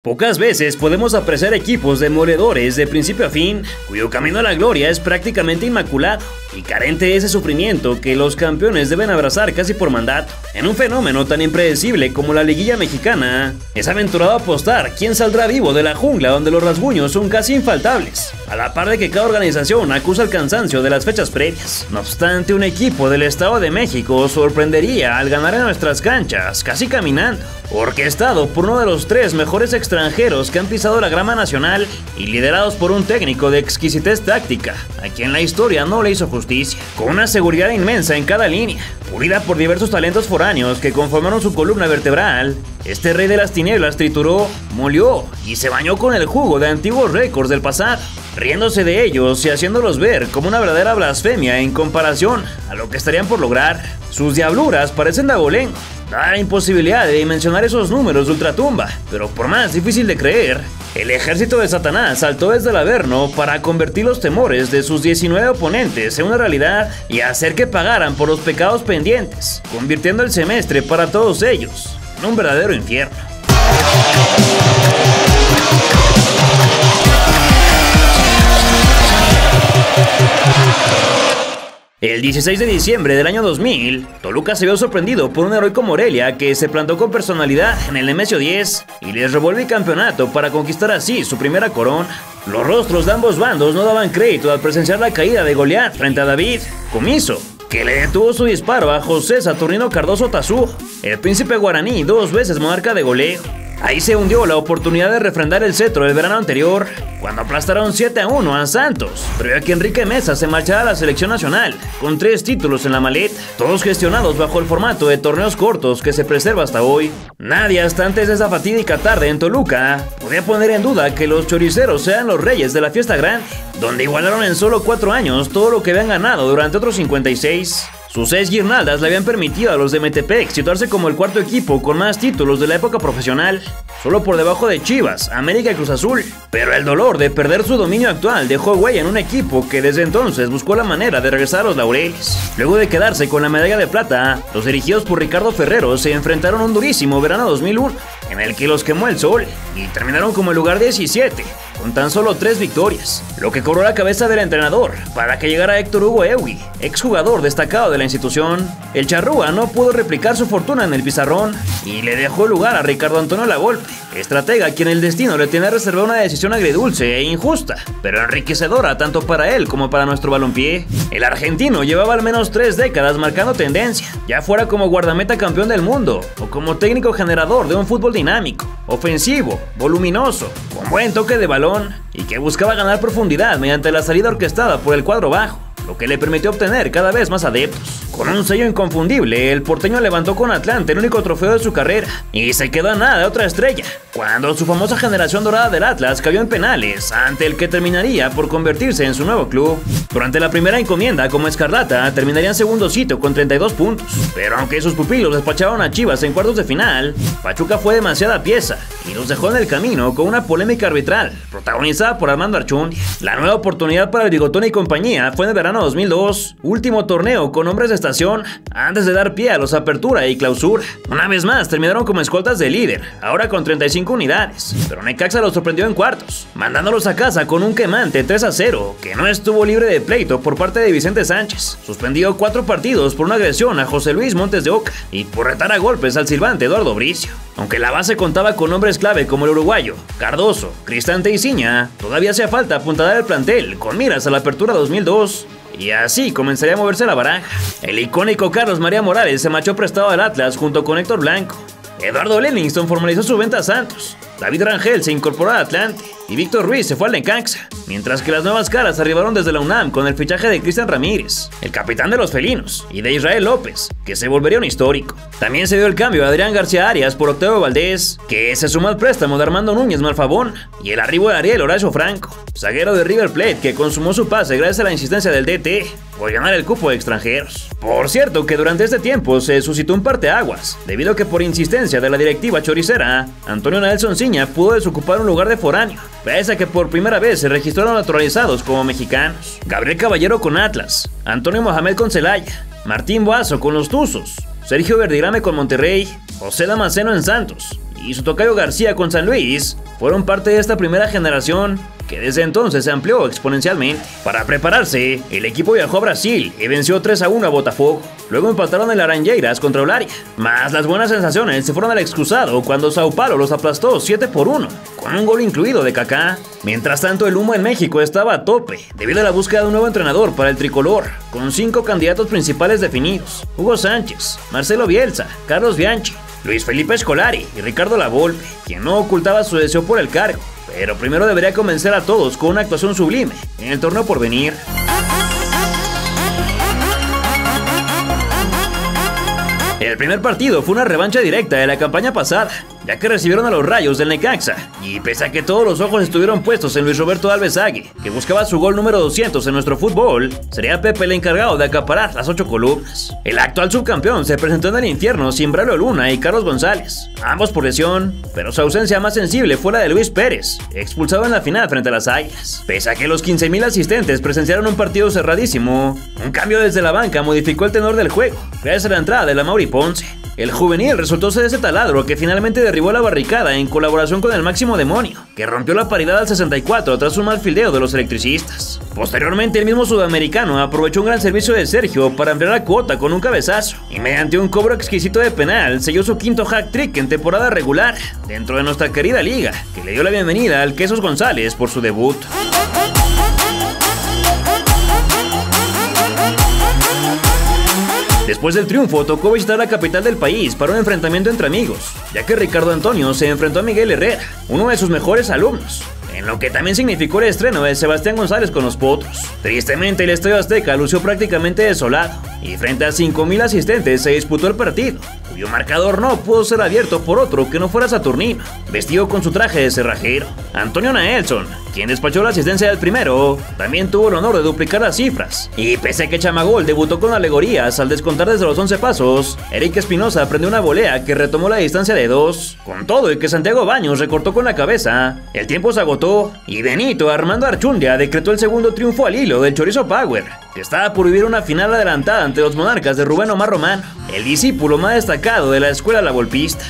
Pocas veces podemos apreciar equipos demoledores de principio a fin, cuyo camino a la gloria es prácticamente inmaculado y carente de ese sufrimiento que los campeones deben abrazar casi por mandato. En un fenómeno tan impredecible como la liguilla mexicana, es aventurado apostar quién saldrá vivo de la jungla donde los rasguños son casi infaltables, a la par de que cada organización acusa el cansancio de las fechas previas. No obstante, un equipo del Estado de México sorprendería al ganar en nuestras canchas, casi caminando, orquestado por uno de los tres mejores extranjeros que han pisado la grama nacional y liderados por un técnico de exquisitez táctica, a quien la historia no le hizo justicia. Con una seguridad inmensa en cada línea, pulida por diversos talentos foráneos que conformaron su columna vertebral, este rey de las tinieblas trituró, molió y se bañó con el jugo de antiguos récords del pasado, riéndose de ellos y haciéndolos ver como una verdadera blasfemia en comparación a lo que estarían por lograr. Sus diabluras parecen de abolengo, da la imposibilidad de dimensionar esos números de ultratumba, pero por más difícil de creer, el ejército de Satanás saltó desde el Averno para convertir los temores de sus 19 oponentes en una realidad y hacer que pagaran por los pecados pendientes, convirtiendo el semestre para todos ellos en un verdadero infierno. El 16 de diciembre del año 2000, Toluca se vio sorprendido por un heroico Morelia que se plantó con personalidad en el Nemesio 10 y les robó el bicampeonato para conquistar así su primera corona. Los rostros de ambos bandos no daban crédito al presenciar la caída de Goliat frente a David Comiso, que le detuvo su disparo a José Saturnino Cardoso Tazú, el príncipe guaraní 2 veces monarca de goleo. Ahí se hundió la oportunidad de refrendar el cetro del verano anterior, cuando aplastaron 7-1 a Santos, previo a que Enrique Mesa se marchara a la selección nacional, con 3 títulos en la maleta, todos gestionados bajo el formato de torneos cortos que se preserva hasta hoy. Nadie hasta antes de esa fatídica tarde en Toluca podía poner en duda que los choriceros sean los reyes de la fiesta grande, donde igualaron en solo 4 años todo lo que habían ganado durante otros 56. Sus 6 guirnaldas le habían permitido a los de Metepec situarse como el cuarto equipo con más títulos de la época profesional, solo por debajo de Chivas, América y Cruz Azul. Pero el dolor de perder su dominio actual dejó huella en un equipo que desde entonces buscó la manera de regresar a los laureles. Luego de quedarse con la medalla de plata, los dirigidos por Ricardo Ferrero se enfrentaron a un durísimo verano 2001, en el que los quemó el sol y terminaron como el lugar 17. Con tan solo 3 victorias, lo que cobró la cabeza del entrenador para que llegara Héctor Hugo Ehue, exjugador destacado de la institución. El charrúa no pudo replicar su fortuna en el pizarrón y le dejó lugar a Ricardo Antonio Lavolpe, estratega a quien el destino le tenía reservado una decisión agridulce e injusta, pero enriquecedora tanto para él como para nuestro balompié. El argentino llevaba al menos 3 décadas marcando tendencia, ya fuera como guardameta campeón del mundo o como técnico generador de un fútbol dinámico, ofensivo, voluminoso, con buen toque de balón y que buscaba ganar profundidad mediante la salida orquestada por el cuadro bajo, lo que le permitió obtener cada vez más adeptos. Con un sello inconfundible, el porteño levantó con Atlante el único trofeo de su carrera y se quedó a nada de otra estrella, cuando su famosa generación dorada del Atlas cayó en penales ante el que terminaría por convertirse en su nuevo club. Durante la primera encomienda como Escarlata terminaría en segundo sitio con 32 puntos, pero aunque sus pupilos despacharon a Chivas en cuartos de final, Pachuca fue demasiada pieza y los dejó en el camino con una polémica arbitral protagonizada por Armando Archundia. La nueva oportunidad para el Bigotón y compañía fue en el verano 2002, último torneo con hombres de estación antes de dar pie a los Apertura y Clausura. Una vez más terminaron como escoltas de líder, ahora con 35 unidades, pero Necaxa los sorprendió en cuartos, mandándolos a casa con un quemante 3-0 que no estuvo libre de pleito por parte de Vicente Sánchez, suspendido 4 partidos por una agresión a José Luis Montes de Oca y por retar a golpes al silbante Eduardo Bricio. Aunque la base contaba con hombres clave como el uruguayo, Cardoso, Cristante y Ciña, todavía hacía falta apuntalar el plantel con miras a la Apertura 2002. Y así comenzaría a moverse la baraja. El icónico Carlos María Morales se marchó prestado al Atlas junto con Héctor Blanco. Eduardo Lenningston formalizó su venta a Santos. David Rangel se incorporó a Atlante y Víctor Ruiz se fue al Necaxa, mientras que las nuevas caras arribaron desde la UNAM con el fichaje de Cristian Ramírez, el capitán de los felinos, y de Israel López, que se volvería un histórico. También se dio el cambio a Adrián García Arias por Octavio Valdés, que se sumó al préstamo de Armando Núñez Malfabón, y el arribo de Ariel Horacio Franco, zaguero de River Plate que consumó su pase gracias a la insistencia del DT por ganar el cupo de extranjeros. Por cierto que durante este tiempo se suscitó un parteaguas, debido a que por insistencia de la directiva choricera, Antonio Nelson Ciña pudo desocupar un lugar de foráneo, pese a que por primera vez se registraron naturalizados como mexicanos. Gabriel Caballero con Atlas, Antonio Mohamed con Celaya, Martín Boazo con los Tuzos, Sergio Verdirame con Monterrey, José Damasceno en Santos y su tocayo García con San Luis fueron parte de esta primera generación que desde entonces se amplió exponencialmente. Para prepararse, el equipo viajó a Brasil y venció 3-1 a Botafogo. Luego empataron en Laranjeiras contra Olaria. Más las buenas sensaciones se fueron al excusado cuando Sao Paulo los aplastó 7-1, con un gol incluido de Kaká. Mientras tanto, el humo en México estaba a tope debido a la búsqueda de un nuevo entrenador para el tricolor, con 5 candidatos principales definidos: Hugo Sánchez, Marcelo Bielsa, Carlos Bianchi, Luis Felipe Scolari y Ricardo Lavolpe, quien no ocultaba su deseo por el cargo, pero primero debería convencer a todos con una actuación sublime en el torneo por venir. El primer partido fue una revancha directa de la campaña pasada, ya que recibieron a los Rayos del Necaxa, y pese a que todos los ojos estuvieron puestos en Luis Roberto Alvesague, que buscaba su gol número 200 en nuestro fútbol, sería Pepe el encargado de acaparar las 8 columnas. El actual subcampeón se presentó en el infierno sin Braulio Luna y Carlos González, ambos por lesión, pero su ausencia más sensible fue la de Luis Pérez, expulsado en la final frente a las Águilas. Pese a que los 15,000 asistentes presenciaron un partido cerradísimo, un cambio desde la banca modificó el tenor del juego, gracias a la entrada de la Mauri Ponce. El juvenil resultó ser ese taladro que finalmente derribó la barricada en colaboración con el Máximo Demonio, que rompió la paridad al 64 tras un mal fildeo de los electricistas. Posteriormente, el mismo sudamericano aprovechó un gran servicio de Sergio para ampliar la cuota con un cabezazo, y mediante un cobro exquisito de penal selló su quinto hat-trick en temporada regular dentro de nuestra querida liga, que le dio la bienvenida al Quesos González por su debut. Después del triunfo, tocó visitar la capital del país para un enfrentamiento entre amigos, ya que Ricardo Antonio se enfrentó a Miguel Herrera, uno de sus mejores alumnos, en lo que también significó el estreno de Sebastián González con los Potros. Tristemente, el Estadio Azteca lució prácticamente desolado, y frente a 5,000 asistentes se disputó el partido, cuyo marcador no pudo ser abierto por otro que no fuera Saturnino, vestido con su traje de cerrajero. Antonio Naelson, quien despachó la asistencia del primero, también tuvo el honor de duplicar las cifras, y pese a que Chamagol debutó con alegorías al descontar desde los 11 pasos, Eric Espinosa prendió una volea que retomó la distancia de 2, con todo y que Santiago Baños recortó con la cabeza. El tiempo se agotó, y Benito Armando Archundia decretó el segundo triunfo al hilo del Chorizo Power, que estaba por vivir una final adelantada ante los Monarcas de Rubén Omar Romano, el discípulo más destacado de la escuela lavolpista.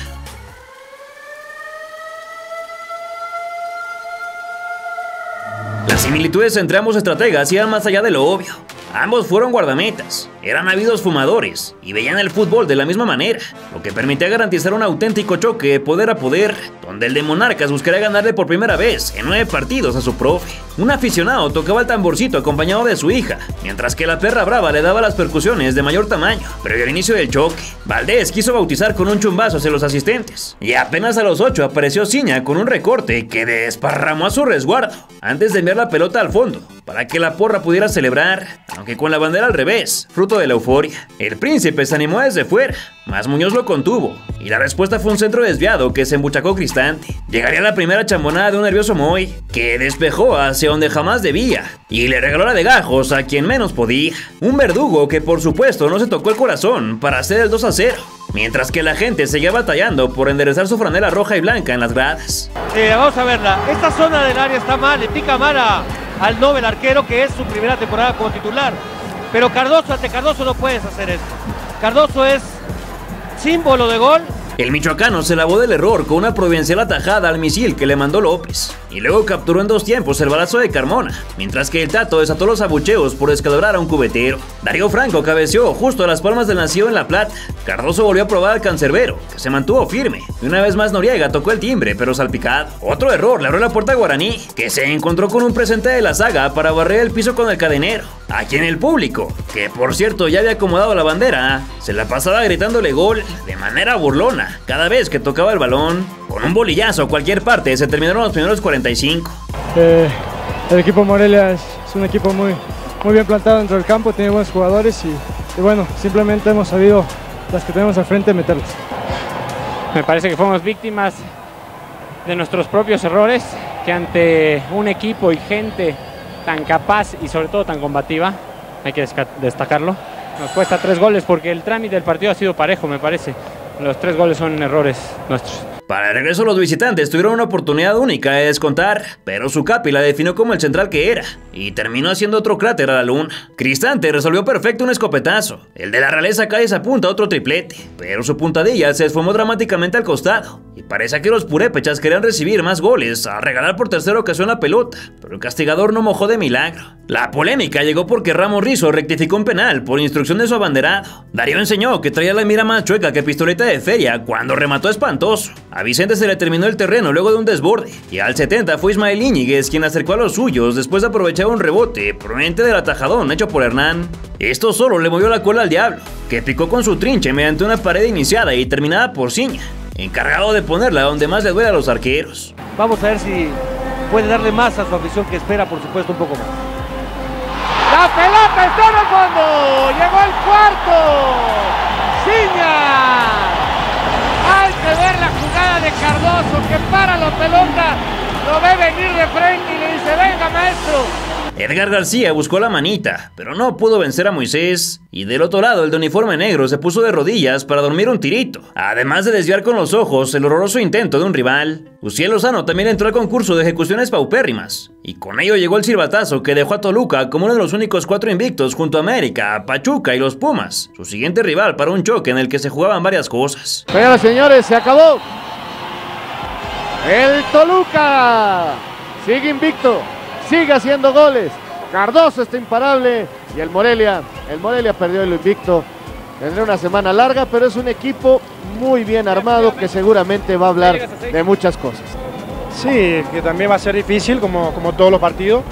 Las similitudes entre ambos estrategas iban más allá de lo obvio. Ambos fueron guardametas, eran ávidos fumadores y veían el fútbol de la misma manera, lo que permitía garantizar un auténtico choque de poder a poder, donde el de Monarcas buscaría ganarle por primera vez en 9 partidos a su profe. Un aficionado tocaba el tamborcito acompañado de su hija, mientras que la perra brava le daba las percusiones de mayor tamaño. Previo al inicio del choque, Valdés quiso bautizar con un chumbazo hacia los asistentes, y apenas a los 8 apareció Ciña con un recorte que desparramó a su resguardo, antes de enviar la pelota al fondo, para que la porra pudiera celebrar, aunque con la bandera al revés, fruto de la euforia. El príncipe se animó desde fuera, mas Muñoz lo contuvo, y la respuesta fue un centro desviado que se embuchacó Cristante. Llegaría la primera chambonada de un nervioso Moy, que despejó hacia donde jamás debía, y le regaló la de gajos a quien menos podía. Un verdugo que por supuesto no se tocó el corazón para hacer el 2-0, mientras que la gente seguía batallando por enderezar su franela roja y blanca en las gradas. Vamos a verla, esta zona del área está mal, le pica mal al Nobel arquero, que es su primera temporada como titular, pero Cardoso, ante Cardoso no puedes hacer esto. Cardoso es símbolo de gol. El michoacano se lavó del error con una providencial atajada al misil que le mandó López, y luego capturó en 2 tiempos el balazo de Carmona, mientras que el Tato desató los abucheos por descalabrar a un cubetero. Darío Franco cabeceó justo a las palmas del nacido en La Plata. Cardoso volvió a probar al cancerbero, que se mantuvo firme, y una vez más Noriega tocó el timbre, pero salpicado. Otro error le abrió la puerta a Guaraní, que se encontró con un presente de la saga para barrer el piso con el cadenero, a quien el público, que por cierto ya había acomodado la bandera, se la pasaba gritándole gol de manera burlona cada vez que tocaba el balón. Con un bolillazo a cualquier parte se terminaron los primeros 45. El equipo Morelia es un equipo muy bien plantado dentro del campo, tiene buenos jugadores y bueno, simplemente hemos sabido, las que tenemos al frente, meterlos. Me parece que fuimos víctimas de nuestros propios errores, que ante un equipo y gente tan capaz y sobre todo tan combativa, hay que destacarlo, nos cuesta 3 goles porque el trámite del partido ha sido parejo, me parece. Los 3 goles son errores nuestros. Para el regreso los visitantes tuvieron una oportunidad única de descontar, pero su capi la definió como el central que era, y terminó haciendo otro cráter a la luna. Cristante resolvió perfecto un escopetazo, el de la realeza cae se apunta a otro triplete, pero su puntadilla se esfumó dramáticamente al costado, y parece que los purépechas querían recibir más goles a regalar por tercera ocasión la pelota, pero el castigador no mojó de milagro. La polémica llegó porque Ramos Rizzo rectificó un penal por instrucción de su abanderado. Darío enseñó que traía la mira más chueca que pistoleta de feria cuando remató espantoso. A Vicente se le terminó el terreno luego de un desborde, y al 70 fue Ismael Íñiguez quien acercó a los suyos después de aprovechar un rebote proveniente del atajadón hecho por Hernán. Esto solo le movió la cola al diablo, que picó con su trinche mediante una pared iniciada y terminada por Ciña, encargado de ponerla donde más le duele a los arqueros. Vamos a ver si puede darle más a su afición, que espera por supuesto un poco más. La pelota está en el fondo, llegó el cuarto, Ciña. Hay que ver la jugada de Cardoso, que para la pelota, lo ve venir de frente y le dice: venga maestro. Edgar García buscó la manita, pero no pudo vencer a Moisés, y del otro lado el de uniforme negro se puso de rodillas para dormir un tirito, además de desviar con los ojos el horroroso intento de un rival. Uciel Lozano también entró al concurso de ejecuciones paupérrimas, y con ello llegó el silbatazo que dejó a Toluca como uno de los únicos 4 invictos junto a América, Pachuca y los Pumas, su siguiente rival para un choque en el que se jugaban varias cosas. Señoras y señores, se acabó. El Toluca sigue invicto, sigue haciendo goles. Cardoso está imparable y el Morelia perdió el invicto. Tendrá una semana larga, pero es un equipo muy bien armado que seguramente va a hablar de muchas cosas. Sí, que también va a ser difícil como todos los partidos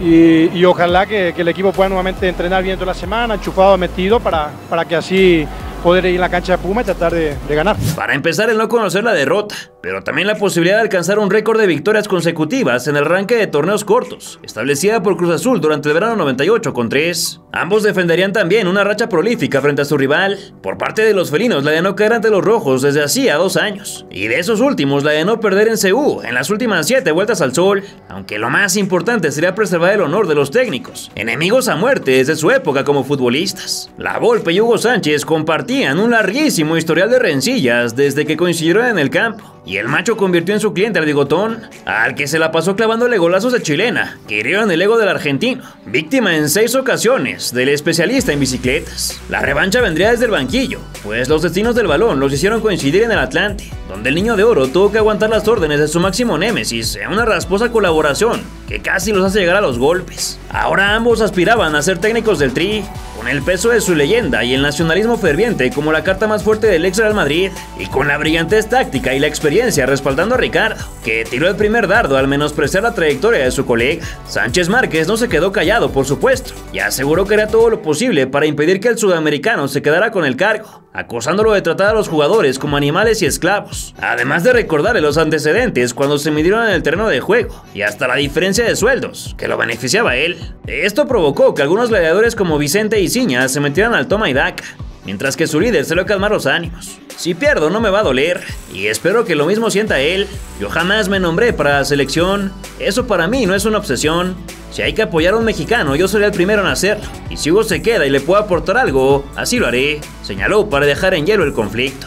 y ojalá que el equipo pueda nuevamente entrenar bien toda la semana, enchufado, metido, para que así poder ir a la cancha de Puma y tratar de ganar. Para empezar, el no conocer la derrota, pero también la posibilidad de alcanzar un récord de victorias consecutivas en el arranque de torneos cortos, establecida por Cruz Azul durante el verano 98 con 3. Ambos defenderían también una racha prolífica frente a su rival. Por parte de los felinos, la de no caer ante los rojos desde hacía 2 años, y de esos últimos, la de no perder en CU en las últimas 7 vueltas al sol, aunque lo más importante sería preservar el honor de los técnicos, enemigos a muerte desde su época como futbolistas. La Volpe y Hugo Sánchez compartían un larguísimo historial de rencillas desde que coincidieron en el campo, y el macho convirtió en su cliente al bigotón, al que se la pasó clavándole golazos de chilena que hirieron el ego del argentino, víctima en 6 ocasiones del especialista en bicicletas. La revancha vendría desde el banquillo, pues los destinos del balón los hicieron coincidir en el Atlante, donde el Niño de Oro tuvo que aguantar las órdenes de su máximo némesis en una rasposa colaboración que casi los hace llegar a los golpes. Ahora ambos aspiraban a ser técnicos del Tri, con el peso de su leyenda y el nacionalismo ferviente como la carta más fuerte del ex Real Madrid, y con la brillantez táctica y la experiencia respaldando a Ricardo, que tiró el primer dardo al menospreciar la trayectoria de su colega. Sánchez Márquez no se quedó callado, por supuesto, y aseguró que haría todo lo posible para impedir que el sudamericano se quedara con el cargo, acusándolo de tratar a los jugadores como animales y esclavos, además de recordarle los antecedentes cuando se midieron en el terreno de juego, y hasta la diferencia de sueldos, que lo beneficiaba a él. Esto provocó que algunos gladiadores como Vicente y Ciña se metieran al toma y daca, mientras que su líder se lo calmar los ánimos. Si pierdo no me va a doler, y espero que lo mismo sienta él. Yo jamás me nombré para la selección, eso para mí no es una obsesión. Si hay que apoyar a un mexicano, yo seré el primero en hacerlo, y si Hugo se queda y le puedo aportar algo, así lo haré, señaló para dejar en hielo el conflicto.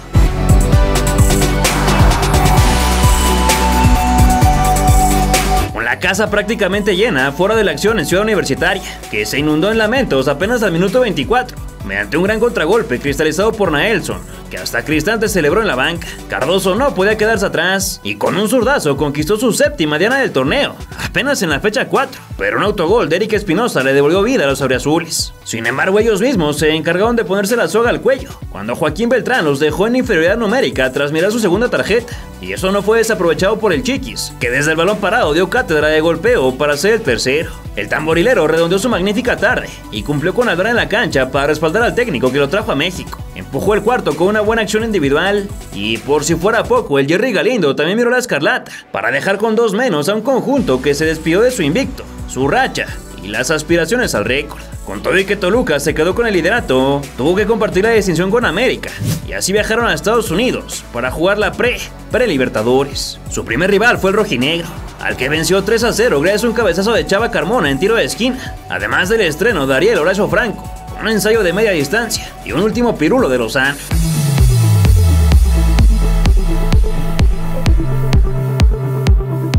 La casa prácticamente llena fuera de la acción en Ciudad Universitaria, que se inundó en lamentos apenas al minuto 24, mediante un gran contragolpe cristalizado por Naelson, que hasta Cristante celebró en la banca. Cardoso no podía quedarse atrás, y con un zurdazo conquistó su 7ª diana del torneo, apenas en la fecha 4, pero un autogol de Eric Espinosa le devolvió vida a los auriazules. Sin embargo, ellos mismos se encargaron de ponerse la soga al cuello, cuando Joaquín Beltrán los dejó en inferioridad numérica tras mirar su segunda tarjeta, y eso no fue desaprovechado por el Chiquis, que desde el balón parado dio cátedra de golpeo para ser el tercero. El tamborilero redondeó su magnífica tarde y cumplió con Aldana en la cancha para respaldar al técnico que lo trajo a México. Empujó el cuarto con una buena acción individual, y por si fuera poco, el Jerry Galindo también miró la escarlata para dejar con 2 menos a un conjunto que se despidió de su invicto, su racha y las aspiraciones al récord. Con todo y que Toluca se quedó con el liderato, tuvo que compartir la distinción con América, y así viajaron a Estados Unidos para jugar la pre-Libertadores. Su primer rival fue el rojinegro, al que venció 3-0 gracias a un cabezazo de Chava Carmona en tiro de esquina, además del estreno de Ariel Horacio Franco, un ensayo de media distancia y un último pirulo de Lozano.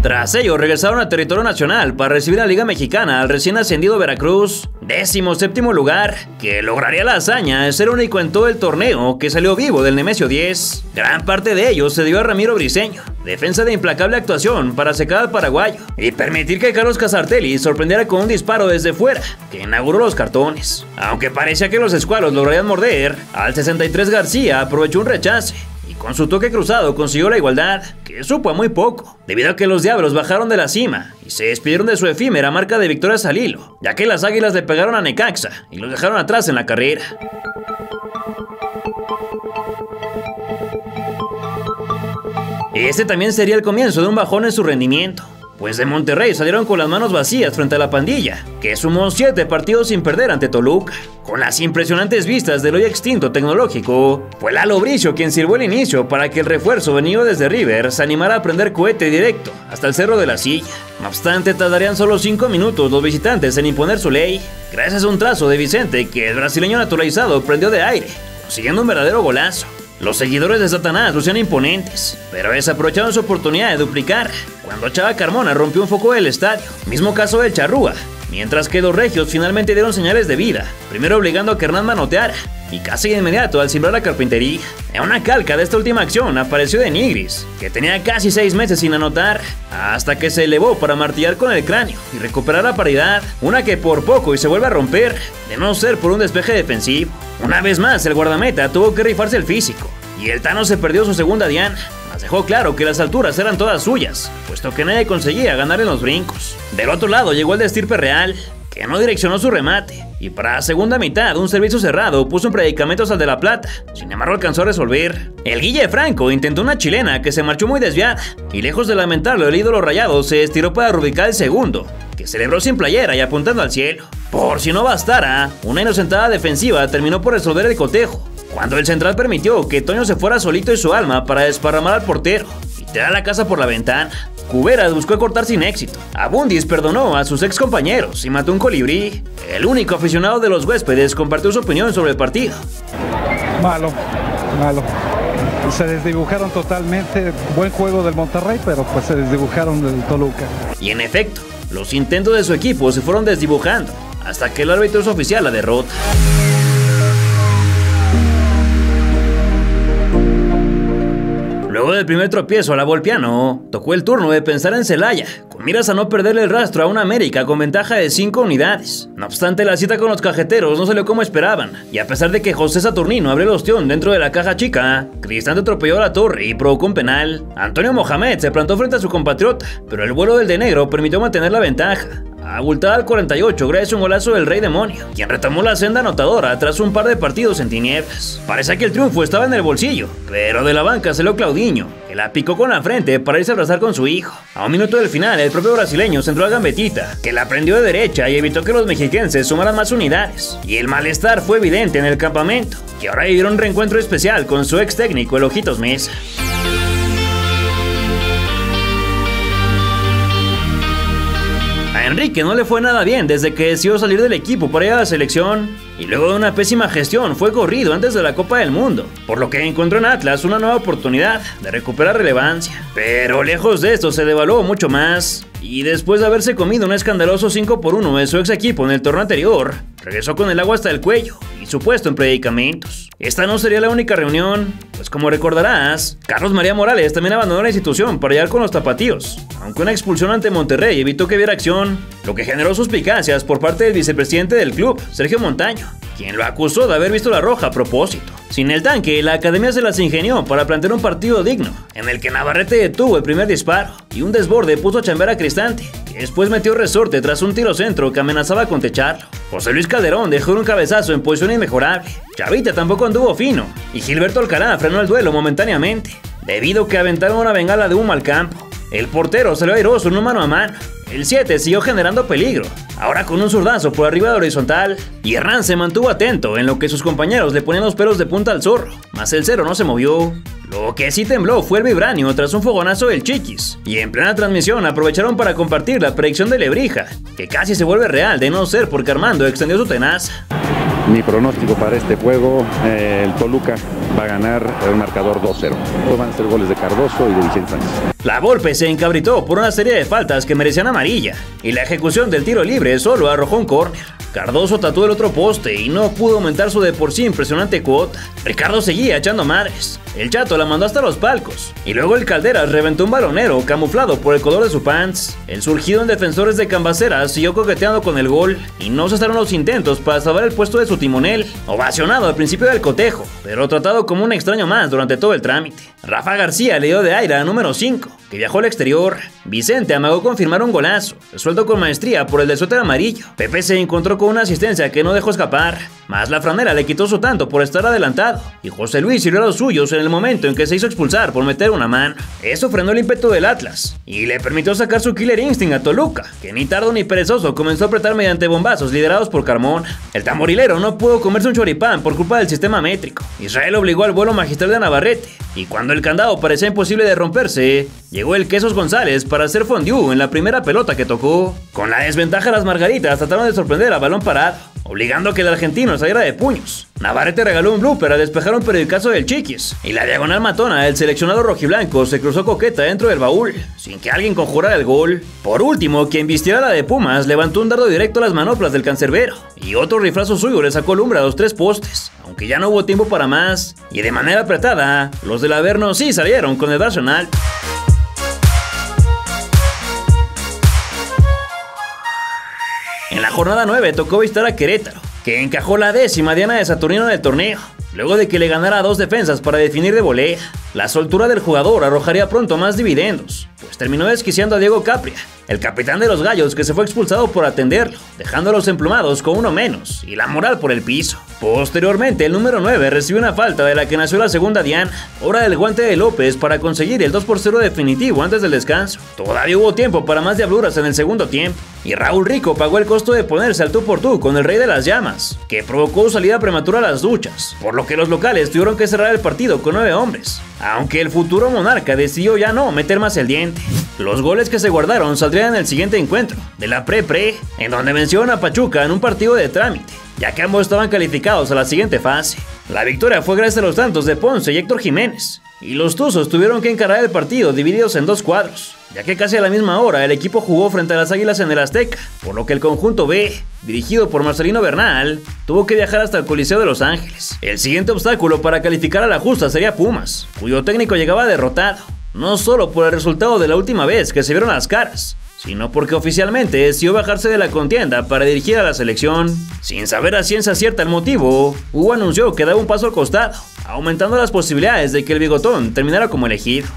Tras ello, regresaron a territorio nacional para recibir a la Liga Mexicana al recién ascendido Veracruz, 17º lugar, que lograría la hazaña de ser único en todo el torneo que salió vivo del Nemesio 10. Gran parte de ello se dio a Ramiro Briceño, defensa de implacable actuación para secar al paraguayo y permitir que Carlos Casartelli sorprendiera con un disparo desde fuera, que inauguró los cartones. Aunque parecía que los escualos lograrían morder, al 63 García aprovechó un rechace y con su toque cruzado consiguió la igualdad, que supo a muy poco, debido a que los Diablos bajaron de la cima y se despidieron de su efímera marca de victorias al hilo, ya que las Águilas le pegaron a Necaxa y los dejaron atrás en la carrera. Este también sería el comienzo de un bajón en su rendimiento, pues de Monterrey salieron con las manos vacías frente a la pandilla, que sumó 7 partidos sin perder ante Toluca. Con las impresionantes vistas del hoy extinto Tecnológico, fue Lalo Bricio quien sirvió el inicio para que el refuerzo venido desde River se animara a prender cohete directo hasta el Cerro de la Silla. No obstante, tardarían solo 5 minutos los visitantes en imponer su ley, gracias a un trazo de Vicente que el brasileño naturalizado prendió de aire, consiguiendo un verdadero golazo. Los seguidores de Satanás lucían imponentes, pero desaprovecharon su oportunidad de duplicar cuando Chava Carmona rompió un foco del estadio, mismo caso del Charrúa, mientras que los regios finalmente dieron señales de vida, primero obligando a que Hernán manoteara y casi de inmediato al cimbrar la carpintería. En una calca de esta última acción apareció de Nigris, que tenía casi 6 meses sin anotar, hasta que se elevó para martillar con el cráneo y recuperar la paridad, una que por poco y se vuelve a romper, de no ser por un despeje defensivo. Una vez más el guardameta tuvo que rifarse el físico, y el Tano se perdió su segunda diana, mas dejó claro que las alturas eran todas suyas, puesto que nadie conseguía ganar en los brincos. Del otro lado llegó el de estirpe real, que no direccionó su remate, y para la segunda mitad un servicio cerrado puso en predicamentos al de La Plata, sin embargo alcanzó a resolver. El Guille Franco intentó una chilena que se marchó muy desviada, y lejos de lamentarlo el ídolo rayado se estiró para rubricar el segundo, que celebró sin playera y apuntando al cielo. Por si no bastara, una inocentada defensiva terminó por resolver el cotejo, cuando el central permitió que Toño se fuera solito y su alma para desparramar al portero y tirar la casa por la ventana. Cuberas buscó cortar sin éxito. Abundis perdonó a sus ex compañeros y mató un colibrí. El único aficionado de los huéspedes compartió su opinión sobre el partido. Malo. Se desdibujaron totalmente. Buen juego del Monterrey, pero pues se desdibujaron del Toluca. Y en efecto, los intentos de su equipo se fueron desdibujando, hasta que el árbitro hizo oficial la derrota. Luego del primer tropiezo a la Volpiano, tocó el turno de pensar en Celaya, con miras a no perderle el rastro a una América con ventaja de 5 unidades. No obstante, la cita con los cajeteros no salió como esperaban, y a pesar de que José Saturnino abrió el ostión dentro de la caja chica, Cristante atropelló a la torre y provocó un penal. Antonio Mohamed se plantó frente a su compatriota, pero el vuelo del de negro permitió mantener la ventaja, abultada al 48 gracias a un golazo del Rey Demonio, quien retomó la senda anotadora tras un par de partidos en tinieblas. Parecía que el triunfo estaba en el bolsillo, pero de la banca salió Claudinho, que la picó con la frente para irse a abrazar con su hijo. A un minuto del final, el propio brasileño centró a Gambetita, que la prendió de derecha y evitó que los mexiquenses sumaran más unidades. Y el malestar fue evidente en el campamento, que ahora vivieron un reencuentro especial con su ex técnico, el Ojitos Mesa. A Enrique no le fue nada bien desde que decidió salir del equipo para ir a la selección, y luego de una pésima gestión fue corrido antes de la Copa del Mundo, por lo que encontró en Atlas una nueva oportunidad de recuperar relevancia. Pero lejos de esto se devaluó mucho más, y después de haberse comido un escandaloso 5-1 de su ex equipo en el torneo anterior, regresó con el agua hasta el cuello y su puesto en predicamentos. Esta no sería la única reunión, pues como recordarás, Carlos María Morales también abandonó la institución para llegar con los tapatíos, aunque una expulsión ante Monterrey evitó que viera acción, lo que generó suspicacias por parte del vicepresidente del club, Sergio Montaño, quien lo acusó de haber visto la roja a propósito. Sin el tanque, la academia se las ingenió para plantear un partido digno, en el que Navarrete detuvo el primer disparo y un desborde puso a chambear a Cristante, que después metió resorte tras un tiro centro que amenazaba con techarlo. José Luis Calderón dejó un cabezazo en posición inmejorable. Chavita tampoco anduvo fino, y Gilberto Alcalá frenó el duelo momentáneamente, debido a que aventaron una bengala de humo al campo. El portero salió airoso en un mano a mano. El 7 siguió generando peligro, ahora con un zurdazo por arriba de la horizontal, y Hernán se mantuvo atento en lo que sus compañeros le ponían los pelos de punta al zorro, mas el 0 no se movió. Lo que sí tembló fue el vibranio tras un fogonazo del Chiquis, y en plena transmisión aprovecharon para compartir la predicción de Lebrija, que casi se vuelve real de no ser porque Armando extendió su tenaza. Mi pronóstico para este juego, el Toluca va a ganar un marcador 2-0. Van a ser goles de Cardoso y de Vicente Sánchez. La Volpe se encabritó por una serie de faltas que merecían amarilla, y la ejecución del tiro libre solo arrojó un córner. Cardoso tatuó el otro poste y no pudo aumentar su de por sí impresionante cuota. Ricardo seguía echando madres. El Chato la mandó hasta los palcos. Y luego el Calderas reventó un balonero camuflado por el color de su pants. El surgido en defensores de Cambaceras siguió coqueteando con el gol y no cesaron los intentos para salvar el puesto de su timonel. Ovacionado al principio del cotejo, pero tratado como un extraño más durante todo el trámite. Rafa García le dio de aire a número 5, que viajó al exterior. Vicente amagó confirmar un golazo, resuelto con maestría por el del suéter amarillo. Pepe se encontró con una asistencia que no dejó escapar, más la franela le quitó su tanto por estar adelantado, y José Luis sirvió a los suyos en el momento en que se hizo expulsar por meter una mano. Eso frenó el ímpetu del Atlas, y le permitió sacar su killer instinct a Toluca, que ni tardo ni perezoso comenzó a apretar mediante bombazos liderados por Carmona. El tamborilero no pudo comerse un choripán por culpa del sistema métrico. Israel obligó al vuelo magistral de Navarrete, y cuando el candado parecía imposible de romperse, llegó el Quesos González para hacer fondue en la primera pelota que tocó. Con la desventaja, las Margaritas trataron de sorprender a balón parado, obligando a que el argentino saliera de puños. Navarrete regaló un blooper al despejar un periodicazo del Chiquis, y la diagonal matona del seleccionado rojiblanco se cruzó coqueta dentro del baúl, sin que alguien conjurara el gol. Por último, quien vistiera la de Pumas levantó un dardo directo a las manoplas del cancerbero, y otro riflazo suyo le sacó lumbre a los 3 postes, aunque ya no hubo tiempo para más, y de manera apretada, los del Averno sí salieron con el brazo en alto. En la jornada 9 tocó visitar a Querétaro, que encajó la 10ª diana de Saturnino del torneo, luego de que le ganara a 2 defensas para definir de volea. La soltura del jugador arrojaría pronto más dividendos, pues terminó desquiciando a Diego Capria, el capitán de los Gallos, que se fue expulsado por atenderlo, dejándolos emplumados con uno menos y la moral por el piso. Posteriormente, el número 9 recibió una falta de la que nació la segunda diana, obra del guante de López para conseguir el 2-0 definitivo antes del descanso. Todavía hubo tiempo para más diabluras en el segundo tiempo, y Raúl Rico pagó el costo de ponerse al tú por tú con el Rey de las Llamas, que provocó salida prematura a las duchas, por lo que los locales tuvieron que cerrar el partido con 9 hombres, aunque el futuro monarca decidió ya no meter más el diente. Los goles que se guardaron saldrían en el siguiente encuentro, de la pre-pre, en donde vencieron a Pachuca en un partido de trámite, ya que ambos estaban calificados a la siguiente fase. La victoria fue gracias a los tantos de Ponce y Héctor Jiménez, y los Tuzos tuvieron que encarar el partido divididos en 2 cuadros, ya que casi a la misma hora el equipo jugó frente a las Águilas en el Azteca, por lo que el conjunto B, dirigido por Marcelino Bernal, tuvo que viajar hasta el Coliseo de Los Ángeles. El siguiente obstáculo para calificar a la justa sería Pumas, cuyo técnico llegaba derrotado, no solo por el resultado de la última vez que se vieron las caras, sino porque oficialmente decidió bajarse de la contienda para dirigir a la selección. Sin saber a ciencia cierta el motivo, Hugo anunció que daba un paso al costado, aumentando las posibilidades de que el bigotón terminara como elegido.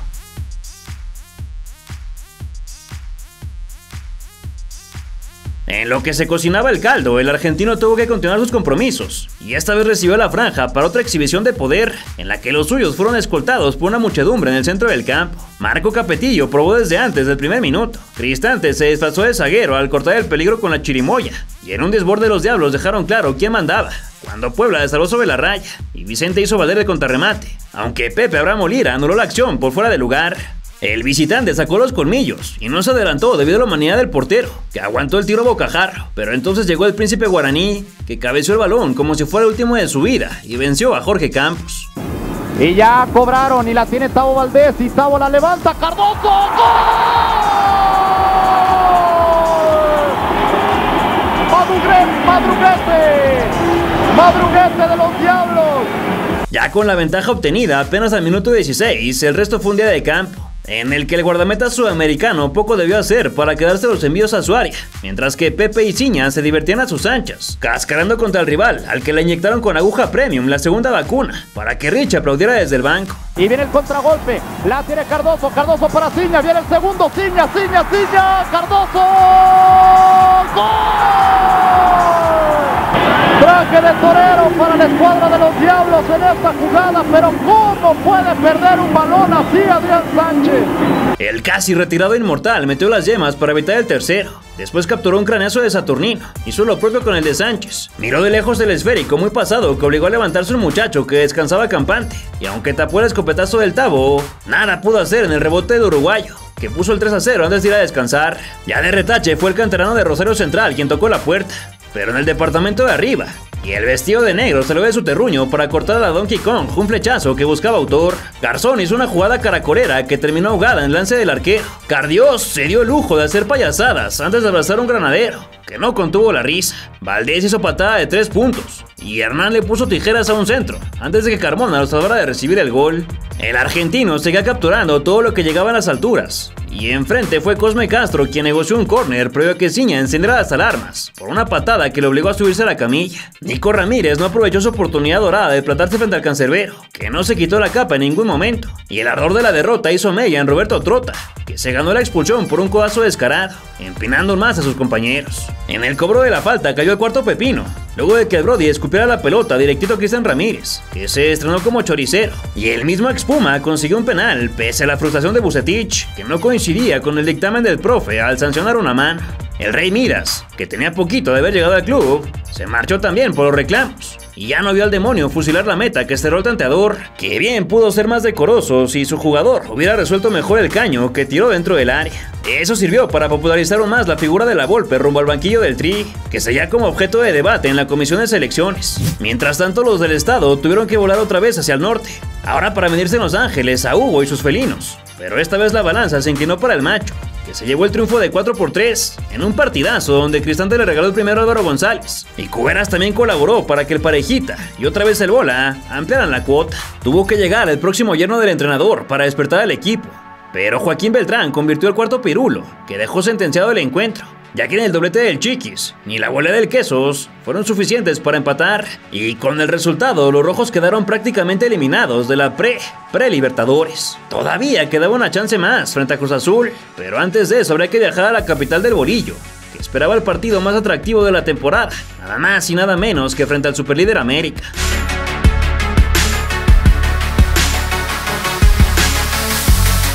En lo que se cocinaba el caldo, el argentino tuvo que continuar sus compromisos, y esta vez recibió la franja para otra exhibición de poder, en la que los suyos fueron escoltados por una muchedumbre en el centro del campo. Marco Capetillo probó desde antes del primer minuto. Cristante se disfrazó de zaguero al cortar el peligro con la chirimoya, y en un desborde los diablos dejaron claro quién mandaba, cuando Puebla desarrolló sobre la raya, y Vicente hizo valer el contrarremate, aunque Pepe Abramo Lira anuló la acción por fuera de lugar. El visitante sacó los colmillos y no se adelantó debido a la manía del portero, que aguantó el tiro a bocajarro, pero entonces llegó el príncipe guaraní, que cabeció el balón como si fuera el último de su vida y venció a Jorge Campos. Y ya cobraron y la tiene Tavo Valdés y Tavo la levanta, Cardoso, ¡gol! ¡Madruguete de los Diablos! Ya con la ventaja obtenida apenas al minuto 16, el resto fue un día de campo, en el que el guardameta sudamericano poco debió hacer para quedarse los envíos a su área, mientras que Pepe y Ciña se divertían a sus anchas, cascarando contra el rival, al que le inyectaron con aguja premium la segunda vacuna, para que Rich aplaudiera desde el banco. Y viene el contragolpe, la tiene Cardoso, Cardoso para Ciña, viene el segundo, Ciña, Cardoso, ¡gol! Traje de torero para la escuadra de los Diablos en esta jugada, pero ¿cómo puede perder un balón así Adrián Sánchez? El casi retirado inmortal metió las yemas para evitar el tercero. Después capturó un craneazo de Saturnino, hizo lo propio con el de Sánchez. Miró de lejos el esférico muy pasado que obligó a levantarse un muchacho que descansaba campante, y aunque tapó el escopetazo del Tavo, nada pudo hacer en el rebote del uruguayo, que puso el 3-0 antes de ir a descansar. Ya de retache fue el canterano de Rosario Central quien tocó la puerta, pero en el departamento de arriba, y el vestido de negro salió de su terruño para cortar a Donkey Kong un flechazo que buscaba autor. Garzón hizo una jugada caracolera que terminó ahogada en el lance del arquero. Cardiós se dio el lujo de hacer payasadas antes de abrazar a un granadero, que no contuvo la risa. Valdés hizo patada de 3 puntos y Hernán le puso tijeras a un centro antes de que Carmona lo salvara de recibir el gol. El argentino seguía capturando todo lo que llegaba a las alturas, y enfrente fue Cosme Castro quien negoció un córner previo a que Ciña encendiera las alarmas por una patada que le obligó a subirse a la camilla. Nico Ramírez no aprovechó su oportunidad dorada de plantarse frente al cancerbero, que no se quitó la capa en ningún momento, y el ardor de la derrota hizo mella en Roberto Trota, que se ganó la expulsión por un codazo descarado, empinando más a sus compañeros. En el cobro de la falta cayó el cuarto pepino, luego de que el Brody escupiera la pelota directito a Cristian Ramírez, que se estrenó como choricero, y el mismo Expuma consiguió un penal pese a la frustración de Vucetich, que no coincidía con el dictamen del profe al sancionar una mano. El Rey Miras, que tenía poquito de haber llegado al club, se marchó también por los reclamos, y ya no vio al demonio fusilar la meta que cerró el tanteador, que bien pudo ser más decoroso si su jugador hubiera resuelto mejor el caño que tiró dentro del área. Eso sirvió para popularizar aún más la figura de la Volpe rumbo al banquillo del Tri, que seguía como objeto de debate en la comisión de selecciones. Mientras tanto, los del estado tuvieron que volar otra vez hacia el norte, ahora para medirse en Los Ángeles a Hugo y sus felinos, pero esta vez la balanza se inclinó para el macho, que se llevó el triunfo de 4-3 en un partidazo donde Cristante le regaló el primero a Álvaro González, y Cuberas también colaboró para que el Parejita y otra vez el Bola ampliaran la cuota. Tuvo que llegar el próximo yerno del entrenador para despertar al equipo, pero Joaquín Beltrán convirtió el cuarto pirulo, que dejó sentenciado el encuentro, ya que en el doblete del Chiquis ni la bola del Quesos fueron suficientes para empatar, y con el resultado los rojos quedaron prácticamente eliminados de la pre-Libertadores. Todavía quedaba una chance más frente a Cruz Azul, pero antes de eso habría que viajar a la capital del bolillo, que esperaba el partido más atractivo de la temporada, nada más y nada menos que frente al superlíder América.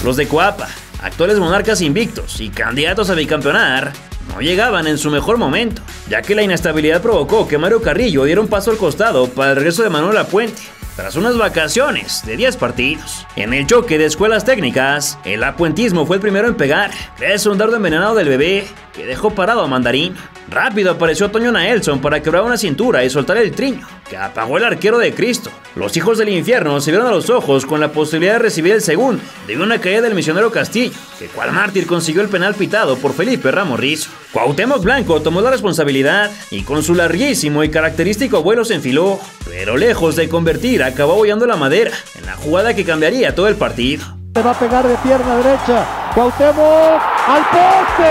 Los de Coapa, actuales monarcas invictos y candidatos a bicampeonar, no llegaban en su mejor momento, ya que la inestabilidad provocó que Mario Carrillo diera un paso al costado para el regreso de Manuel Lapuente, tras unas vacaciones de 10 partidos. En el choque de escuelas técnicas, el apuentismo fue el primero en pegar, gracias a un dardo envenenado del Bebé, que dejó parado a Mandarín. Rápido apareció Toño Naelson para quebrar una cintura y soltar el triño, que apagó el arquero de Cristo. Los hijos del infierno se vieron a los ojos con la posibilidad de recibir el segundo, debido a una caída del misionero Castillo, que cual mártir consiguió el penal pitado por Felipe Ramos Rizo. Cuauhtémoc Blanco tomó la responsabilidad y con su larguísimo y característico vuelo se enfiló, pero lejos de convertir acabó abollando la madera en la jugada que cambiaría todo el partido. Se va a pegar de pierna derecha, Cuauhtémoc al poste.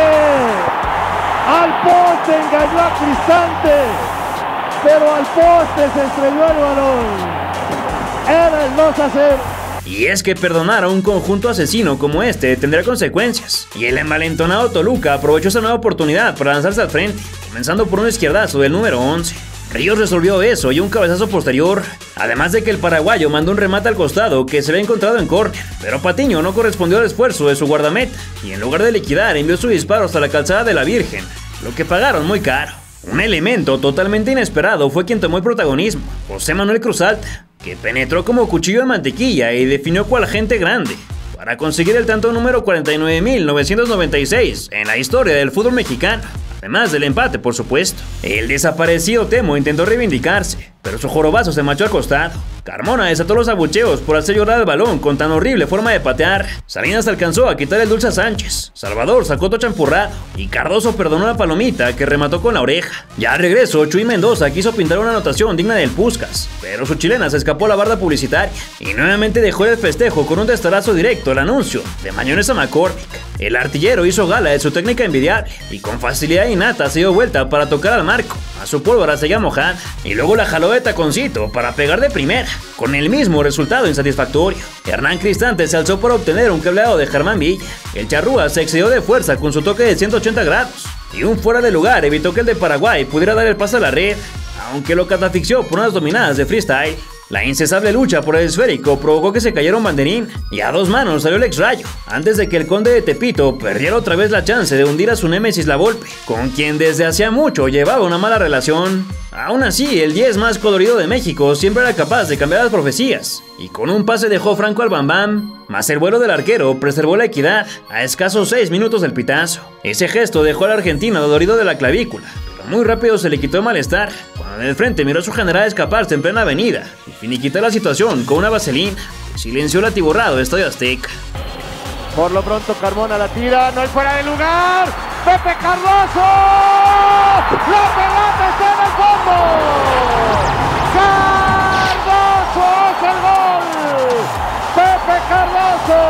Al poste engañó a Cristante, pero al poste se estrelló el balón. Era el 2-0. Y es que perdonar a un conjunto asesino como este tendrá consecuencias, y el envalentonado Toluca aprovechó esa nueva oportunidad para lanzarse al frente, comenzando por un izquierdazo del número 11. Ríos resolvió eso y un cabezazo posterior, además de que el paraguayo mandó un remate al costado que se había encontrado en córner, pero Patiño no correspondió al esfuerzo de su guardameta y en lugar de liquidar envió su disparo hasta la calzada de la Virgen, lo que pagaron muy caro. Un elemento totalmente inesperado fue quien tomó el protagonismo, José Manuel Cruzalta, que penetró como cuchillo de mantequilla y definió cual gente grande para conseguir el tanto número 49.996 en la historia del fútbol mexicano. Además del empate, por supuesto. El desaparecido Temo intentó reivindicarse, pero su jorobazo se marchó al costado. Carmona desató los abucheos por hacer llorar el balón con tan horrible forma de patear. Salinas alcanzó a quitar el dulce a Sánchez. Salvador sacó otro champurrado y Cardoso perdonó la palomita que remató con la oreja. Ya al regreso, Chuy Mendoza quiso pintar una anotación digna del Puskás, pero su chilena se escapó a la barda publicitaria y nuevamente dejó el festejo con un testarazo directo al anuncio de mayonesa McCormick. El artillero hizo gala de su técnica envidiable y con facilidad innata se dio vuelta para tocar al marco. A su pólvora seguía mojada y luego la jaló de taconcito para pegar de primera, con el mismo resultado insatisfactorio. Hernán Cristante se alzó para obtener un cableado de Germán Villa. El charrúa se excedió de fuerza con su toque de 180 grados y un fuera de lugar evitó que el de Paraguay pudiera dar el pase a la red, aunque lo catafixió por unas dominadas de freestyle. La incesable lucha por el esférico provocó que se cayera un banderín y a dos manos salió el ex-rayo, antes de que el conde de Tepito perdiera otra vez la chance de hundir a su némesis La Volpe, con quien desde hacía mucho llevaba una mala relación. Aún así, el 10 más colorido de México siempre era capaz de cambiar las profecías, y con un pase dejó franco al Bambam, más el vuelo del arquero preservó la equidad a escasos 6 minutos del pitazo. Ese gesto dejó al argentino dolorido de la clavícula, muy rápido se le quitó el malestar, cuando en el frente miró a su general escaparse en plena avenida y finiquitar la situación con una vaselina que silenció el atiborrado Estadio Azteca. Por lo pronto Carmona la tira, no hay fuera de lugar. Pepe Cardoso. La pelota está en el fondo. Cardoso hace el gol. Pepe Cardoso.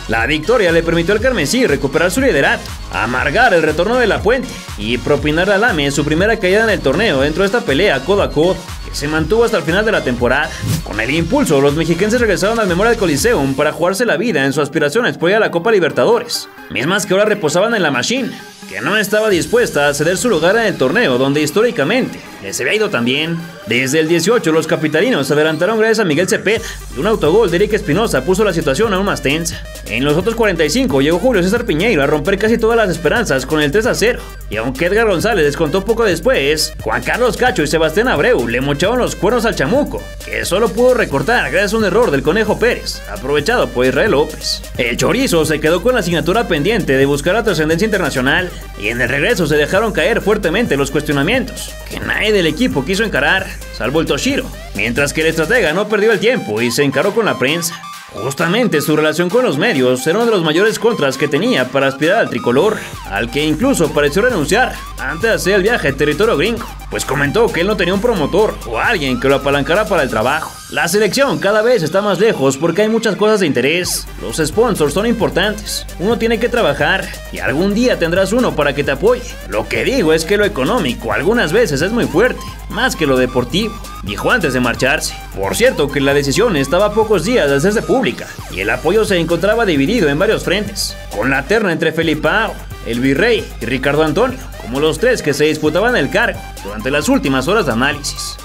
La victoria le permitió al carmesí recuperar su liderato, amargar el retorno de La Puente y propinar a Lame su primera caída en el torneo dentro de esta pelea codo a codo, que se mantuvo hasta el final de la temporada. Con el impulso, los mexiquenses regresaron al Memorial Coliseum para jugarse la vida en su aspiración a ir a la Copa Libertadores, mismas que ahora reposaban en la Machine, que no estaba dispuesta a ceder su lugar en el torneo donde históricamente les había ido tan bien. Desde el 18 los capitalinos se adelantaron gracias a Miguel Cepeda y un autogol de Eric Espinosa puso la situación aún más tensa. En los otros 45 llegó Julio César Piñeiro a romper casi todas las esperanzas con el 3-0, y aunque Edgar González descontó poco después, Juan Carlos Cacho y Sebastián Abreu le mocharon los cuernos al chamuco, que solo pudo recortar gracias a un error del Conejo Pérez, aprovechado por Israel López. El Chorizo se quedó con la asignatura pendiente de buscar la trascendencia internacional, y en el regreso se dejaron caer fuertemente los cuestionamientos, que nadie del equipo quiso encarar, salvo el Toshiro, mientras que el estratega no perdió el tiempo y se encaró con la prensa. Justamente su relación con los medios era uno de los mayores contras que tenía para aspirar al tricolor, al que incluso pareció renunciar antes de hacer el viaje a territorio gringo, pues comentó que él no tenía un promotor o alguien que lo apalancara para el trabajo. La selección cada vez está más lejos porque hay muchas cosas de interés, los sponsors son importantes, uno tiene que trabajar y algún día tendrás uno para que te apoye. Lo que digo es que lo económico algunas veces es muy fuerte, más que lo deportivo, dijo antes de marcharse. Por cierto que la decisión estaba a pocos días de hacerse pública y el apoyo se encontraba dividido en varios frentes, con la terna entre Felipao, el Virrey y Ricardo Antonio, como los tres que se disputaban el cargo durante las últimas horas de análisis.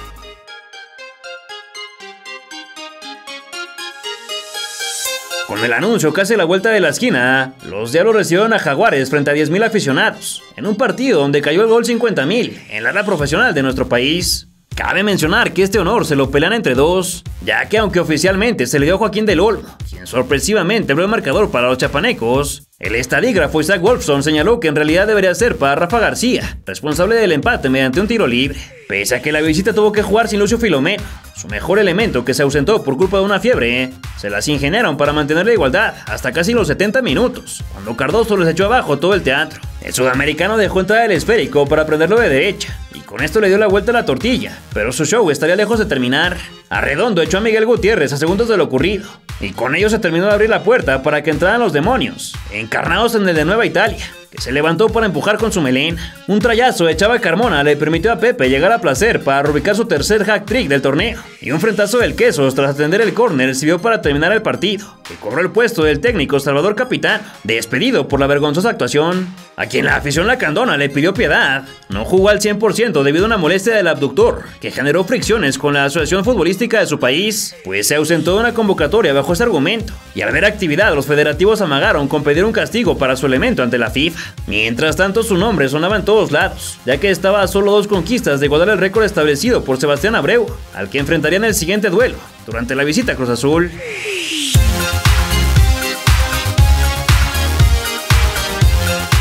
Con el anuncio casi a la vuelta de la esquina, los Diablos recibieron a Jaguares frente a 10,000 aficionados, en un partido donde cayó el gol 50,000 en la era profesional de nuestro país. Cabe mencionar que este honor se lo pelean entre dos, ya que aunque oficialmente se le dio a Joaquín del Olmo, quien sorpresivamente abrió el marcador para los chapanecos, el estadígrafo Isaac Wolfson señaló que en realidad debería ser para Rafa García, responsable del empate mediante un tiro libre. Pese a que la visita tuvo que jugar sin Lucio Filomeno, su mejor elemento que se ausentó por culpa de una fiebre, se las ingeniaron para mantener la igualdad hasta casi los 70 minutos, cuando Cardoso les echó abajo todo el teatro. El sudamericano dejó entrar el esférico para prenderlo de derecha, y con esto le dio la vuelta a la tortilla, pero su show estaría lejos de terminar. Arredondo echó a Miguel Gutiérrez a segundos de lo ocurrido, y con ello se terminó de abrir la puerta para que entraran los demonios, encarnados en el de Nueva Italia, que se levantó para empujar con su melena. Un trayazo de Chava Carmona le permitió a Pepe llegar a placer para rubricar su tercer hat-trick del torneo, y un frentazo del Quesos tras atender el córner sirvió para terminar el partido, que cobró el puesto del técnico Salvador Capitán, despedido por la vergonzosa actuación, a quien la afición lacandona le pidió piedad. No jugó al 100% debido a una molestia del abductor, que generó fricciones con la asociación futbolística de su país, pues se ausentó de una convocatoria bajo ese argumento, y al ver actividad los federativos amagaron con pedir un castigo para su elemento ante la FIFA. Mientras tanto su nombre sonaba en todos lados, ya que estaba a solo 2 conquistas de igualar el récord establecido por Sebastián Abreu, al que enfrentaría en el siguiente duelo, durante la visita a Cruz Azul.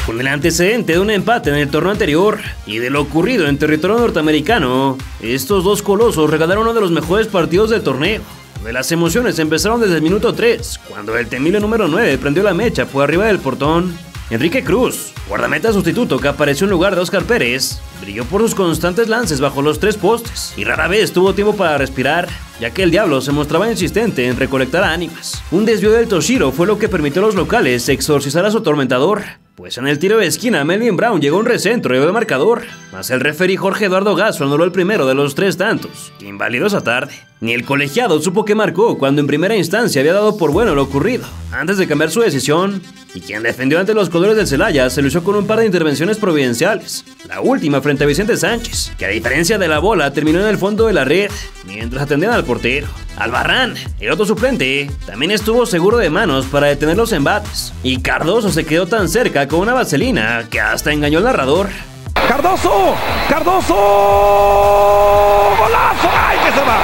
Con el antecedente de un empate en el torneo anterior y de lo ocurrido en territorio norteamericano, estos dos colosos regalaron uno de los mejores partidos del torneo, donde las emociones empezaron desde el minuto 3, cuando el temible número 9 prendió la mecha por arriba del portón. Enrique Cruz, guardameta sustituto que apareció en lugar de Oscar Pérez, brilló por sus constantes lances bajo los 3 postes y rara vez tuvo tiempo para respirar, ya que el Diablo se mostraba insistente en recolectar ánimas. Un desvío del Toshiro fue lo que permitió a los locales exorcizar a su atormentador, pues en el tiro de esquina Melvin Brown llegó un recentro y dio el marcador, mas el referí Jorge Eduardo Gasso anuló el primero de los 3 tantos, que invalidó esa tarde. Ni el colegiado supo qué marcó cuando en primera instancia había dado por bueno lo ocurrido, antes de cambiar su decisión, y quien defendió ante los colores del Celaya se lució con un par de intervenciones providenciales, la última frente a Vicente Sánchez, que a diferencia de la bola terminó en el fondo de la red, mientras atendían al portero. Albarrán, el otro suplente, también estuvo seguro de manos para detener los embates, y Cardoso se quedó tan cerca con una vaselina que hasta engañó al narrador. ¡Cardoso! ¡Cardoso! ¡Golazo! ¡Ay, que se va!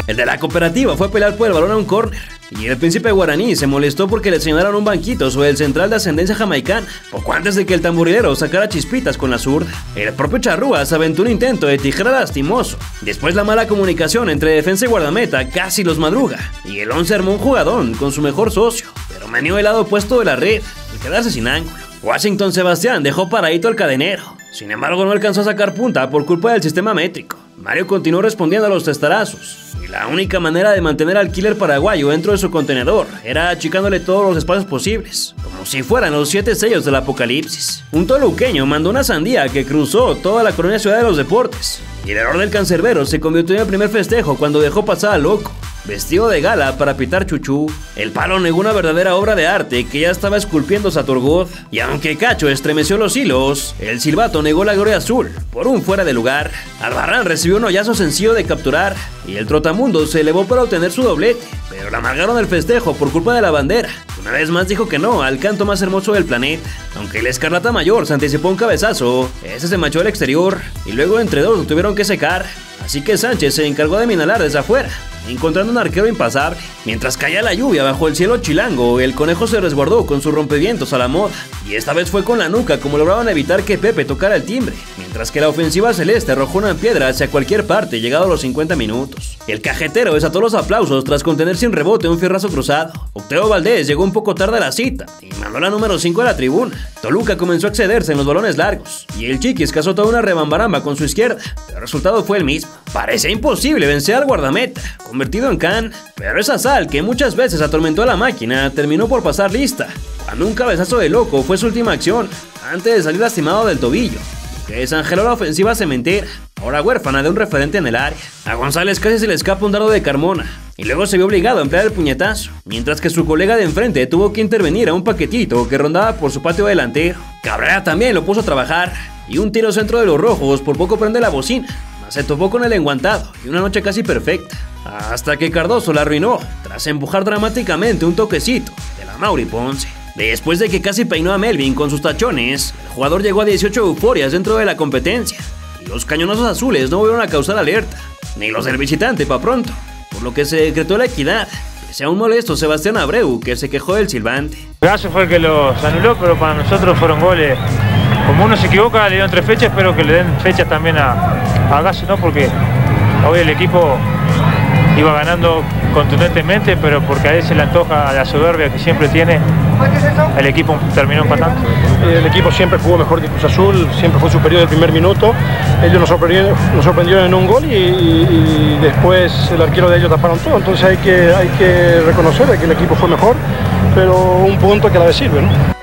El de la Cooperativa fue a pelear por el balón a un córner, y el Príncipe Guaraní se molestó porque le señalaron un banquito sobre el central de ascendencia jamaicana, poco antes de que el tamborilero sacara chispitas con la zurda. El propio Charrúas aventó un intento de tijera lastimoso. Después la mala comunicación entre defensa y guardameta casi los madruga, y el 11 armó un jugadón con su mejor socio, pero meneó el lado opuesto de la red, al quedarse sin ángulo. Washington Sebastián dejó paradito al cadenero, sin embargo no alcanzó a sacar punta por culpa del sistema métrico. Mario continuó respondiendo a los testarazos, y la única manera de mantener al killer paraguayo dentro de su contenedor era achicándole todos los espacios posibles, como si fueran los 7 sellos del apocalipsis. Un toluqueño mandó una sandía que cruzó toda la colonia Ciudad de los Deportes, y el error del cancerbero se convirtió en el primer festejo cuando dejó pasar al loco, vestido de gala para pitar chuchú. El palo negó una verdadera obra de arte que ya estaba esculpiendo Saturgoth, y aunque Cacho estremeció los hilos, el silbato negó la gloria azul por un fuera de lugar. Albarrán recibió un hoyazo sencillo de capturar, y el trotamundo se elevó para obtener su doblete, pero le amargaron el festejo por culpa de la bandera. Una vez más dijo que no al canto más hermoso del planeta. Aunque el Escarlata Mayor se anticipó un cabezazo, ese se machó al exterior, y luego entre dos lo tuvieron que secar. Así que Sánchez se encargó de minalar desde afuera, encontrando un arquero impasable. Mientras caía la lluvia bajo el cielo chilango, el conejo se resguardó con sus rompevientos a la moda, y esta vez fue con la nuca como lograban evitar que Pepe tocara el timbre, mientras que la ofensiva celeste arrojó una piedra hacia cualquier parte llegado a los 50 minutos. El cajetero desató los aplausos tras contener sin rebote un fierrazo cruzado. Octavio Valdés llegó un poco tarde a la cita y mandó la número 5 a la tribuna. Toluca comenzó a excederse en los balones largos, y el Chiquis cazó toda una rebambaramba con su izquierda, pero el resultado fue el mismo. Parecía imposible vencer al guardameta, convertido en can, pero esa sal que muchas veces atormentó a la máquina terminó por pasar lista, cuando un cabezazo de loco fue su última acción, antes de salir lastimado del tobillo, que desangeló la ofensiva cementera, ahora huérfana de un referente en el área. A González casi se le escapa un dardo de Carmona, y luego se vio obligado a emplear el puñetazo, mientras que su colega de enfrente tuvo que intervenir a un paquetito que rondaba por su patio delantero. Cabrera también lo puso a trabajar, y un tiro centro de los rojos por poco prende la bocina, mas se topó con el enguantado y una noche casi perfecta, hasta que Cardoso la arruinó tras empujar dramáticamente un toquecito de la Mauri Ponce. Después de que casi peinó a Melvin con sus tachones, el jugador llegó a 18 euforias dentro de la competencia, y los cañonazos azules no volvieron a causar alerta, ni los del visitante pa' pronto, por lo que se decretó la equidad, pese a un molesto Sebastián Abreu que se quejó del silbante. Gallo fue el que los anuló, pero para nosotros fueron goles. Como uno se equivoca, le dieron 3 fechas, espero que le den fechas también a Gallo, ¿no? Porque hoy el equipo iba ganando contundentemente, pero porque a él se le antoja la soberbia que siempre tiene, el equipo terminó empatando. El equipo siempre jugó mejor que Cruz Azul, siempre fue superior del primer minuto. Ellos nos sorprendieron en un gol y después el arquero de ellos taparon todo. Entonces hay que reconocer que el equipo fue mejor, pero un punto que a la vez sirve, ¿no?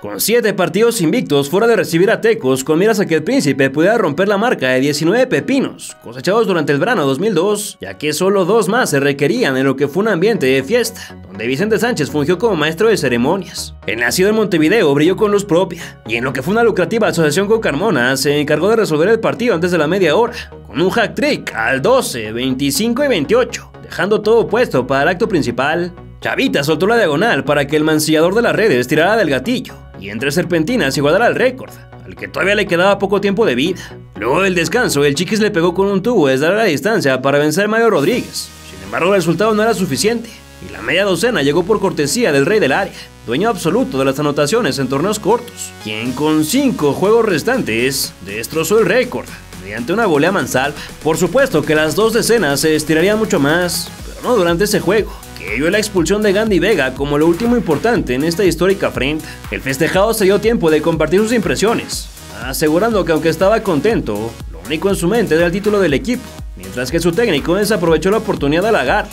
Con 7 partidos invictos fuera de recibir a Tecos, con miras a que el Príncipe pudiera romper la marca de 19 pepinos cosechados durante el verano 2002, ya que solo 2 más se requerían en lo que fue un ambiente de fiesta, donde Vicente Sánchez fungió como maestro de ceremonias. El nacido en Montevideo brilló con luz propia, y en lo que fue una lucrativa asociación con Carmona, se encargó de resolver el partido antes de la media hora, con un hat-trick al 12, 25 y 28, dejando todo puesto para el acto principal. Chavita soltó la diagonal para que el mancillador de las redes tirara del gatillo, y entre serpentinas igualara el récord, al que todavía le quedaba poco tiempo de vida. Luego del descanso, el Chiquis le pegó con un tubo desde larga distancia para vencer a Mario Rodríguez. Sin embargo, el resultado no era suficiente, y la media docena llegó por cortesía del rey del área, dueño absoluto de las anotaciones en torneos cortos, quien con 5 juegos restantes destrozó el récord mediante una volea mansalva. Por supuesto que las 2 decenas se estirarían mucho más, pero no durante ese juego, que vio la expulsión de Gandhi Vega como lo último importante en esta histórica afrenta. El festejado se dio tiempo de compartir sus impresiones, asegurando que aunque estaba contento, lo único en su mente era el título del equipo, mientras que su técnico desaprovechó la oportunidad de halagarlo,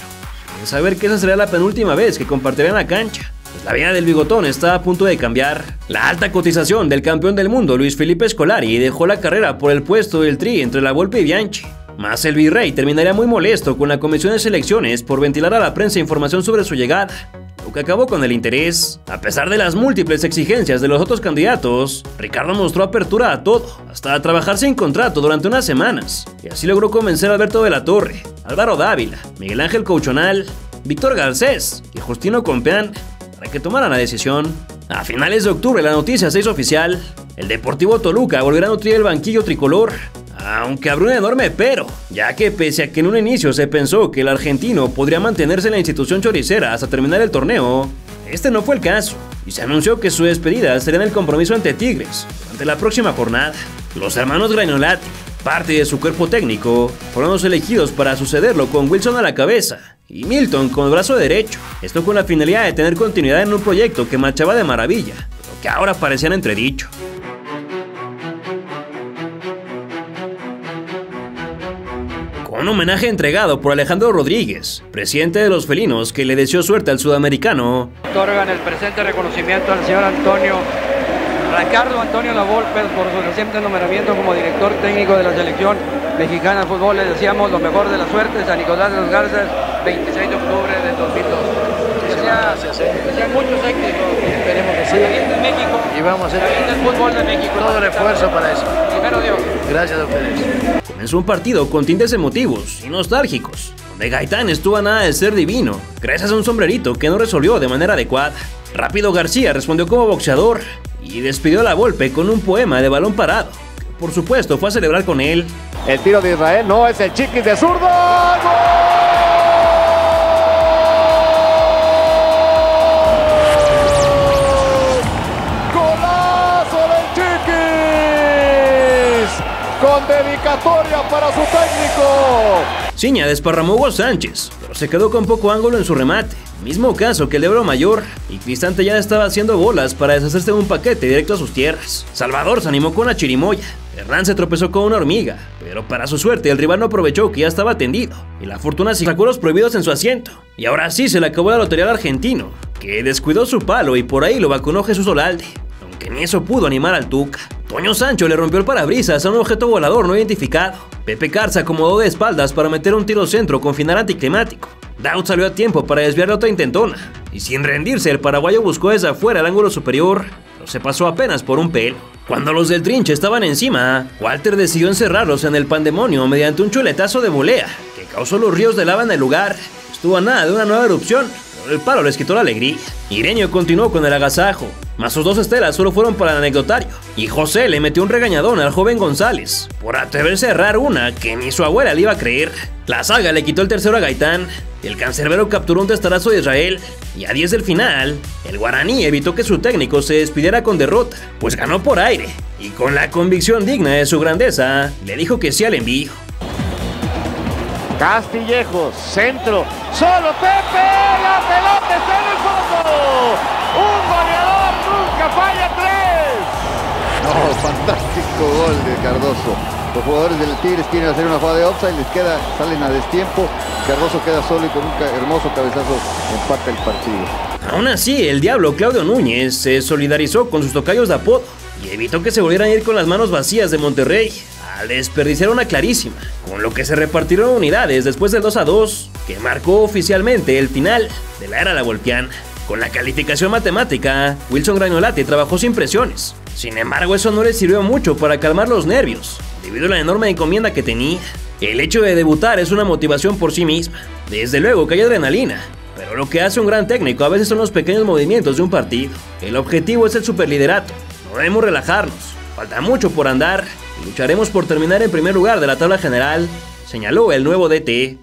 sin saber que esa sería la penúltima vez que compartirían la cancha, pues la vida del bigotón estaba a punto de cambiar. La alta cotización del campeón del mundo Luis Felipe Scolari dejó la carrera por el puesto del Tri entre La Volpe y Bianchi. Mas el virrey terminaría muy molesto con la comisión de selecciones por ventilar a la prensa información sobre su llegada, lo que acabó con el interés. A pesar de las múltiples exigencias de los otros candidatos, Ricardo mostró apertura a todo, hasta a trabajar sin contrato durante unas semanas, y así logró convencer a Alberto de la Torre, Álvaro Dávila, Miguel Ángel Couchonal, Víctor Garcés y Justino Compeán para que tomaran la decisión. A finales de octubre la noticia se hizo oficial. el Deportivo Toluca volverá a nutrir el banquillo tricolor. Aunque abrió un enorme pero, ya que pese a que en un inicio se pensó que el argentino podría mantenerse en la institución choricera hasta terminar el torneo, este no fue el caso, y se anunció que su despedida sería en el compromiso ante Tigres, durante la próxima jornada. Los hermanos Gragnolati, parte de su cuerpo técnico, fueron los elegidos para sucederlo con Wilson a la cabeza y Milton con el brazo derecho, esto con la finalidad de tener continuidad en un proyecto que marchaba de maravilla, pero que ahora parecía en entredicho. Un homenaje entregado por Alejandro Rodríguez, presidente de los felinos, que le deseó suerte al sudamericano. Otorgan el presente reconocimiento al señor Ricardo Antonio Lavolpe por su reciente nombramiento como director técnico de la selección mexicana de fútbol. Les deseamos lo mejor de la suerte. San Nicolás de los Garzas, 26 de octubre del 2002. Desean muchos éxitos. Esperemos que sí. En México. Y vamos a hacer el fútbol de México. Todo el esfuerzo para eso. Primero Dios. Gracias a ustedes. Comenzó un partido con tintes emotivos y nostálgicos, donde Gaitán estuvo a nada de ser divino, gracias a un sombrerito que no resolvió de manera adecuada. Rápido García respondió como boxeador y despidió a Lavolpe con un poema de balón parado, que por supuesto fue a celebrar con él. El tiro de Israel, no, es el Chiquis de zurdo. ¡Gol! Con dedicatoria para su técnico. Ciña desparramó Hugo Sánchez, pero se quedó con poco ángulo en su remate. Mismo caso que el Ebro Mayor, y Cristante ya estaba haciendo bolas para deshacerse de un paquete directo a sus tierras. Salvador se animó con una chirimoya. Hernán se tropezó con una hormiga, pero para su suerte el rival no aprovechó que ya estaba tendido, y la fortuna sacó los prohibidos en su asiento. Y ahora sí se le acabó la lotería al argentino, que descuidó su palo y por ahí lo vacunó Jesús Olalde, aunque ni eso pudo animar al Tuca. Toño Sancho le rompió el parabrisas a un objeto volador no identificado. Pepe Carr se acomodó de espaldas para meter un tiro centro con final anticlimático. Daud salió a tiempo para desviar la otra intentona, y sin rendirse el paraguayo buscó desde afuera el ángulo superior, pero se pasó apenas por un pelo. Cuando los del Trinche estaban encima, Walter decidió encerrarlos en el pandemonio mediante un chuletazo de volea, que causó los ríos de lava en el lugar. Estuvo a nada de una nueva erupción, pero el palo les quitó la alegría. Ireño continuó con el agasajo, mas sus dos estelas solo fueron para el anecdotario, y José le metió un regañadón al joven González por atreverse a errar una que ni su abuela le iba a creer. La saga le quitó el tercero a Gaitán, el cancerbero capturó un testarazo de Israel, y a 10 del final, el guaraní evitó que su técnico se despidiera con derrota, pues ganó por aire, y con la convicción digna de su grandeza, le dijo que sí al envío. Castillejos, centro, solo Pepe, la pelota está en el fondo. Un goleador nunca falla tres. No, fantástico gol de Cardoso. Los jugadores del Tigres quieren hacer una jugada de offside, les queda, salen a destiempo. Cardoso queda solo y con un hermoso cabezazo empata el partido. Aún así, el diablo Claudio Núñez se solidarizó con sus tocayos de apodo y evitó que se volvieran a ir con las manos vacías de Monterrey al desperdiciar una clarísima, con lo que se repartieron unidades después del 2-2, que marcó oficialmente el final de la era lavolpiana. Con la calificación matemática, Wilson Gragnolati trabajó sin presiones. Sin embargo, eso no le sirvió mucho para calmar los nervios, debido a la enorme encomienda que tenía. El hecho de debutar es una motivación por sí misma. Desde luego que hay adrenalina, pero lo que hace un gran técnico a veces son los pequeños movimientos de un partido. El objetivo es el superliderato, no debemos relajarnos, falta mucho por andar y lucharemos por terminar en primer lugar de la tabla general, señaló el nuevo DT.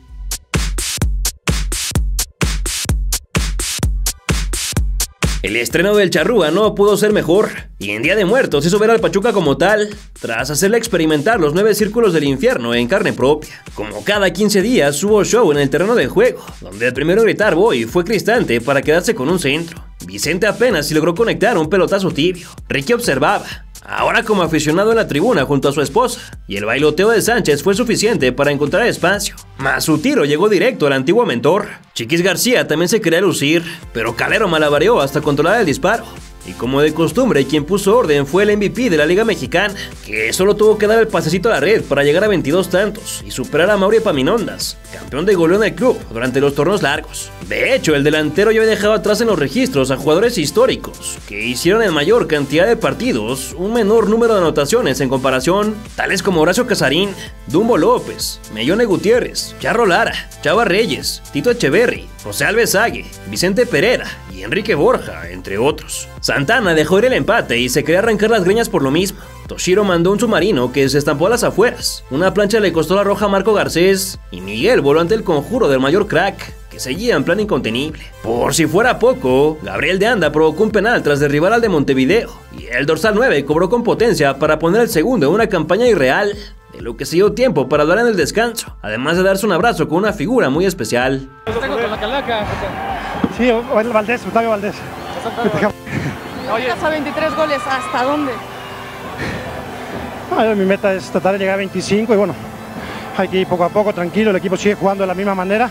El estreno del Charrúa no pudo ser mejor, y en Día de Muertos hizo ver al Pachuca como tal, tras hacerle experimentar los 9 círculos del infierno en carne propia. Como cada 15 días hubo show en el terreno de juego, donde el primero en gritar "voy" fue Cristante para quedarse con un centro. Vicente apenas si logró conectar un pelotazo tibio. Ricky observaba, ahora como aficionado en la tribuna junto a su esposa, y el bailoteo de Sánchez fue suficiente para encontrar espacio. Mas su tiro llegó directo al antiguo mentor. Chiquis García también se quería lucir, pero Calero malabareó hasta controlar el disparo. Y como de costumbre, quien puso orden fue el MVP de la Liga Mexicana, que solo tuvo que dar el pasecito a la red para llegar a 22 tantos y superar a Mauri Epaminondas, campeón de goleo en el club durante los torneos largos. De hecho, el delantero ya había dejado atrás en los registros a jugadores históricos, que hicieron en mayor cantidad de partidos un menor número de anotaciones en comparación, tales como Horacio Casarín, Dumbo López, Mellone Gutiérrez, Charro Lara, Chava Reyes, Tito Echeverri, José Alvesague, Vicente Pereira y Enrique Borja, entre otros. Santana dejó ir el empate y se quería arrancar las greñas por lo mismo. Toshiro mandó un submarino que se estampó a las afueras. Una plancha le costó la roja a Marco Garcés y Miguel voló ante el conjuro del mayor crack, que seguía en plan incontenible. Por si fuera poco, Gabriel de Anda provocó un penal tras derribar al de Montevideo, y el dorsal 9 cobró con potencia para poner el segundo en una campaña irreal, de lo que se dio tiempo para hablar en el descanso, además de darse un abrazo con una figura muy especial. Con la calaca. Sí, Valdés, Octavio Valdés. Oye, a 23 goles, ¿hasta dónde? Mi meta es tratar de llegar a 25 y bueno, hay que ir poco a poco, tranquilo, el equipo sigue jugando de la misma manera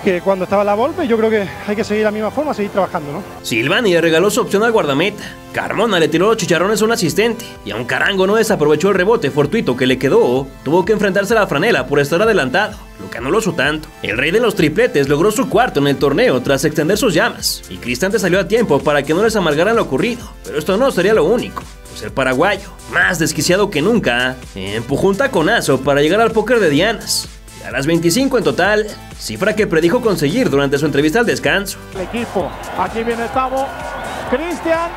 que cuando estaba la Volpe. Yo creo que hay que seguir la misma forma, seguir trabajando, ¿no? Silvani le regaló su opción al guardameta. Carmona le tiró los chicharrones a un asistente, y aunque Arango no desaprovechó el rebote fortuito que le quedó, tuvo que enfrentarse a la franela por estar adelantado, lo que anuló su tanto. El rey de los tripletes logró su cuarto en el torneo tras extender sus llamas, y Cristante salió a tiempo para que no les amargaran lo ocurrido, pero esto no sería lo único. El paraguayo, más desquiciado que nunca, empujó un taconazo para llegar al póker de dianas. Y a las 25 en total, cifra que predijo conseguir durante su entrevista al descanso. El equipo, aquí viene Tavo, Cristian,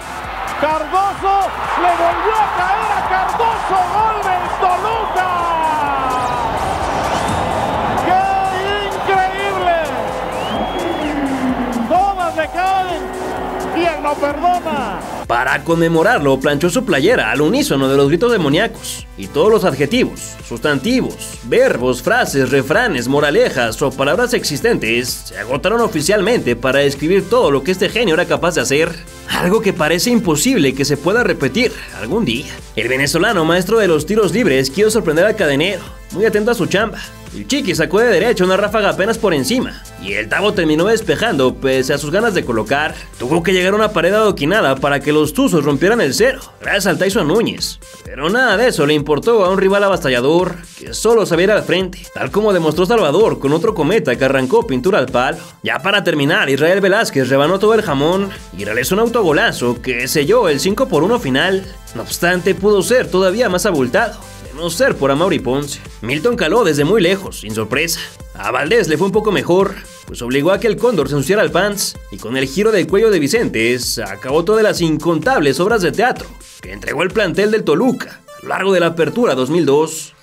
Cardoso, le volvió a caer a Cardoso, gol del Toluca. ¡Qué increíble! Todas le caen y él no perdona. Para conmemorarlo, planchó su playera al unísono de los gritos demoníacos, y todos los adjetivos, sustantivos, verbos, frases, refranes, moralejas o palabras existentes se agotaron oficialmente para describir todo lo que este genio era capaz de hacer, algo que parece imposible que se pueda repetir algún día. El venezolano maestro de los tiros libres quiso sorprender al cadenero, muy atento a su chamba. El Chiqui sacó de derecha una ráfaga apenas por encima, y el Tavo terminó despejando pese a sus ganas de colocar. Tuvo que llegar a una pared adoquinada para que los tuzos rompieran el cero, gracias al Tyson Núñez. Pero nada de eso le importó a un rival avasallador que solo sabía ir al frente, tal como demostró Salvador con otro cometa que arrancó pintura al palo. Ya para terminar, Israel Velázquez rebanó todo el jamón y realizó un autogolazo que selló el 5-1 final. No obstante, pudo ser todavía más abultado, no ser por Amaury Ponce. Milton caló desde muy lejos, sin sorpresa. A Valdés le fue un poco mejor, pues obligó a que el cóndor se ensuciara el pants, y con el giro del cuello de Vicente acabó todas las incontables obras de teatro que entregó el plantel del Toluca a lo largo de la apertura 2002.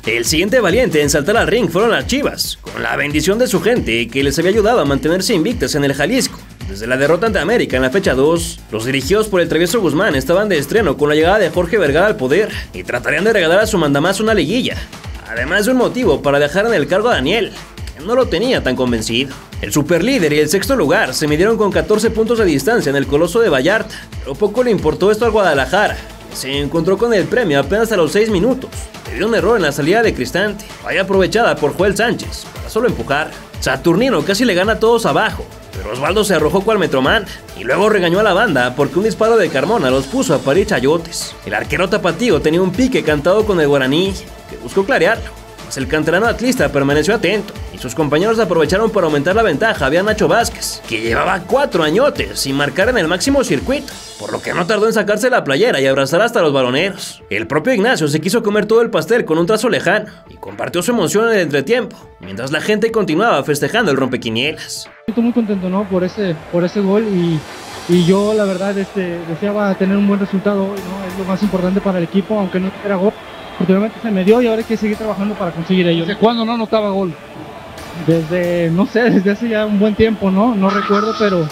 El siguiente valiente en saltar al ring fueron las Chivas, con la bendición de su gente que les había ayudado a mantenerse invictas en el Jalisco. Desde la derrota ante América en la fecha 2, los dirigidos por el Travieso Guzmán estaban de estreno con la llegada de Jorge Vergara al poder y tratarían de regalar a su mandamás una liguilla, además de un motivo para dejar en el cargo a Daniel, que no lo tenía tan convencido. El superlíder y el sexto lugar se midieron con 14 puntos de distancia en el Coloso de Vallarta, pero poco le importó esto al Guadalajara, que se encontró con el premio apenas a los 6 minutos, debido a un error en la salida de Cristante, falla aprovechada por Joel Sánchez para solo empujar. Saturnino casi le gana a todos abajo, pero Osvaldo se arrojó cual Metroman y luego regañó a la banda porque un disparo de Carmona los puso a parir chayotes. El arquero tapatío tenía un pique cantado con el guaraní que buscó clarearlo, mas el canterano atlista permaneció atento y sus compañeros aprovecharon para aumentar la ventaja. Había Nacho Vázquez, que llevaba 4 añotes sin marcar en el máximo circuito, por lo que no tardó en sacarse la playera y abrazar hasta los baloneros. El propio Ignacio se quiso comer todo el pastel con un trazo lejano y compartió su emoción en el entretiempo, mientras la gente continuaba festejando el rompequinielas. Estoy muy contento, ¿no?, por ese gol y yo la verdad deseaba tener un buen resultado hoy, ¿no? Es lo más importante para el equipo, aunque no era gol. Últimamente se me dio y ahora hay que seguir trabajando para conseguir ello. ¿Desde cuándo no anotaba gol? Desde hace ya un buen tiempo, no recuerdo, pero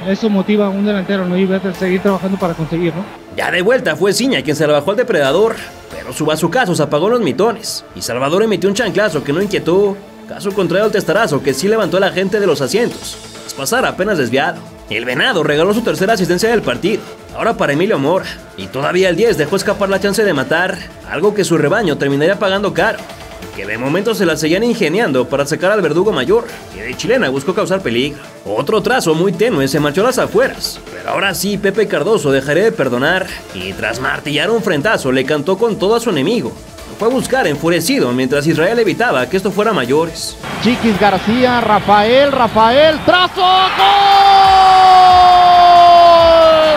eso motiva a un delantero, ¿no? Y voy a seguir trabajando para conseguirlo. Ya de vuelta fue Ciña quien se la bajó al depredador, pero su bazucazo se apagó los mitones y Salvador emitió un chanclazo que no inquietó, caso contrario al testarazo que sí levantó a la gente de los asientos, tras pasar apenas desviado. El Venado regaló su tercera asistencia del partido, ahora para Emilio Mora, y todavía el 10 dejó escapar la chance de matar, algo que su rebaño terminaría pagando caro, que de momento se la seguían ingeniando para sacar al verdugo mayor, que de chilena buscó causar peligro. Otro trazo muy tenue se marchó a las afueras, pero ahora sí Pepe Cardoso dejaría de perdonar, y tras martillar un frentazo le cantó con todo a su enemigo. Lo fue a buscar enfurecido mientras Israel evitaba que esto fuera a mayores. Chiquis García, Rafael, trazo, ¡gol!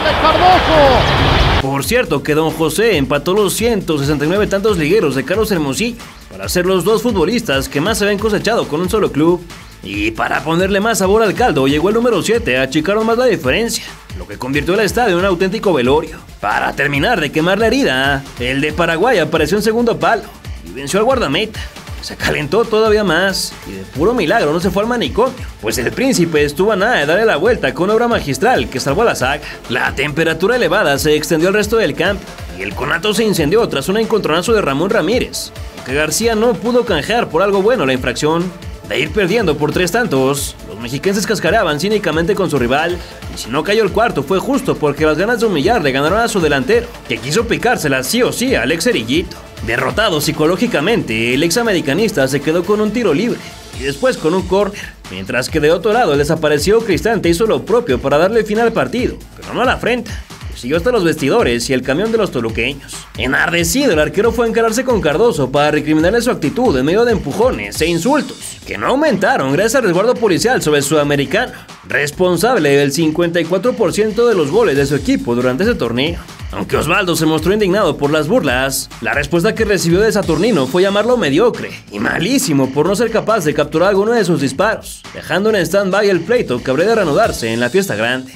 De Cardoso. Por cierto que Don José empató los 169 tantos ligueros de Carlos Hermosillo para ser los dos futbolistas que más se habían cosechado con un solo club. Y para ponerle más sabor al caldo, llegó el número 7 a achicar más la diferencia, lo que convirtió el estadio en un auténtico velorio. Para terminar de quemar la herida, el de Paraguay apareció en segundo palo y venció al guardameta. Se calentó todavía más y de puro milagro no se fue al manicomio, pues el príncipe estuvo a nada de darle la vuelta con una obra magistral que salvó a la saga. La temperatura elevada se extendió al resto del campo y el conato se incendió tras un encontronazo de Ramón Ramírez, aunque García no pudo canjear por algo bueno la infracción. De ir perdiendo por 3 tantos, los mexiquenses cascareaban cínicamente con su rival, y si no cayó el cuarto fue justo porque las ganas de humillar le ganaron a su delantero, que quiso picársela sí o sí al ex cerillito. Derrotado psicológicamente, el ex americanista se quedó con un tiro libre y después con un córner, mientras que de otro lado el desaparecido Cristante hizo lo propio para darle fin al partido, pero no a la afrenta. Siguió hasta los vestidores y el camión de los toluqueños. Enardecido, el arquero fue a encararse con Cardoso para recriminarle su actitud en medio de empujones e insultos, que no aumentaron gracias al resguardo policial sobre el sudamericano, responsable del 54% de los goles de su equipo durante ese torneo. Aunque Osvaldo se mostró indignado por las burlas, la respuesta que recibió de Saturnino fue llamarlo mediocre y malísimo por no ser capaz de capturar alguno de sus disparos, dejando en stand-by el pleito que habría de reanudarse en la fiesta grande.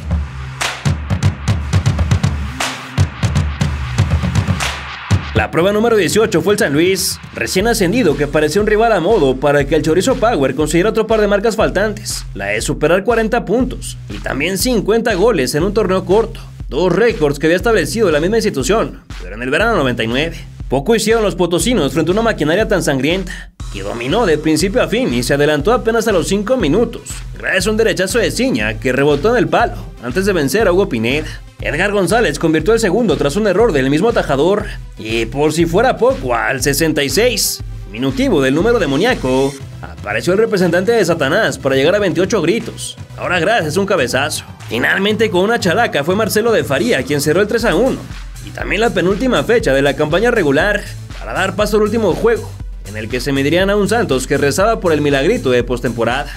La prueba número 18 fue el San Luis, recién ascendido, que parecía un rival a modo para que el Chorizo Power consiguiera otro par de marcas faltantes, la de superar 40 puntos y también 50 goles en un torneo corto, 2 récords que había establecido la misma institución, pero en el verano 99. Poco hicieron los potosinos frente a una maquinaria tan sangrienta, que dominó de principio a fin y se adelantó apenas a los 5 minutos, gracias a un derechazo de Ciña que rebotó en el palo, antes de vencer a Hugo Pineda. Edgar González convirtió el segundo tras un error del mismo atajador, y por si fuera poco, al 66, minutivo del número demoníaco, apareció el representante de Satanás para llegar a 28 gritos, ahora gracias a un cabezazo. Finalmente con una chalaca fue Marcelo de Faría quien cerró el 3-1, y también la penúltima fecha de la campaña regular para dar paso al último juego, en el que se medirían a un Santos que rezaba por el milagrito de postemporada.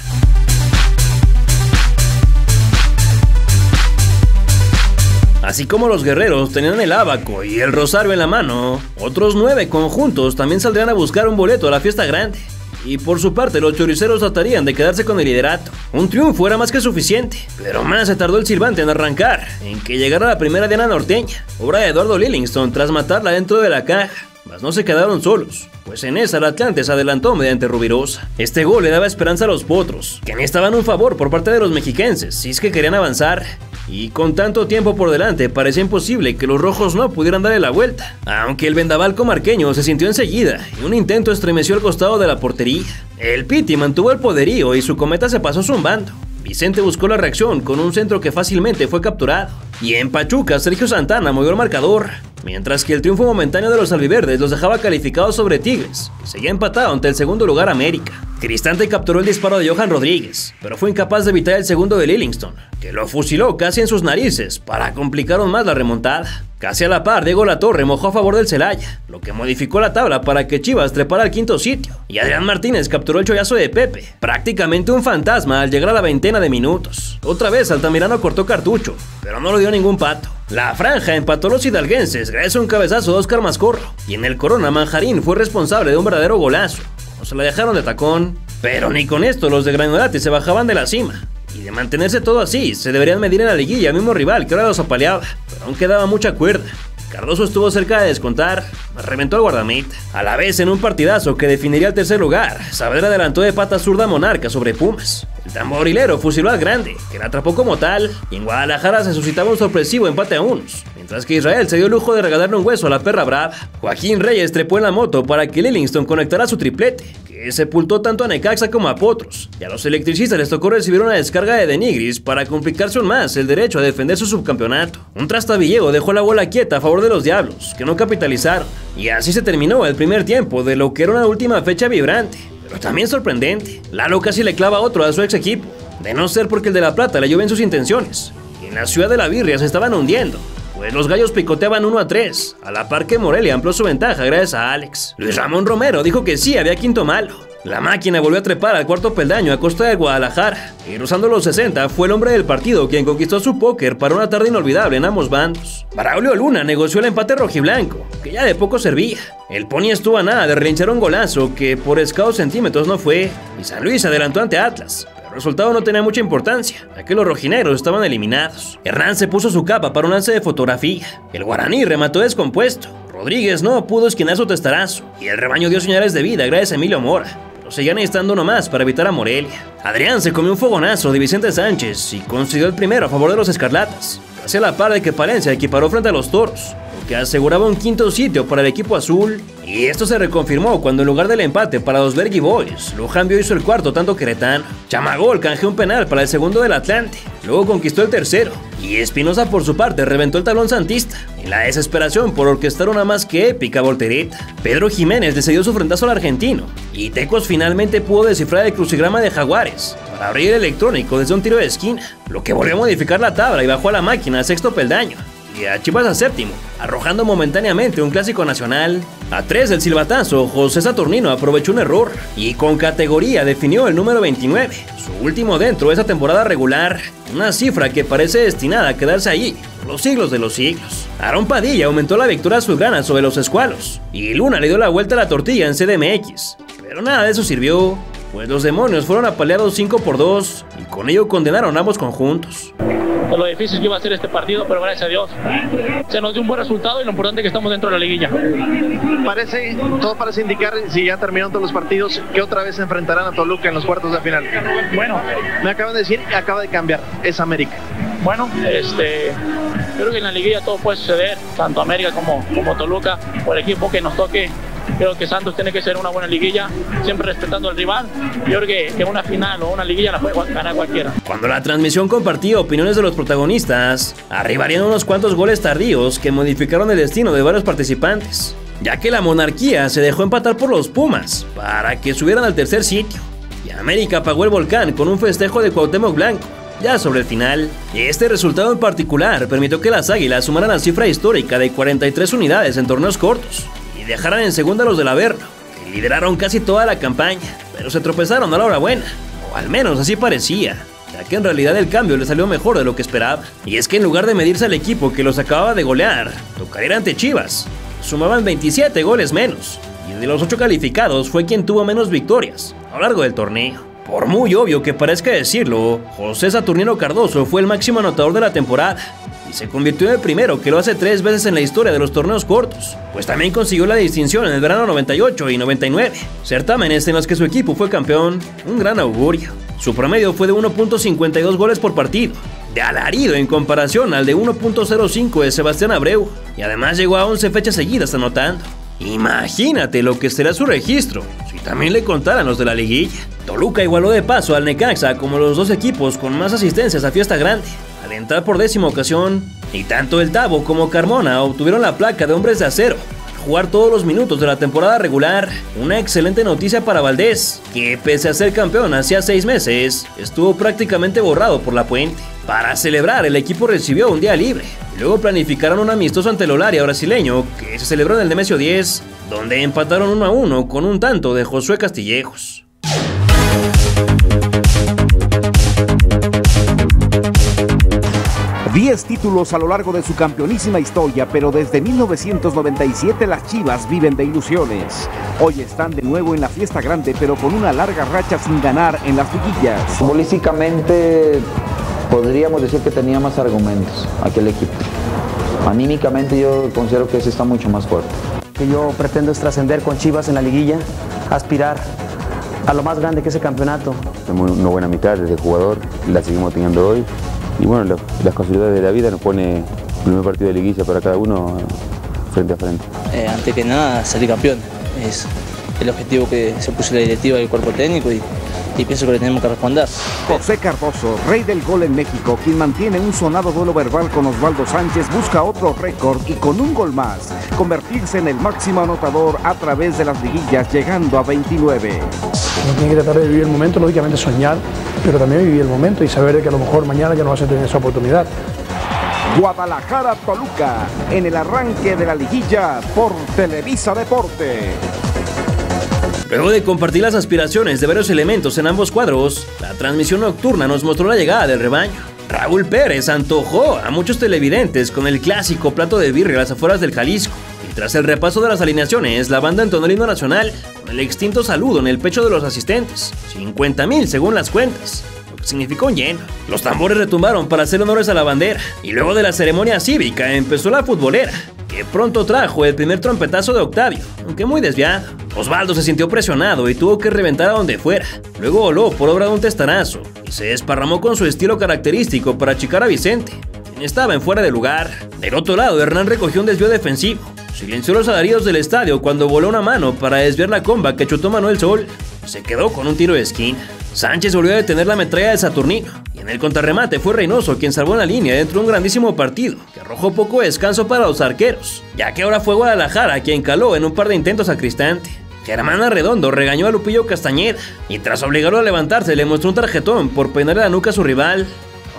Así como los guerreros tenían el ábaco y el rosario en la mano, otros 9 conjuntos también saldrían a buscar un boleto a la fiesta grande. Y por su parte los choriceros tratarían de quedarse con el liderato. Un triunfo era más que suficiente, pero más se tardó el silbante en arrancar, en que llegara la primera diana norteña, obra de Eduardo Livingston tras matarla dentro de la caja. Mas no se quedaron solos, pues en esa el Atlante se adelantó mediante Rubirosa. Este gol le daba esperanza a los potros, que necesitaban un favor por parte de los mexiquenses si es que querían avanzar. Y con tanto tiempo por delante parecía imposible que los rojos no pudieran darle la vuelta, aunque el vendaval comarqueño se sintió enseguida y un intento estremeció el costado de la portería. El Piti mantuvo el poderío y su cometa se pasó zumbando. Vicente buscó la reacción con un centro que fácilmente fue capturado, y en Pachuca Sergio Santana movió el marcador, mientras que el triunfo momentáneo de los albiverdes los dejaba calificados sobre Tigres, que seguía empatado ante el segundo lugar América. Cristante capturó el disparo de Johan Rodríguez, pero fue incapaz de evitar el segundo de Livingston, que lo fusiló casi en sus narices para complicar aún más la remontada. Casi a la par, Diego Latorre mojó a favor del Celaya, lo que modificó la tabla para que Chivas trepara al 5º sitio, y Adrián Martínez capturó el chollazo de Pepe, prácticamente un fantasma al llegar a la 20 de minutos. Otra vez Altamirano cortó cartucho, pero no lo dio ningún pato. La franja empató a los hidalguenses gracias a un cabezazo de Óscar Mascorro, y en el Corona Manjarín fue responsable de un verdadero golazo, como se la dejaron de tacón. Pero ni con esto los de Granolati se bajaban de la cima, y de mantenerse todo así, se deberían medir en la liguilla al mismo rival que ahora los apaleaba, pero aún quedaba mucha cuerda. Cardoso estuvo cerca de descontar, mas reventó al guardameta. A la vez, en un partidazo que definiría el tercer lugar, Saavedra adelantó de pata zurda Monarca sobre Pumas. El tamborilero fusiló al grande, que la atrapó como tal, y en Guadalajara se suscitaba un sorpresivo empate a unos, mientras que Israel se dio el lujo de regalarle un hueso a la perra brava. Joaquín Reyes trepó en la moto para que Livingston conectara su triplete, que sepultó tanto a Necaxa como a Potros, y a los electricistas les tocó recibir una descarga de Denigris para complicarse aún más el derecho a defender su subcampeonato. Un trastabillego dejó la bola quieta a favor de los Diablos, que no capitalizaron, y así se terminó el primer tiempo de lo que era una última fecha vibrante, pero también sorprendente. Lalo casi le clava otro a su ex equipo, de no ser porque el de La Plata leyó bien sus intenciones, y en la ciudad de la birria se estaban hundiendo, pues los gallos picoteaban 1-3, a la par que Morelia amplió su ventaja gracias a Alex. Luis Ramón Romero dijo que sí había quinto malo, La máquina volvió a trepar al cuarto peldaño a costa de Guadalajara, y rozando los 60 fue el hombre del partido quien conquistó su póker para una tarde inolvidable en ambos bandos. Braulio Luna negoció el empate rojiblanco, que ya de poco servía. El Pony estuvo a nada de relinchar un golazo que por escasos centímetros no fue, y San Luis adelantó ante Atlas. El resultado no tenía mucha importancia, ya que los rojinegros estaban eliminados. Hernán se puso su capa para un lance de fotografía. El guaraní remató descompuesto. Rodríguez no pudo esquinar su testarazo, y el rebaño dio señales de vida gracias a Emilio Mora. Pero seguían necesitando uno más para evitar a Morelia. Adrián se comió un fogonazo de Vicente Sánchez y consiguió el primero a favor de los Escarlatas, casi a la par de que Palencia equiparó frente a los Toros, que aseguraba un quinto sitio para el equipo azul, y esto se reconfirmó cuando en lugar del empate para los Bergy Boys, Luján Bio hizo el cuarto tanto queretano. Chamagol canjeó un penal para el segundo del Atlante, luego conquistó el tercero, y Espinosa por su parte reventó el tablón santista, en la desesperación por orquestar una más que épica voltereta. Pedro Jiménez decidió su frentazo al argentino, y Tecos finalmente pudo descifrar el crucigrama de Jaguares para abrir el electrónico desde un tiro de esquina, lo que volvió a modificar la tabla y bajó a la máquina al sexto peldaño, y a Chivas a séptimo, arrojando momentáneamente un clásico nacional. A 3 del silbatazo, José Saturnino aprovechó un error y con categoría definió el número 29, su último dentro de esa temporada regular, una cifra que parece destinada a quedarse ahí por los siglos de los siglos. Aarón Padilla aumentó la victoria azulgrana sobre los escualos, y Luna le dio la vuelta a la tortilla en CDMX, pero nada de eso sirvió, pues los demonios fueron apaleados 5-2 y con ello condenaron a ambos conjuntos. Por lo difícil que iba a ser este partido, pero gracias a Dios se nos dio un buen resultado y lo importante es que estamos dentro de la liguilla. Todo parece indicar, si ya terminaron todos los partidos, que otra vez se enfrentarán a Toluca en los cuartos de final. Bueno, me acaban de decir que acaba de cambiar, es América. Bueno, creo que en la liguilla todo puede suceder, tanto América como Toluca, por el equipo que nos toque. Creo que Santos tiene que ser una buena liguilla, siempre respetando al rival. Yo creo que una final o una liguilla la puede ganar cualquiera. Cuando la transmisión compartía opiniones de los protagonistas, arribarían unos cuantos goles tardíos que modificaron el destino de varios participantes, ya que la monarquía se dejó empatar por los Pumas para que subieran al tercer sitio, y América apagó el volcán con un festejo de Cuauhtémoc Blanco. Ya sobre el final, este resultado en particular permitió que las Águilas sumaran la cifra histórica de 43 unidades en torneos cortos y dejaran en segunda a los del Averno, que lideraron casi toda la campaña, pero se tropezaron a la hora buena, o al menos así parecía, ya que en realidad el cambio les salió mejor de lo que esperaba. Y es que en lugar de medirse al equipo que los acababa de golear, tocaría ante Chivas, sumaban 27 goles menos, y de los 8 calificados fue quien tuvo menos victorias a lo largo del torneo. Por muy obvio que parezca decirlo, José Saturnino Cardoso fue el máximo anotador de la temporada, y se convirtió en el primero que lo hace 3 veces en la historia de los torneos cortos, pues también consiguió la distinción en el verano 98 y 99, certámenes en los que su equipo fue campeón, un gran augurio. Su promedio fue de 1.52 goles por partido, de alarido en comparación al de 1.05 de Sebastián Abreu, y además llegó a 11 fechas seguidas anotando. Imagínate lo que será su registro si también le contaran los de la liguilla. Toluca igualó de paso al Necaxa como los dos equipos con más asistencias a fiesta grande, al entrar por 10ª ocasión, y tanto el Tabo como Carmona obtuvieron la placa de hombres de acero al jugar todos los minutos de la temporada regular. Una excelente noticia para Valdés, que pese a ser campeón hacía 6 meses, estuvo prácticamente borrado por la puente. Para celebrar, el equipo recibió un día libre, y luego planificaron un amistoso ante el Olaria brasileño que se celebró en el Nemesio 10, donde empataron 1-1 con un tanto de Josué Castillejos. Diez títulos a lo largo de su campeonísima historia, pero desde 1997 las Chivas viven de ilusiones. Hoy están de nuevo en la fiesta grande, pero con una larga racha sin ganar en las liguillas. Futbolísticamente podríamos decir que tenía más argumentos aquel equipo. Anímicamente yo considero que ese está mucho más fuerte. Lo que yo pretendo es trascender con Chivas en la liguilla, aspirar a lo más grande que es el campeonato. Tenemos una buena mitad desde jugador, la seguimos teniendo hoy. Y bueno, las casualidades de la vida nos pone el primer partido de liguilla para cada uno frente a frente. Antes que nada, salir campeón. Es el objetivo que se puso la directiva y el cuerpo técnico y pienso que le tenemos que responder. José Cardoso, rey del gol en México, quien mantiene un sonado duelo verbal con Osvaldo Sánchez, busca otro récord y con un gol más, convertirse en el máximo anotador a través de las liguillas, llegando a 29. Uno tiene que tratar de vivir el momento, lógicamente soñar, pero también vivir el momento y saber que a lo mejor mañana ya no vas a tener esa oportunidad. Guadalajara-Toluca, en el arranque de la liguilla por Televisa Deporte. Luego de compartir las aspiraciones de varios elementos en ambos cuadros, la transmisión nocturna nos mostró la llegada del rebaño. Raúl Pérez antojó a muchos televidentes con el clásico plato de birria a las afueras del Jalisco. Y tras el repaso de las alineaciones, la banda entonó el himno nacional con el extinto saludo en el pecho de los asistentes. 50,000 según las cuentas, lo que significó un lleno. Los tambores retumbaron para hacer honores a la bandera. Y luego de la ceremonia cívica empezó la futbolera, que pronto trajo el primer trompetazo de Octavio, aunque muy desviado. Osvaldo se sintió presionado y tuvo que reventar a donde fuera. Luego voló por obra de un testarazo y se desparramó con su estilo característico para achicar a Vicente, quien estaba en fuera de lugar. Del otro lado, Hernán recogió un desvío defensivo. Silenció los alaridos del estadio cuando voló una mano para desviar la comba que chutó Manuel Sol. Se quedó con un tiro de esquina. Sánchez volvió a detener la metralla de Saturnino, y en el contrarremate fue Reynoso quien salvó la línea dentro de un grandísimo partido que arrojó poco descanso para los arqueros, ya que ahora fue Guadalajara quien caló en un par de intentos a Cristante. Germán Arredondo regañó a Lupillo Castañeda y tras obligarlo a levantarse le mostró un tarjetón por peinarle la nuca a su rival,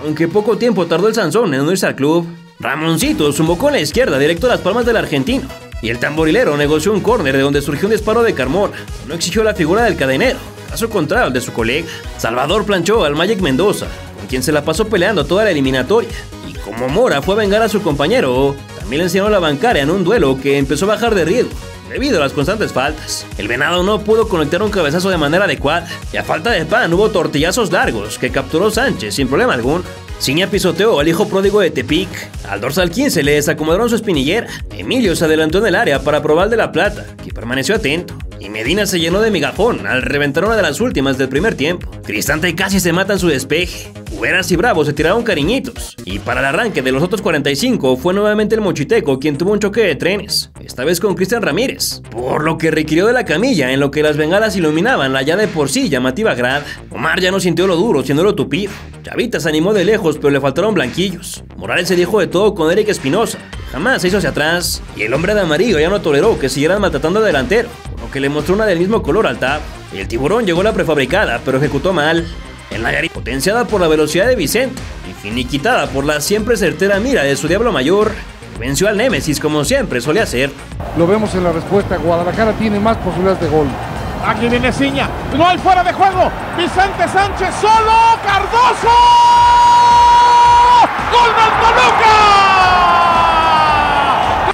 aunque poco tiempo tardó el Sansón en unirse al club. Ramoncito sumó con la izquierda directo a las palmas del argentino, y el tamborilero negoció un córner de donde surgió un disparo de Carmona. No exigió la figura del cadenero, caso contrario al de su colega. Salvador planchó al Magic Mendoza, con quien se la pasó peleando toda la eliminatoria, y como Mora fue a vengar a su compañero, también le enseñó la bancaria en un duelo que empezó a bajar de riesgo debido a las constantes faltas. El Venado no pudo conectar un cabezazo de manera adecuada, y a falta de pan hubo tortillazos largos que capturó Sánchez sin problema alguno. Ciña pisoteó al hijo pródigo de Tepic. Al dorsal 15 le desacomodaron su espinillera. Emilio se adelantó en el área para probar de la Plata, que permaneció atento. Y Medina se llenó de migajón al reventar una de las últimas del primer tiempo. Cristante casi se mata en su despeje. Uberas y Bravo se tiraron cariñitos. Y para el arranque de los otros 45 fue nuevamente el Mochiteco quien tuvo un choque de trenes, esta vez con Cristian Ramírez, por lo que requirió de la camilla en lo que las bengalas iluminaban la ya de por sí llamativa grada. Omar ya no sintió lo duro, sino lo tupido. Chavita se animó de lejos, pero le faltaron blanquillos. Morales se dijo de todo con Eric Espinosa, que jamás se hizo hacia atrás. Y el hombre de amarillo ya no toleró que siguieran maltratando al delantero, por lo que le mostró una del mismo color al TAP. El Tiburón llegó a la prefabricada, pero ejecutó mal. El Nayarit, potenciada por la velocidad de Vicente y finiquitada por la siempre certera mira de su Diablo Mayor, venció al Némesis como siempre solía hacer. Lo vemos en la respuesta, Guadalajara tiene más posibilidades de gol. Aquí viene Ciña, no hay fuera de juego, Vicente Sánchez solo, Cardoso, ¡gol del Toluca!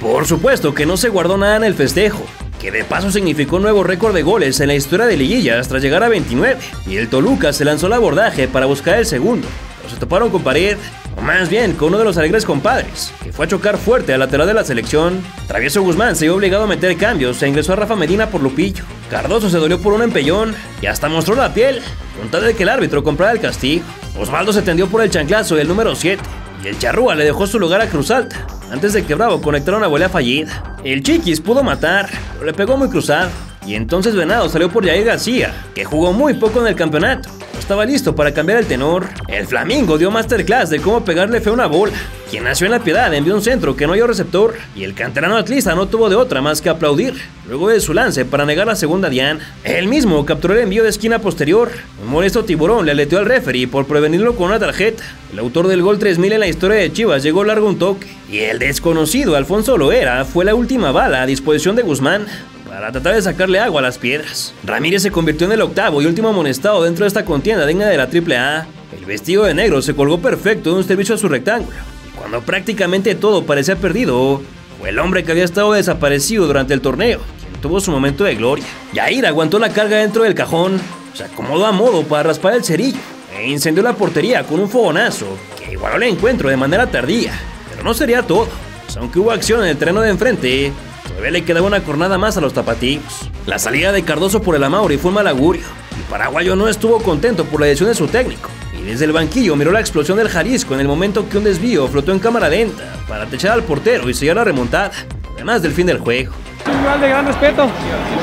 Por supuesto que no se guardó nada en el festejo, que de paso significó un nuevo récord de goles en la historia de liguillas tras llegar a 29, y el Toluca se lanzó al abordaje para buscar el segundo, pero se toparon con pared, o más bien con uno de los alegres compadres, que fue a chocar fuerte al lateral de la selección. Travieso Guzmán se vio obligado a meter cambios e ingresó a Rafa Medina por Lupillo. Cardoso se dolió por un empellón y hasta mostró la piel, con tal de que el árbitro comprara el castigo. Osvaldo se tendió por el chanclazo del número 7, y el Charrúa le dejó su lugar a Cruz Alta, antes de que Bravo conectara una volea fallida. El Chiquis pudo matar, pero le pegó muy cruzado, y entonces Venado salió por Yair García, que jugó muy poco en el campeonato. No estaba listo para cambiar el tenor. El Flamingo dio masterclass de cómo pegarle feo a una bola. Quien nació en La Piedad envió un centro que no halló receptor, y el canterano atlista no tuvo de otra más que aplaudir luego de su lance para negar la segunda diana. Él mismo capturó el envío de esquina posterior. Un molesto Tiburón le aleteó al referee por prevenirlo con una tarjeta. El autor del gol 3000 en la historia de Chivas llegó largo un toque, y el desconocido Alfonso Loera fue la última bala a disposición de Guzmán para tratar de sacarle agua a las piedras. Ramírez se convirtió en el octavo y último amonestado dentro de esta contienda digna de la AAA. El vestido de negro se colgó perfecto de un servicio a su rectángulo, y cuando prácticamente todo parecía perdido, fue el hombre que había estado desaparecido durante el torneo quien tuvo su momento de gloria. Yair aguantó la carga dentro del cajón, se acomodó a modo para raspar el cerillo e incendió la portería con un fogonazo que igualó el encuentro de manera tardía. Pero no sería todo, pues aunque hubo acción en el terreno de enfrente, todavía le quedaba una cornada más a los tapatíos. La salida de Cardoso por el Amauri fue un mal augurio. El paraguayo no estuvo contento por la decisión de su técnico, y desde el banquillo miró la explosión del Jalisco en el momento que un desvío flotó en cámara lenta para techar al portero y sellar la remontada, además del fin del juego. Un rival de gran respeto,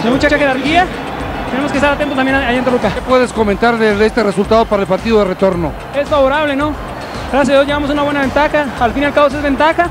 de mucha jerarquía. Tenemos que estar atentos también allá en Toluca. ¿Qué puedes comentar de este resultado para el partido de retorno? Es favorable, ¿no? Gracias a Dios llevamos una buena ventaja, al fin y al cabo es ventaja.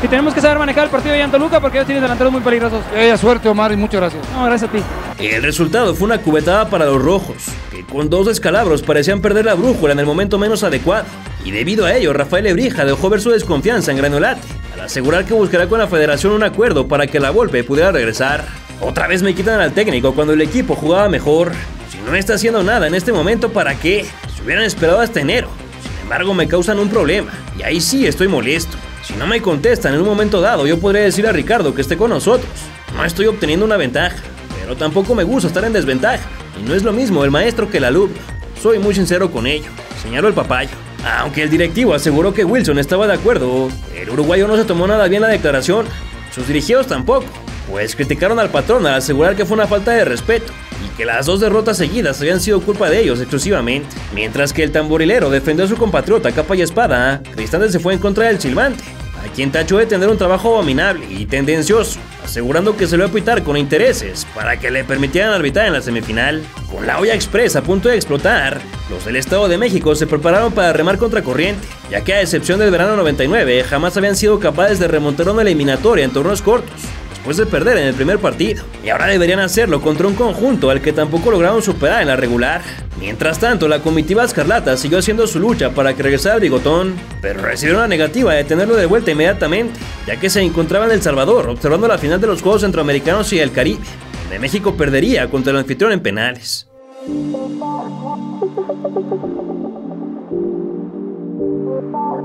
Y tenemos que saber manejar el partido allá en Toluca porque ellos tienen delanteros muy peligrosos. Suerte, Omar, y muchas gracias. No, gracias a ti. El resultado fue una cubetada para los rojos, que con dos descalabros parecían perder la brújula en el momento menos adecuado. Y debido a ello, Rafael Lebrija dejó ver su desconfianza en Granolate, al al asegurar que buscará con la federación un acuerdo para que la Volpe pudiera regresar. Otra vez me quitan al técnico cuando el equipo jugaba mejor. Si no está haciendo nada en este momento, ¿para qué? Si hubieran esperado hasta enero. Sin embargo, me causan un problema, y ahí sí estoy molesto. Si no me contestan en un momento dado, yo podría decir a Ricardo que esté con nosotros. No estoy obteniendo una ventaja, pero tampoco me gusta estar en desventaja. Y no es lo mismo el maestro que el alumno. Soy muy sincero con ello, señaló el papayo. Aunque el directivo aseguró que Wilson estaba de acuerdo, el uruguayo no se tomó nada bien la declaración. Sus dirigidos tampoco, pues criticaron al patrón al asegurar que fue una falta de respeto y que las 2 derrotas seguidas habían sido culpa de ellos exclusivamente. Mientras que el tamborilero defendió a su compatriota capa y espada, Cristante se fue en contra del silbante, a quien tachó de tener un trabajo abominable y tendencioso, asegurando que se lo iba a pitar con intereses para que le permitieran arbitrar en la semifinal. Con la olla express a punto de explotar, los del Estado de México se prepararon para remar contracorriente, ya que a excepción del verano 99 jamás habían sido capaces de remontar una eliminatoria en torneos cortos, después de perder en el primer partido, y ahora deberían hacerlo contra un conjunto al que tampoco lograron superar en la regular. Mientras tanto, la comitiva escarlata siguió haciendo su lucha para que regresara el bigotón, pero recibieron la negativa de tenerlo de vuelta inmediatamente, ya que se encontraba en El Salvador observando la final de los Juegos Centroamericanos y el Caribe, donde México perdería contra el anfitrión en penales.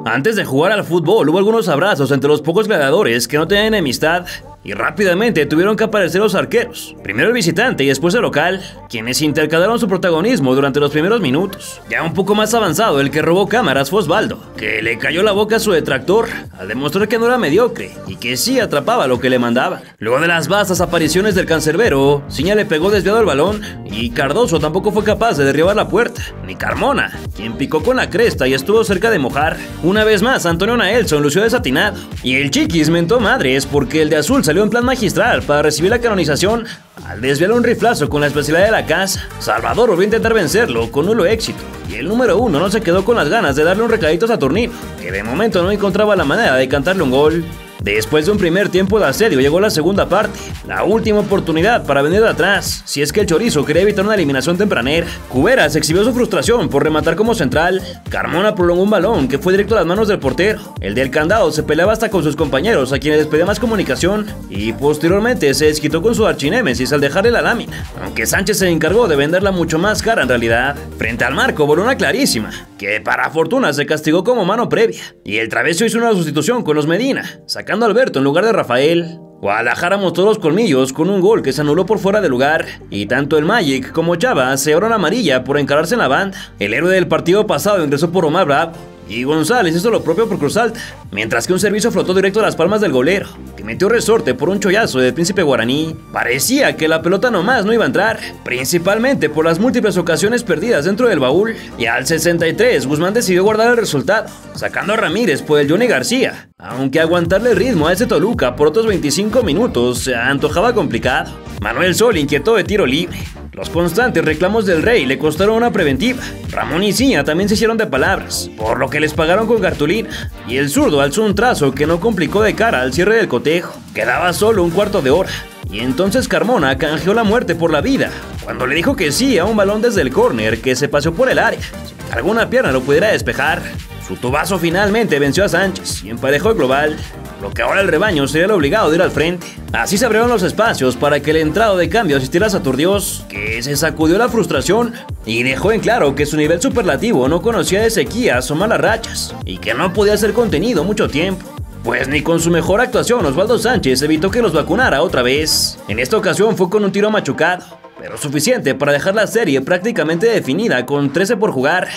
Antes de jugar al fútbol hubo algunos abrazos entre los pocos gladiadores que no tenían enemistad, y rápidamente tuvieron que aparecer los arqueros, primero el visitante y después el local, quienes intercalaron su protagonismo durante los primeros minutos. Ya un poco más avanzado, el que robó cámaras fue Osvaldo, que le cayó la boca a su detractor al demostrar que no era mediocre y que sí atrapaba lo que le mandaban. Luego de las vastas apariciones del cancerbero, Ciña le pegó desviado el balón y Cardoso tampoco fue capaz de derribar la puerta, ni Carmona, quien picó con la cresta y estuvo cerca de mojar. Una vez más, Antonio Naelson lució desatinado y el Chiquis mentó madres porque el de azul salió en plan magistral para recibir la canonización al desviar un riflazo con la especialidad de la casa. Salvador volvió a intentar vencerlo con nulo éxito, y el número 1 no se quedó con las ganas de darle un recadito a Saturnino, que de momento no encontraba la manera de cantarle un gol. Después de un primer tiempo de asedio llegó la segunda parte, la última oportunidad para venir de atrás, si es que el Chorizo quería evitar una eliminación tempranera. Cuberas exhibió su frustración por rematar como central, Carmona prolongó un balón que fue directo a las manos del portero, el del candado se peleaba hasta con sus compañeros a quienes les pedía más comunicación, y posteriormente se desquitó con su archinémesis al dejarle la lámina, aunque Sánchez se encargó de venderla mucho más cara en realidad. Frente al marco voló una clarísima, que para fortuna se castigó como mano previa, y el traveso hizo una sustitución con los Medina, sacando a Alberto en lugar de Rafael. Guadalajara mostró los colmillos con un gol que se anuló por fuera de lugar, y tanto el Magic como Chava se llevaron amarilla por encararse en la banda. El héroe del partido pasado ingresó por Omar Bravo, y González hizo lo propio por Cruz Alta, mientras que un servicio flotó directo a las palmas del golero, que metió resorte por un chollazo del Príncipe Guaraní. Parecía que la pelota nomás no iba a entrar, principalmente por las múltiples ocasiones perdidas dentro del baúl, y al 63 Guzmán decidió guardar el resultado, sacando a Ramírez por el Johnny García, aunque aguantarle el ritmo a ese Toluca por otros 25 minutos se antojaba complicado. Manuel Sol inquietó de tiro libre. Los constantes reclamos del Rey le costaron una preventiva. Ramón y Ciña también se hicieron de palabras, por lo que les pagaron con cartulina, y el zurdo alzó un trazo que no complicó de cara al cierre del cotejo. Quedaba solo un cuarto de hora, y entonces Carmona canjeó la muerte por la vida, cuando le dijo que sí a un balón desde el córner que se paseó por el área, sin que alguna pierna lo pudiera despejar. Su tubazo finalmente venció a Sánchez y emparejó el global, lo que ahora el rebaño sería el obligado de ir al frente. Así se abrieron los espacios para que el entrado de cambio asistiera a Saturdios, que se sacudió la frustración y dejó en claro que su nivel superlativo no conocía de sequías o malas rachas, y que no podía ser contenido mucho tiempo, pues ni con su mejor actuación Osvaldo Sánchez evitó que los vacunara otra vez. En esta ocasión fue con un tiro machucado, pero suficiente para dejar la serie prácticamente definida con 13 por jugar.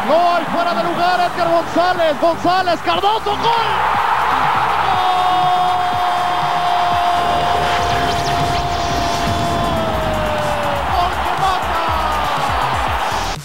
Gol fuera de lugar, Edgar González, Cardoso, gol.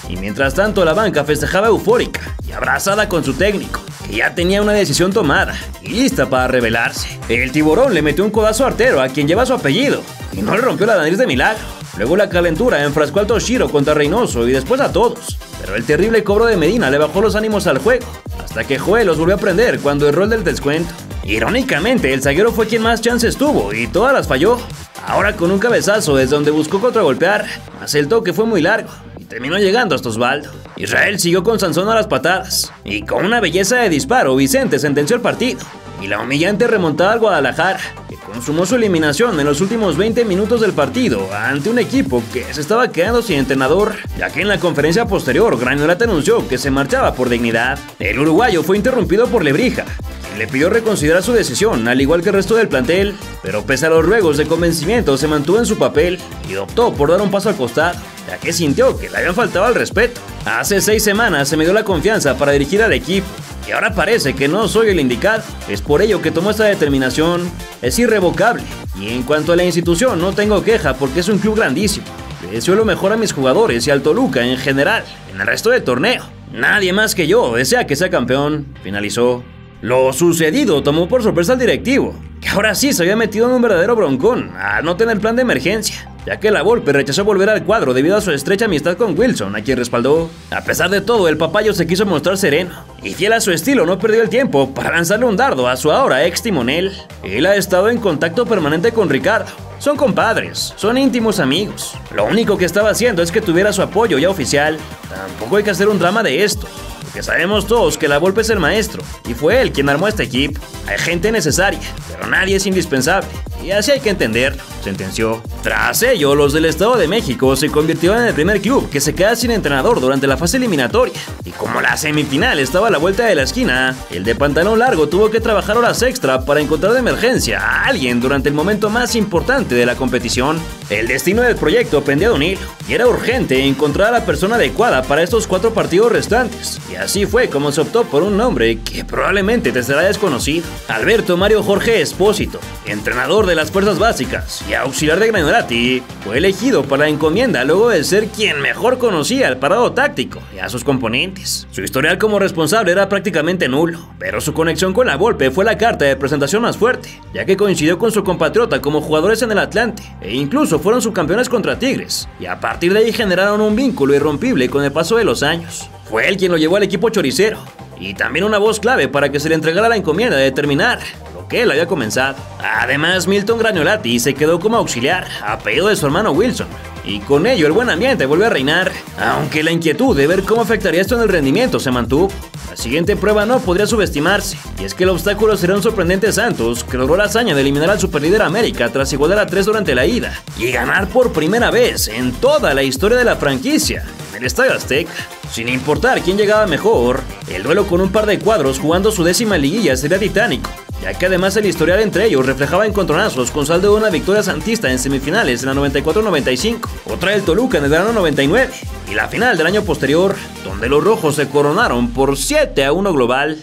Y mientras tanto la banca festejaba eufórica y abrazada con su técnico, que ya tenía una decisión tomada y lista para revelarse. El tiburón le metió un codazo artero a quien lleva su apellido y no le rompió la nariz de milagro. Luego la calentura enfrascó al Toshiro contra Reynoso y después a todos, pero el terrible cobro de Medina le bajó los ánimos al juego, hasta que Joel los volvió a prender cuando erró el del descuento. Irónicamente, el zaguero fue quien más chances tuvo y todas las falló, ahora con un cabezazo desde donde buscó contragolpear, mas el toque fue muy largo y terminó llegando hasta Osvaldo. Israel siguió con Sansón a las patadas, y con una belleza de disparo Vicente sentenció el partido, y la humillante remontada al Guadalajara, que consumó su eliminación en los últimos 20 minutos del partido ante un equipo que se estaba quedando sin entrenador, ya que en la conferencia posterior Grañolati anunció que se marchaba por dignidad. El uruguayo fue interrumpido por Lebrija, quien le pidió reconsiderar su decisión, al igual que el resto del plantel, pero pese a los ruegos de convencimiento se mantuvo en su papel y optó por dar un paso al costado, ya que sintió que le habían faltado al respeto. Hace 6 semanas se me dio la confianza para dirigir al equipo, y ahora parece que no soy el indicado. Es por ello que tomo esta determinación, es irrevocable, y en cuanto a la institución no tengo queja porque es un club grandísimo. Le deseo lo mejor a mis jugadores y al Toluca en general, en el resto del torneo. Nadie más que yo desea que sea campeón, finalizó. Lo sucedido tomó por sorpresa al directivo, que ahora sí se había metido en un verdadero broncón al no tener plan de emergencia, ya que la Volpe rechazó volver al cuadro debido a su estrecha amistad con Wilson, a quien respaldó. A pesar de todo, el papayo se quiso mostrar sereno, y fiel a su estilo no perdió el tiempo para lanzarle un dardo a su ahora ex timonel. Él ha estado en contacto permanente con Ricardo, son compadres, son íntimos amigos. Lo único que estaba haciendo es que tuviera su apoyo ya oficial. Tampoco hay que hacer un drama de esto, porque sabemos todos que la Volpe es el maestro, y fue él quien armó este equipo. Hay gente necesaria, pero nadie es indispensable, y así hay que entenderlo, sentenció. Tras ello, los del Estado de México se convirtieron en el primer club que se queda sin entrenador durante la fase eliminatoria, y como la semifinal estaba a la vuelta de la esquina, el de pantalón largo tuvo que trabajar horas extra para encontrar de emergencia a alguien durante el momento más importante de la competición. El destino del proyecto pendía de un hilo, y era urgente encontrar a la persona adecuada para estos 4 partidos restantes, y así fue como se optó por un nombre que probablemente te será desconocido: Alberto Mario Jorge Espósito, entrenador de las fuerzas básicas y auxiliar de Grañolati, fue elegido para la encomienda luego de ser quien mejor conocía el parado táctico y a sus componentes. Su historial como responsable era prácticamente nulo, pero su conexión con la Volpe fue la carta de presentación más fuerte, ya que coincidió con su compatriota como jugadores en el Atlante, e incluso fueron subcampeones contra Tigres, y a partir de ahí generaron un vínculo irrompible con el paso de los años. Fue él quien lo llevó al equipo choricero, y también una voz clave para que se le entregara la encomienda de terminar lo que él había comenzado. Además, Milton Grañolati se quedó como auxiliar, a pedido de su hermano Wilson, y con ello el buen ambiente volvió a reinar, aunque la inquietud de ver cómo afectaría esto en el rendimiento se mantuvo. La siguiente prueba no podría subestimarse, y es que el obstáculo será un sorprendente Santos, que logró la hazaña de eliminar al superlíder América tras igualar a 3 durante la ida, y ganar por primera vez en toda la historia de la franquicia en el Estadio Azteca. Sin importar quién llegaba mejor, el duelo con un par de cuadros jugando su 10ª liguilla sería titánico, ya que además el historial entre ellos reflejaba encontronazos con saldo de una victoria santista en semifinales en la 94-95, otra del Toluca en el verano 99, y la final del año posterior, donde los rojos se coronaron por 7-1 global.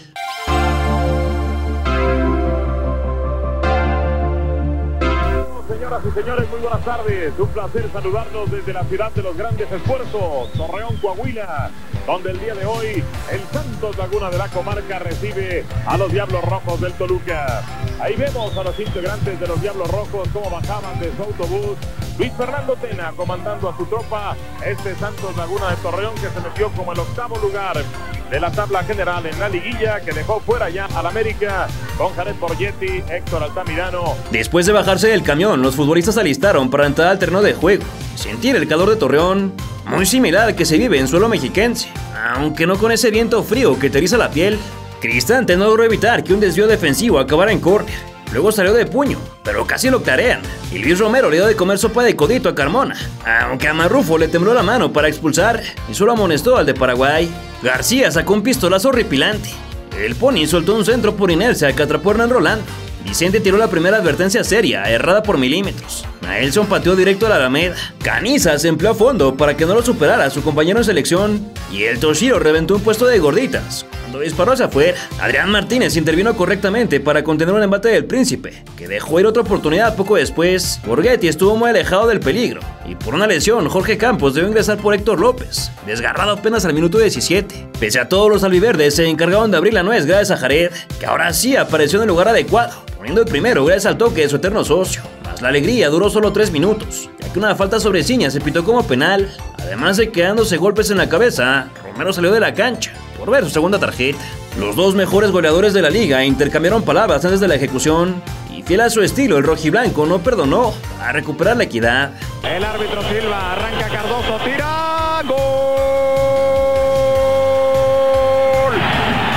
Señoras y señores, muy buenas tardes. Un placer saludarlos desde la ciudad de los grandes esfuerzos, Torreón, Coahuila, donde el día de hoy el Santos Laguna de la Comarca recibe a los Diablos Rojos del Toluca. Ahí vemos a los integrantes de los Diablos Rojos cómo bajaban de su autobús. Luis Fernando Tena comandando a su tropa, este Santos Laguna de Torreón, que se metió como el 8º lugar de la tabla general en la liguilla, que dejó fuera ya al América con Jared Borgetti, Héctor Altamirano. Después de bajarse del camión, los futbolistas alistaron para entrar al terreno de juego y sentir el calor de Torreón, muy similar al que se vive en suelo mexiquense, aunque no con ese viento frío que te eriza la piel. Cristante no logró evitar que un desvío defensivo acabara en córner. Luego salió de puño, pero casi lo clarean, y Luis Romero le dio de comer sopa de codito a Carmona, aunque a Marrufo le tembló la mano para expulsar y solo amonestó al de Paraguay. García sacó un pistolazo horripilante. El Pony soltó un centro por inercia que atrapó a Hernán Rolando. Vicente tiró la primera advertencia seria, errada por milímetros. Naelson pateó directo a la Alameda. Caniza se empleó a fondo para que no lo superara su compañero en selección, y el Toshiro reventó un puesto de gorditas cuando disparó hacia afuera. Adrián Martínez intervino correctamente para contener un embate del Príncipe, que dejó ir otra oportunidad poco después. Borgetti estuvo muy alejado del peligro, y por una lesión Jorge Campos debió ingresar por Héctor López, desgarrado apenas al minuto 17. Pese a todo, los albiverdes se encargaron de abrir la nuez gracias a Jared, que ahora sí apareció en el lugar adecuado, poniendo el primero gracias al toque de su eterno socio. Mas la alegría duró solo 3 minutos, ya que una falta sobre Ciña se pitó como penal. Además de quedándose golpes en la cabeza, Romero salió de la cancha por ver su segunda tarjeta. Los dos mejores goleadores de la liga intercambiaron palabras antes de la ejecución, y fiel a su estilo, el rojiblanco no perdonó a recuperar la equidad. El árbitro Silva, arranca Cardoso, tira, ¡gol!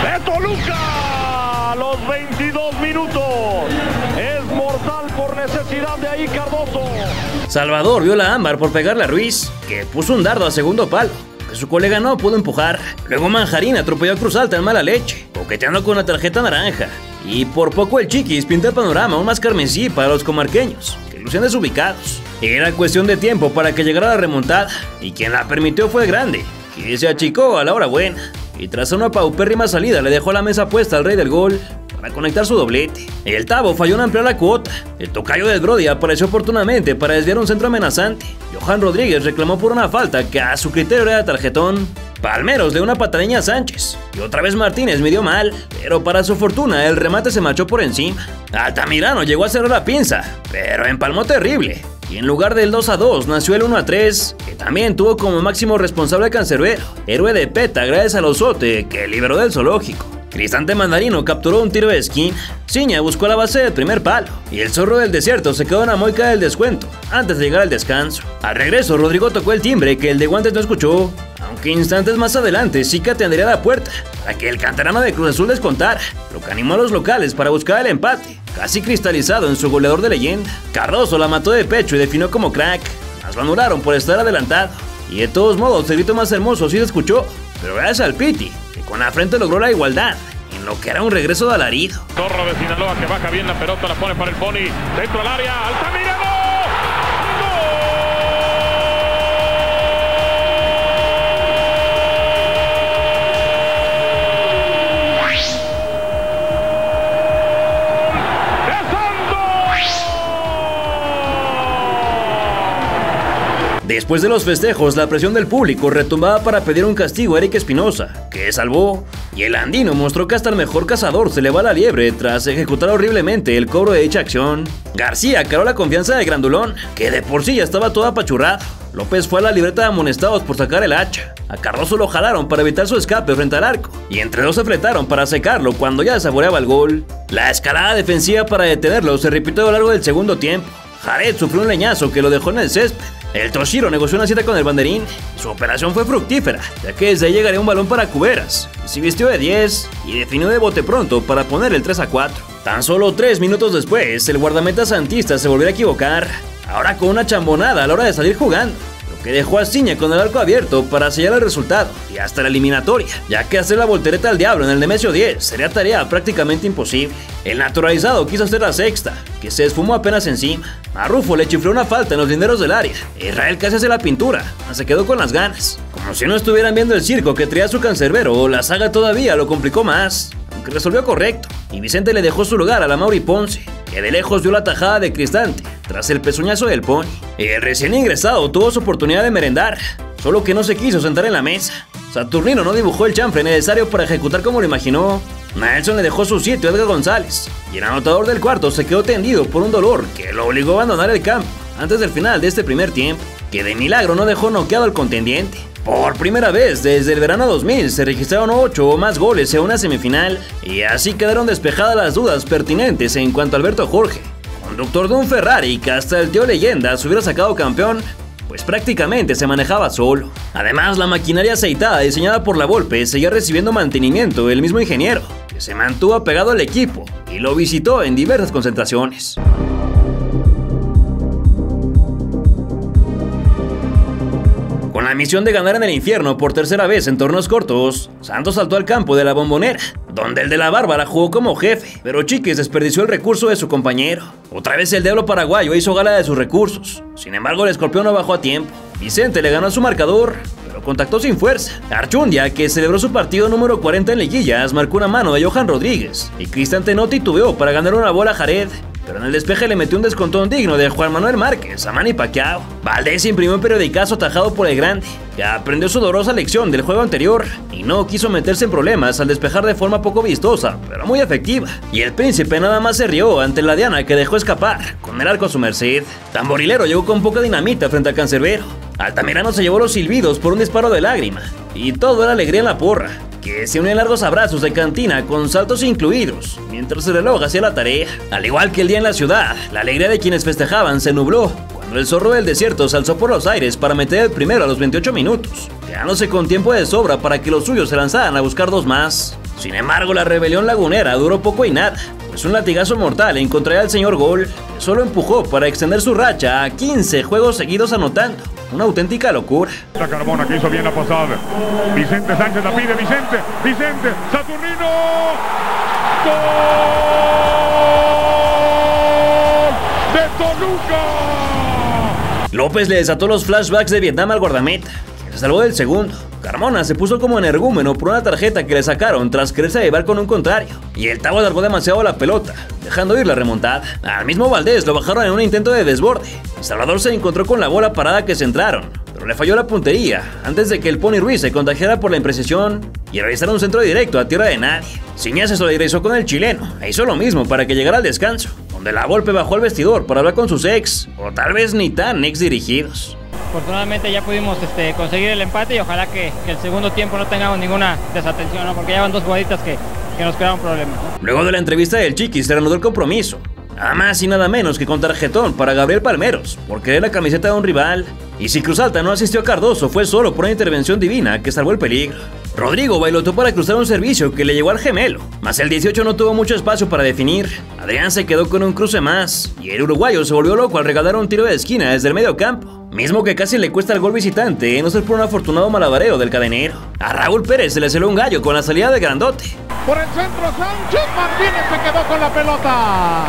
¡De Toluca! A los 22 minutos. Salvador vio la ámbar por pegarle a Ruiz, que puso un dardo a segundo palo, que su colega no pudo empujar. Luego Manjarín atropelló a Cruz Alta en mala leche, coqueteando con la tarjeta naranja. Y por poco el Chiquis pintó el panorama aún más carmesí para los comarqueños, que lucían desubicados. Era cuestión de tiempo para que llegara la remontada, y quien la permitió fue el Grande, que se achicó a la hora buena, y tras una paupérrima salida le dejó la mesa puesta al rey del gol para conectar su doblete. El Tavo falló en ampliar la cuota. El tocayo del Brody apareció oportunamente para desviar un centro amenazante. Johan Rodríguez reclamó por una falta que a su criterio era tarjetón. Palmeros de una pataleña a Sánchez, y otra vez Martínez midió mal, pero para su fortuna el remate se marchó por encima. Altamirano llegó a cerrar la pinza, pero empalmó terrible, y en lugar del 2-2 nació el 1-3, que también tuvo como máximo responsable a Cancerbero, héroe de PETA gracias al Osote que liberó del zoológico. Cristante Mandarino capturó un tiro de esquina, Ciña buscó la base del primer palo, y el Zorro del Desierto se quedó en la moica del descuento, antes de llegar al descanso. Al regreso, Rodrigo tocó el timbre que el de guantes no escuchó, aunque instantes más adelante sí que atendería la puerta, para que el canterano de Cruz Azul descontara, lo que animó a los locales para buscar el empate, casi cristalizado en su goleador de leyenda. Cardoso la mató de pecho y definió como crack, mas lo anularon por estar adelantado, y de todos modos el grito más hermoso sí se escuchó, pero gracias al Piti, que con la frente logró la igualdad, en lo que era un regreso de alarido. Zorro de Sinaloa que baja bien la pelota, la pone para el Pony, dentro al área, Altamirano. Después de los festejos, la presión del público retumbaba para pedir un castigo a Eric Espinosa, que salvó, y el andino mostró que hasta el mejor cazador se le va la liebre tras ejecutar horriblemente el cobro de dicha acción. García caró la confianza de Grandulón, que de por sí ya estaba todo apachurrado. López fue a la libreta de amonestados por sacar el hacha. A Cardoso lo jalaron para evitar su escape frente al arco, y entre dos se fletaron para secarlo cuando ya saboreaba el gol. La escalada defensiva para detenerlo se repitió a lo largo del segundo tiempo. Jared sufrió un leñazo que lo dejó en el césped. El Toshiro negoció una cita con el banderín. Su operación fue fructífera, ya que desde ahí llegaría un balón para Cuberas, y se vistió de 10 y definió de bote pronto para poner el 3-4. Tan solo 3 minutos después, el guardameta santista se volvió a equivocar, ahora con una chambonada a la hora de salir jugando, lo que dejó a Ciña con el arco abierto para sellar el resultado y hasta la eliminatoria, ya que hacer la voltereta al diablo en el Nemesio 10 sería tarea prácticamente imposible. El naturalizado quiso hacer la sexta, que se esfumó apenas encima. A Rufo le chifló una falta en los linderos del área. Israel casi hace la pintura, se quedó con las ganas. Como si no estuvieran viendo el circo que traía su Cancerbero, la saga todavía lo complicó más, aunque resolvió correcto, y Vicente le dejó su lugar a la Mauri Ponce, que de lejos dio la tajada de Cristante, tras el pezuñazo del Pony. El recién ingresado tuvo su oportunidad de merendar, solo que no se quiso sentar en la mesa. Saturnino no dibujó el chanfle necesario para ejecutar como lo imaginó. Nelson le dejó su sitio a Edgar González, y el anotador del cuarto se quedó tendido por un dolor que lo obligó a abandonar el campo antes del final de este primer tiempo, que de milagro no dejó noqueado al contendiente. Por primera vez desde el verano 2000 se registraron 8 o más goles en una semifinal, y así quedaron despejadas las dudas pertinentes en cuanto a Alberto Jorge, conductor de un Ferrari que hasta el tío Leyenda se hubiera sacado campeón, pues prácticamente se manejaba solo. Además, la maquinaria aceitada diseñada por la Volpe seguía recibiendo mantenimiento del mismo ingeniero, que se mantuvo apegado al equipo y lo visitó en diversas concentraciones. Con la misión de ganar en el infierno por tercera vez en torneos cortos, Santos saltó al campo de la Bombonera, donde el de la Bárbara jugó como jefe, pero Chiquis desperdició el recurso de su compañero. Otra vez el diablo paraguayo hizo gala de sus recursos, sin embargo el escorpión no bajó a tiempo. Vicente le ganó a su marcador, pero contactó sin fuerza. Archundia, que celebró su partido número 40 en liguillas, marcó una mano de Johan Rodríguez, y Cristante no titubeó para ganar una bola a Jared, pero en el despeje le metió un descontón digno de Juan Manuel Márquez a Manny Pacquiao. Valdés imprimió un periodicazo atajado por el Grande, que aprendió su dolorosa lección del juego anterior y no quiso meterse en problemas al despejar de forma poco vistosa, pero muy efectiva. Y el Príncipe nada más se rió ante la diana que dejó escapar, con el arco a su merced. Tamborilero llegó con poca dinamita frente al Cancerbero. Altamirano se llevó los silbidos por un disparo de lágrima, y todo era alegría en la porra, que se unían largos abrazos de cantina con saltos incluidos, mientras el reloj hacía la tarea. Al igual que el día en la ciudad, la alegría de quienes festejaban se nubló cuando el Zorro del Desierto se alzó por los aires para meter el primero a los 28 minutos, quedándose con tiempo de sobra para que los suyos se lanzaran a buscar dos más. Sin embargo, la rebelión lagunera duró poco y nada, pues un latigazo mortal encontraría al señor Gol, que solo empujó para extender su racha a 15 juegos seguidos anotando. Una auténtica locura. La Carmona que hizo bien la pasada. Vicente Sánchez la pide, Vicente, Saturnino. ¡Gol de Toluca! López le desató los flashbacks de Vietnam al guardameta, que se salvó del segundo. Carmona se puso como energúmeno por una tarjeta que le sacaron tras quererse llevar con un contrario, y el Tavo alargó demasiado la pelota, dejando ir la remontada. Al mismo Valdés lo bajaron en un intento de desborde. Salvador se encontró con la bola parada que centraron, pero le falló la puntería antes de que el Pony Ruiz se contagiara por la imprecisión y realizara un centro directo a tierra de nadie. Ciña se solidarizó con el chileno e hizo lo mismo para que llegara al descanso, donde la Volpe bajó al vestidor para hablar con sus ex, o tal vez ni tan ex dirigidos. Afortunadamente ya pudimos conseguir el empate y ojalá que el segundo tiempo no tengamos ninguna desatención, ¿no? Porque ya van dos jugaditas que nos crearon problemas, ¿no? Luego de la entrevista del Chiqui se reanudó el compromiso, nada más y nada menos que con tarjetón para Gabriel Palmeros, por querer la camiseta de un rival. Y si Cruz Alta no asistió a Cardoso fue solo por una intervención divina que salvó el peligro. Rodrigo bailotó para cruzar un servicio que le llegó al gemelo, mas el 18 no tuvo mucho espacio para definir. Adrián se quedó con un cruce más, y el uruguayo se volvió loco al regalar un tiro de esquina desde el medio campo, mismo que casi le cuesta el gol visitante, no ser por un afortunado malabareo del cadenero. A Raúl Pérez se le celó un gallo con la salida de grandote. Por el centro Sánchez Martínez se quedó con la pelota.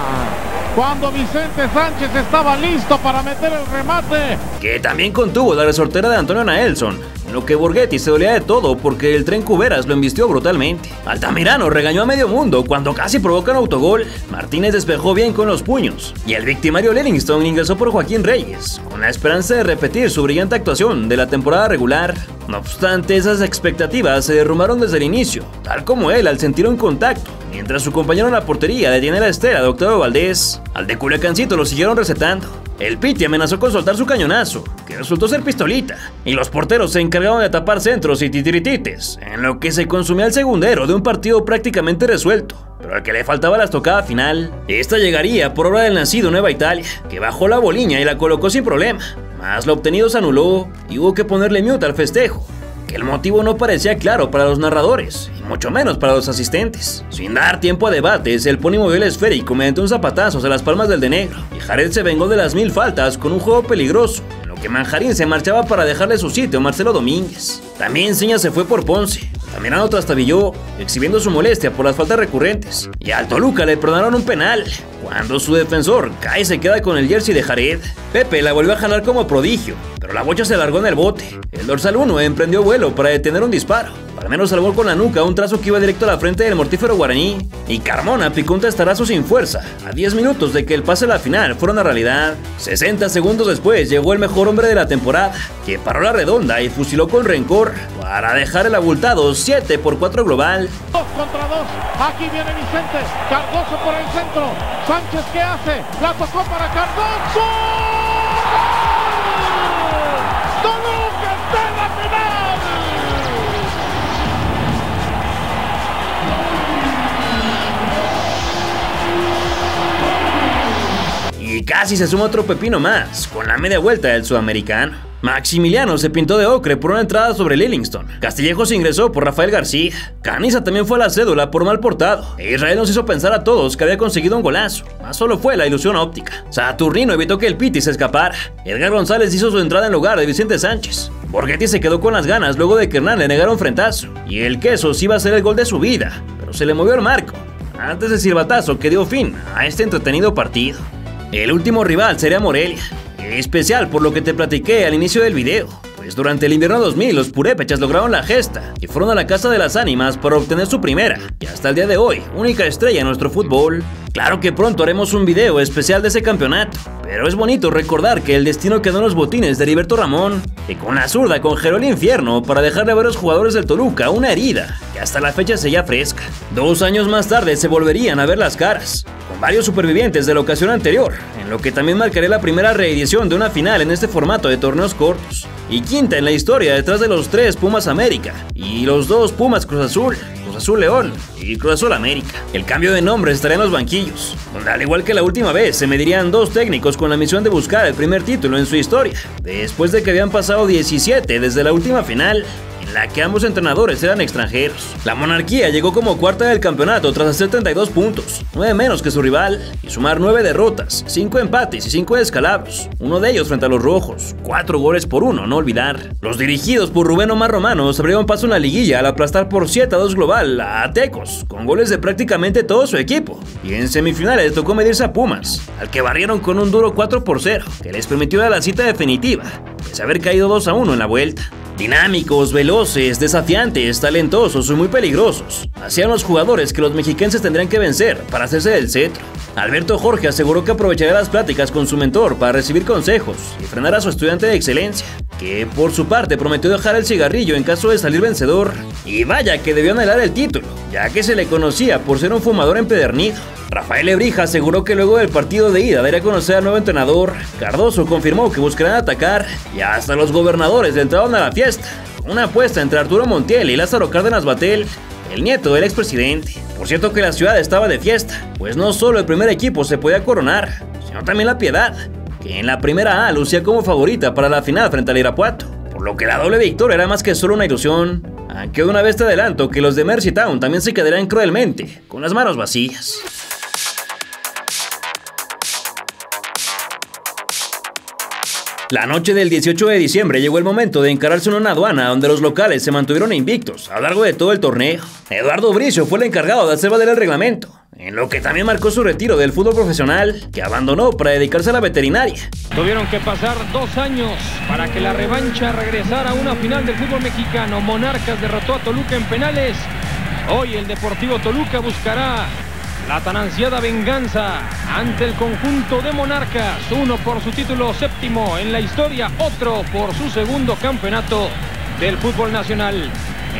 Cuando Vicente Sánchez estaba listo para meter el remate, que también contuvo la resortera de Antonio Naelson, en lo que Borghetti se dolía de todo porque el tren Cuberas lo embistió brutalmente. Altamirano regañó a medio mundo cuando casi provoca un autogol. Martínez despejó bien con los puños y el victimario Livingston ingresó por Joaquín Reyes, con la esperanza de repetir su brillante actuación de la temporada regular. No obstante, esas expectativas se derrumbaron desde el inicio, tal como él al sentir un contacto, mientras su compañero en la portería detiene la estela de Octavio Valdés. Al de Culiacancito lo siguieron recetando. El Piti amenazó con soltar su cañonazo, que resultó ser pistolita, y los porteros se encargaron de tapar centros y titiritites, en lo que se consumía el segundero de un partido prácticamente resuelto, pero al que le faltaba la estocada final. Esta llegaría por obra del nacido Nueva Italia, que bajó la boliña y la colocó sin problema, mas lo obtenido se anuló y hubo que ponerle mute al festejo, que el motivo no parecía claro para los narradores, y mucho menos para los asistentes. Sin dar tiempo a debates, el Pony movió el esférico mediante un zapatazo a las palmas del de negro, y Jared se vengó de las 1000 faltas con un juego peligroso, en lo que Manjarín se marchaba para dejarle su sitio a Marcelo Domínguez. También Ciña se fue por Ponce. Altamirano trastabilló, exhibiendo su molestia por las faltas recurrentes, y al Toluca le perdonaron un penal, cuando su defensor cae y se queda con el jersey de Jared. Pepe la volvió a jalar como prodigio, pero la bocha se largó en el bote. El dorsal 1 emprendió vuelo para detener un disparo. Palmeros salvó con la nuca un trazo que iba directo a la frente del mortífero guaraní, y Carmona picó un testarazo sin fuerza, a 10 minutos de que el pase a la final fuera una realidad. 60 segundos después llegó el mejor hombre de la temporada, que paró la redonda y fusiló con rencor para dejar el abultado 7-4 global. 2 contra 2, aquí viene Vicente, Cardoso por el centro, Sánchez ¿qué hace? La tocó para Cardoso. ¡Toluca está en la final! Y casi se suma otro pepino más, con la media vuelta del sudamericano. Maximiliano se pintó de ocre por una entrada sobre Livingston. Castillejos ingresó por Rafael García. Caniza también fue a la cédula por mal portado. E Israel nos hizo pensar a todos que había conseguido un golazo, mas solo fue la ilusión óptica. Saturnino evitó que el Piti se escapara. Edgar González hizo su entrada en lugar de Vicente Sánchez. Borghetti se quedó con las ganas luego de que Hernán le negara un frentazo. Y el Quesos iba a ser el gol de su vida, pero se le movió el marco antes del silbatazo que dio fin a este entretenido partido. El último rival sería Morelia, especial por lo que te platiqué al inicio del video, pues durante el invierno 2000 los purépechas lograron la gesta y fueron a la Casa de las Ánimas para obtener su primera, y hasta el día de hoy, única estrella en nuestro fútbol. Claro que pronto haremos un video especial de ese campeonato, pero es bonito recordar que el destino quedó en los botines de Heriberto Ramón, que con la zurda congeló el infierno para dejarle a varios jugadores del Toluca una herida que hasta la fecha seguía fresca. 2 años más tarde se volverían a ver las caras, con varios supervivientes de la ocasión anterior, en lo que también marcaré la primera reedición de una final en este formato de torneos cortos, y quinta en la historia detrás de los 3 Pumas América y los 2 Pumas Cruz Azul León y Cruz Azul América. El cambio de nombres estaría en los banquillos, donde al igual que la última vez se medirían 2 técnicos con la misión de buscar el primer título en su historia, después de que habían pasado 17 desde la última final, en la que ambos entrenadores eran extranjeros. La Monarquía llegó como cuarta del campeonato tras hacer 32 puntos, 9 menos que su rival, y sumar 9 derrotas, 5 empates y 5 descalabros, uno de ellos frente a los rojos, 4 goles por 1, no olvidar. Los dirigidos por Rubén Omar Romano se abrieron paso en la liguilla al aplastar por 7-2 global a Tecos, con goles de prácticamente todo su equipo, y en semifinales tocó medirse a Pumas, al que barrieron con un duro 4-0, que les permitió ir a la cita definitiva, pese a haber caído 2-1 en la vuelta. Dinámicos, veloces, desafiantes, talentosos y muy peligrosos, hacían los jugadores que los mexiquenses tendrían que vencer para hacerse del cetro. Alberto Jorge aseguró que aprovecharía las pláticas con su mentor para recibir consejos y frenar a su estudiante de excelencia, que por su parte prometió dejar el cigarrillo en caso de salir vencedor, y vaya que debió anhelar el título, ya que se le conocía por ser un fumador empedernido. Rafael Lebrija aseguró que luego del partido de ida daría a conocer al nuevo entrenador. Cardoso confirmó que buscarán atacar, y hasta los gobernadores le entraron a la fiesta, con una apuesta entre Arturo Montiel y Lázaro Cárdenas Batel, el nieto del expresidente. Por cierto que la ciudad estaba de fiesta, pues no solo el primer equipo se podía coronar, sino también la Piedad, que en la primera A lucía como favorita para la final frente al Irapuato, por lo que la doble victoria era más que solo una ilusión, aunque de una vez te adelanto que los de Mercy Town también se quedarían cruelmente con las manos vacías. La noche del 18 de diciembre llegó el momento de encararse en una aduana donde los locales se mantuvieron invictos a lo largo de todo el torneo. Eduardo Bricio fue el encargado de hacer valer el reglamento, en lo que también marcó su retiro del fútbol profesional, que abandonó para dedicarse a la veterinaria. Tuvieron que pasar 2 años para que la revancha regresara a una final del fútbol mexicano. Monarcas derrotó a Toluca en penales. Hoy el Deportivo Toluca buscará la tan ansiada venganza ante el conjunto de Monarcas, uno por su título 7º en la historia, otro por su 2º campeonato del fútbol nacional.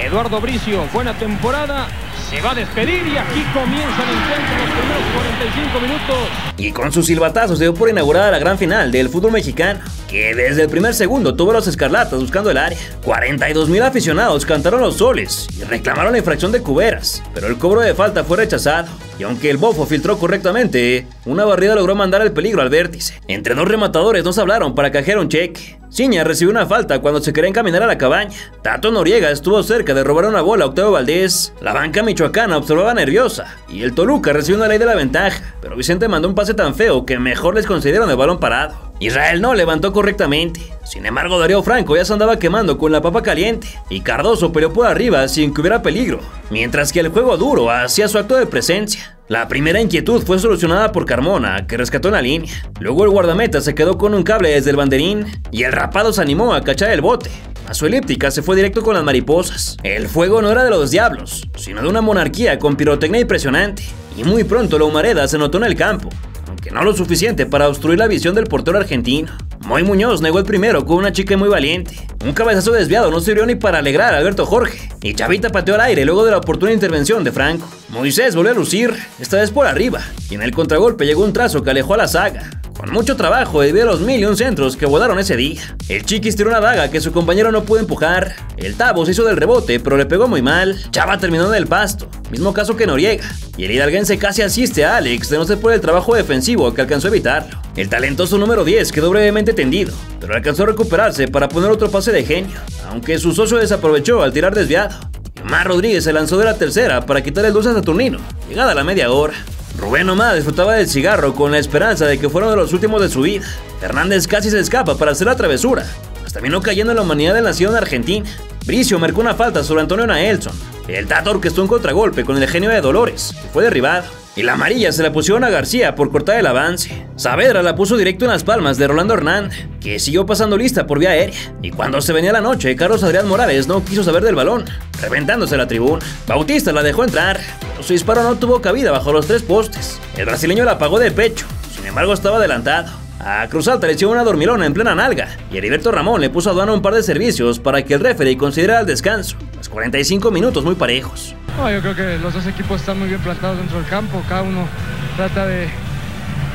Eduardo Bricio, buena temporada, se va a despedir y aquí comienza el encuentro en los primeros 45 minutos. Y con sus silbatazos se dio por inaugurada la gran final del fútbol mexicano, que desde el primer segundo tuvo a los escarlatas buscando el área. 42,000 aficionados cantaron los soles y reclamaron la infracción de Cuberas, pero el cobro de falta fue rechazado. Y aunque el bofo filtró correctamente, una barrida logró mandar el peligro al vértice. Entre dos rematadores no se hablaron para canjear un cheque. Ciña recibió una falta cuando se quería encaminar a la cabaña. Tato Noriega estuvo cerca de robar una bola a Octavio Valdés. La banca michoacana observaba nerviosa y el Toluca recibió una ley de la ventaja, pero Vicente mandó un pase tan feo que mejor les concedieron el balón parado. Israel no levantó correctamente. Sin embargo, Darío Franco ya se andaba quemando con la papa caliente y Cardoso peleó por arriba sin que hubiera peligro, mientras que el juego duro hacía su acto de presencia. La primera inquietud fue solucionada por Carmona, que rescató en la línea. Luego el guardameta se quedó con un cable desde el banderín y el rapado se animó a cachar el bote. A su elíptica se fue directo con las mariposas. El fuego no era de los diablos, sino de una Monarquía con pirotecnia impresionante, y muy pronto la humareda se notó en el campo, aunque no lo suficiente para obstruir la visión del portero argentino. Moy Muñoz negó el primero con una chica muy valiente. Un cabezazo desviado no sirvió ni para alegrar a Alberto Jorge, y Chavita pateó al aire luego de la oportuna intervención de Franco. Moisés volvió a lucir, esta vez por arriba, y en el contragolpe llegó un trazo que alejó a la saga. Con mucho trabajo debido a los 1001 centros que volaron ese día. El Chiquis tiró una daga que su compañero no pudo empujar. El Tabo se hizo del rebote, pero le pegó muy mal. Chava terminó en el pasto, mismo caso que Noriega. Y el hidalguense casi asiste a Alex de no ser por el trabajo defensivo que alcanzó a evitarlo. El talentoso número 10 quedó brevemente tendido, pero alcanzó a recuperarse para poner otro pase de genio, aunque su socio desaprovechó al tirar desviado. Omar Rodríguez se lanzó de la tercera para quitar el dulce a Saturnino, llegada a la media hora. Rubén Omar disfrutaba del cigarro con la esperanza de que fuera uno de los últimos de su vida. Hernández casi se escapa para hacer la travesura, pues terminó cayendo en la humanidad del nacido en Argentina. Bricio marcó una falta sobre Antonio Naelson. El Tato orquestó un contragolpe con el genio de Dolores, que fue derribado. Y la amarilla se la pusieron a García por cortar el avance. Saavedra la puso directo en las palmas de Rolando Hernán, que siguió pasando lista por vía aérea. Y cuando se venía la noche, Carlos Adrián Morales no quiso saber del balón, reventándose la tribuna. Bautista la dejó entrar, pero su disparo no tuvo cabida bajo los 3 postes. El brasileño la pagó de pecho, sin embargo estaba adelantado. A Cruz Alta le echó una dormilona en plena nalga, y Heriberto Ramón le puso a aduana un par de servicios para que el referee considerara el descanso. Los 45 minutos muy parejos. No, yo creo que los dos equipos están muy bien plantados dentro del campo, cada uno trata de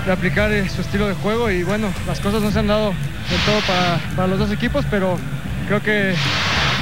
aplicar su estilo de juego y bueno, las cosas no se han dado del todo para los dos equipos, pero creo que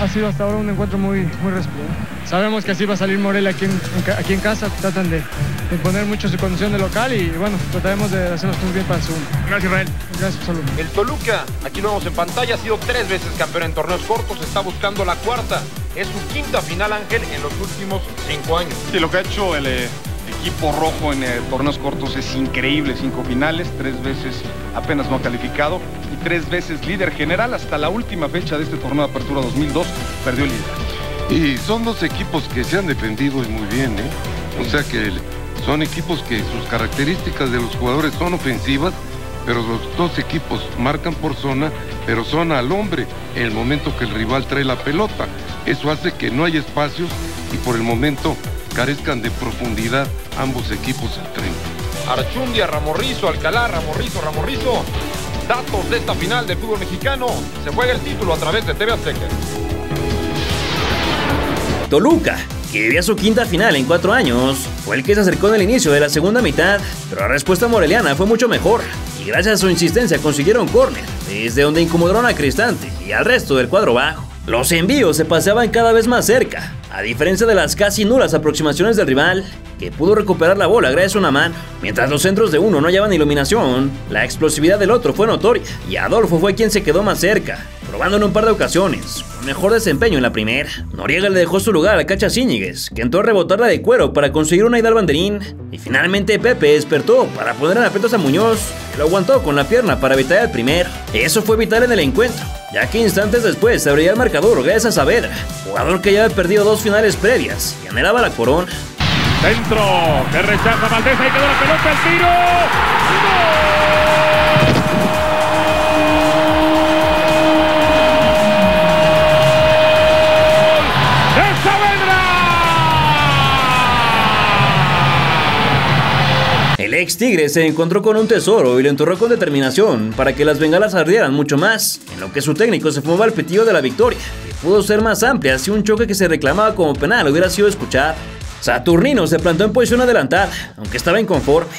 ha sido hasta ahora un encuentro muy respetado. Sabemos que así va a salir Morelia aquí en casa, tratan de imponer mucho su condición de local y bueno, trataremos de hacer las cosas bien para el segundo. Gracias, Israel. Gracias, salud. El Toluca, aquí lo vemos en pantalla, ha sido 3 veces campeón en torneos cortos, está buscando la 4ª. Es su quinta final, Ángel, en los últimos 5 años. Sí, lo que ha hecho el equipo rojo en torneos cortos es increíble. 5 finales, 3 veces apenas no ha calificado y 3 veces líder general. Hasta la última fecha de este torneo de apertura 2002 perdió el líder. Y son dos equipos que se han defendido muy bien, ¿eh? O sea que son equipos que sus características de los jugadores son ofensivas, pero los dos equipos marcan por zona, pero zona al hombre en el momento que el rival trae la pelota. Eso hace que no haya espacios y por el momento carezcan de profundidad ambos equipos al tren. Archundia, Ramorrizo, Alcalá, Ramorrizo. Datos de esta final del fútbol mexicano. Se juega el título a través de TV Azteca. Toluca, que vivía su quinta final en 4 años, fue el que se acercó en el inicio de la segunda mitad, pero la respuesta moreliana fue mucho mejor, y gracias a su insistencia consiguieron córner, desde donde incomodaron a Cristante y al resto del cuadro bajo. Los envíos se paseaban cada vez más cerca, a diferencia de las casi nulas aproximaciones del rival, que pudo recuperar la bola gracias a una mano. Mientras los centros de uno no hallaban iluminación, la explosividad del otro fue notoria, y Adolfo fue quien se quedó más cerca, probando en un par de ocasiones, con mejor desempeño en la primera. Noriega le dejó su lugar a Cacha Zíñiguez, que entró a rebotarla de cuero para conseguir una ida al banderín, y finalmente Pepe despertó para poner en aprietos a Muñoz, que lo aguantó con la pierna para evitar el primero. Eso fue vital en el encuentro, ya que instantes después se abría el marcador gracias a Saavedra, jugador que ya había perdido 2 finales previas y anhelaba la corona. Centro, que rechaza Valdés, ahí quedó la pelota, el tiro. El ex Tigre se encontró con un tesoro y lo enterró con determinación para que las bengalas ardieran mucho más, en lo que su técnico se fumaba el pitillo de la victoria, que pudo ser más amplia si un choque que se reclamaba como penal hubiera sido escuchado. Saturnino se plantó en posición adelantada, aunque estaba inconforme.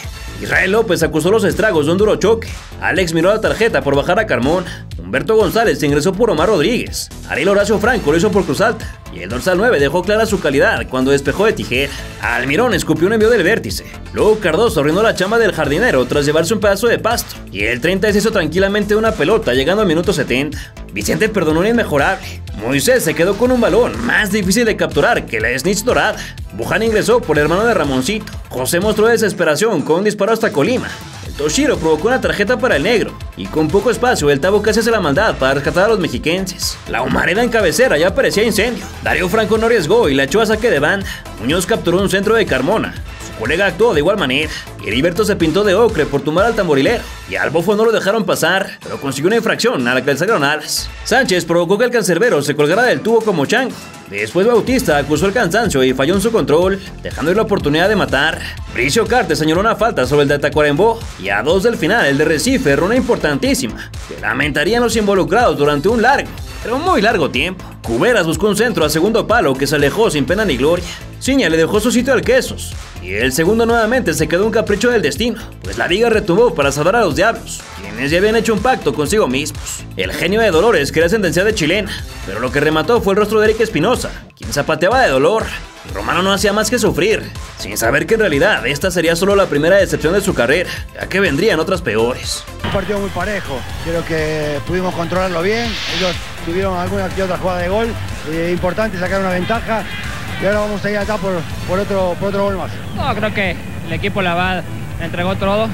Israel López acusó los estragos de un duro choque. Alex miró la tarjeta por bajar a Carmona. Humberto González se ingresó por Omar Rodríguez. Ariel Horacio Franco lo hizo por Cruz Alta. Y el dorsal 9 dejó clara su calidad cuando despejó de tijera. Almirón escupió un envío del vértice. Luego Cardoso arruinó la chamba del jardinero tras llevarse un pedazo de pasto. Y el 30 se hizo tranquilamente una pelota llegando al minuto 70. Vicente perdonó un inmejorable. Moisés se quedó con un balón más difícil de capturar que la snitch dorada. Buján ingresó por el hermano de Ramoncito. José mostró desesperación con un disparo hasta Colima. El Toshiro provocó una tarjeta para el negro. Y con poco espacio el Tabo casi hace la maldad para rescatar a los mexiquenses. La Humareda en cabecera ya parecía incendio. Darío Franco no arriesgó y la echó a saque de banda. Muñoz capturó un centro de Carmona. Su colega actuó de igual manera. Heriberto se pintó de ocre por tumbar al tamborilero. Y al Bofo no lo dejaron pasar, pero consiguió una infracción a la que le salieron alas. Sánchez provocó que el cancerbero se colgara del tubo como chango. Después Bautista acusó el cansancio y falló en su control, dejando ir la oportunidad de matar. Bricio Carte señaló una falta sobre el de Tacuarembó, y a 2 del final el de Recife erró una importantísima, que lamentarían los involucrados durante un largo, pero muy largo tiempo. Cuberas buscó un centro a segundo palo que se alejó sin pena ni gloria. Ciña le dejó su sitio al Quesos, y el segundo nuevamente se quedó un capricho del destino, pues la liga retumbó para salvar a los Diablos, quienes ya habían hecho un pacto consigo mismos. El genio de Dolores quería sentenciar de chilena, pero lo que remató fue el rostro de Eric Espinosa, quien zapateaba de dolor. Y Romano no hacía más que sufrir, sin saber que en realidad esta sería solo la primera decepción de su carrera, ya que vendrían otras peores. Un partido muy parejo, creo que pudimos controlarlo bien, ellos tuvieron alguna que otra jugada de gol, importante sacar una ventaja, y ahora vamos a ir acá por otro gol más. No, creo que el equipo la entregó todo,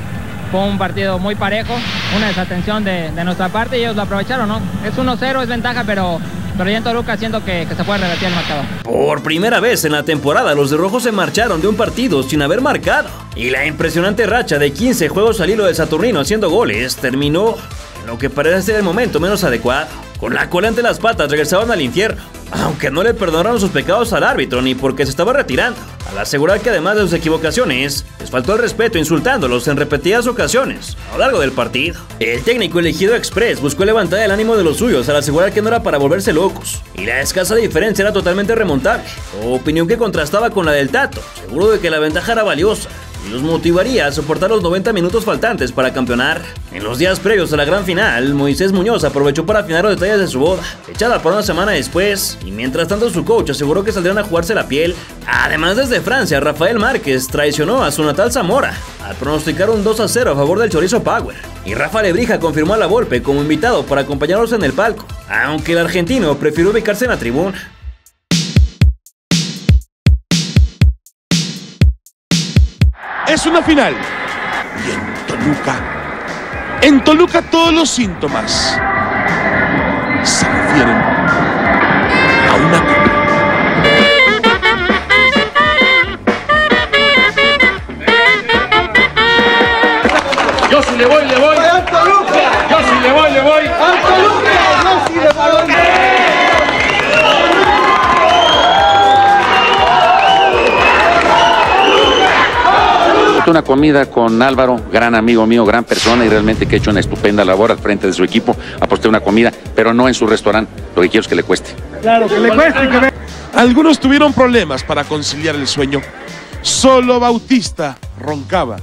fue un partido muy parejo, una desatención de nuestra parte y ellos lo aprovecharon, ¿no? Es 1-0, es ventaja, pero ya en Toluca siento que se puede revertir el marcador. Por primera vez en la temporada, los de rojo se marcharon de un partido sin haber marcado. Y la impresionante racha de 15 juegos al hilo de Saturnino haciendo goles terminó en lo que parece ser el momento menos adecuado. Con la cola entre las patas regresaban al infierno, aunque no le perdonaron sus pecados al árbitro ni porque se estaba retirando, al asegurar que además de sus equivocaciones, les faltó el respeto insultándolos en repetidas ocasiones a lo largo del partido. El técnico elegido express buscó levantar el ánimo de los suyos al asegurar que no era para volverse locos, y la escasa diferencia era totalmente remontable, opinión que contrastaba con la del Tato, seguro de que la ventaja era valiosa y los motivaría a soportar los 90 minutos faltantes para campeonar. En los días previos a la gran final, Moisés Muñoz aprovechó para afinar los detalles de su boda, echada para una semana después, y mientras tanto su coach aseguró que saldrían a jugarse la piel. Además, desde Francia, Rafael Márquez traicionó a su natal Zamora al pronosticar un 2-0 a favor del Chorizo Power, y Rafa Lebrija confirmó a la Volpe como invitado para acompañarlos en el palco, aunque el argentino prefirió ubicarse en la tribuna. Es una final. Y en Toluca todos los síntomas se refieren a una copa. Yo si le voy. Yo si le voy. Una comida con Álvaro, gran amigo mío, gran persona y realmente que ha hecho una estupenda labor al frente de su equipo. Aposté una comida, pero no en su restaurante. Lo que quiero es que le cueste. Claro, que le cueste. Algunos tuvieron problemas para conciliar el sueño. Solo Bautista roncaba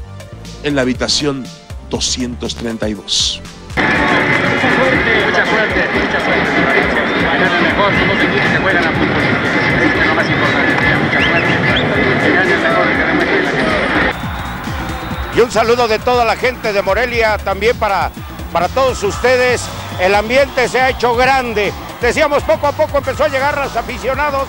en la habitación 232. Mucha suerte. Mañana mejor, todos los equipos que juegan a fútbol. Es lo más importante. Mucha suerte. Que gane el mejor, que demuestre la gente. Y un saludo de toda la gente de Morelia, también para todos ustedes. El ambiente se ha hecho grande. Decíamos, poco a poco empezó a llegar los aficionados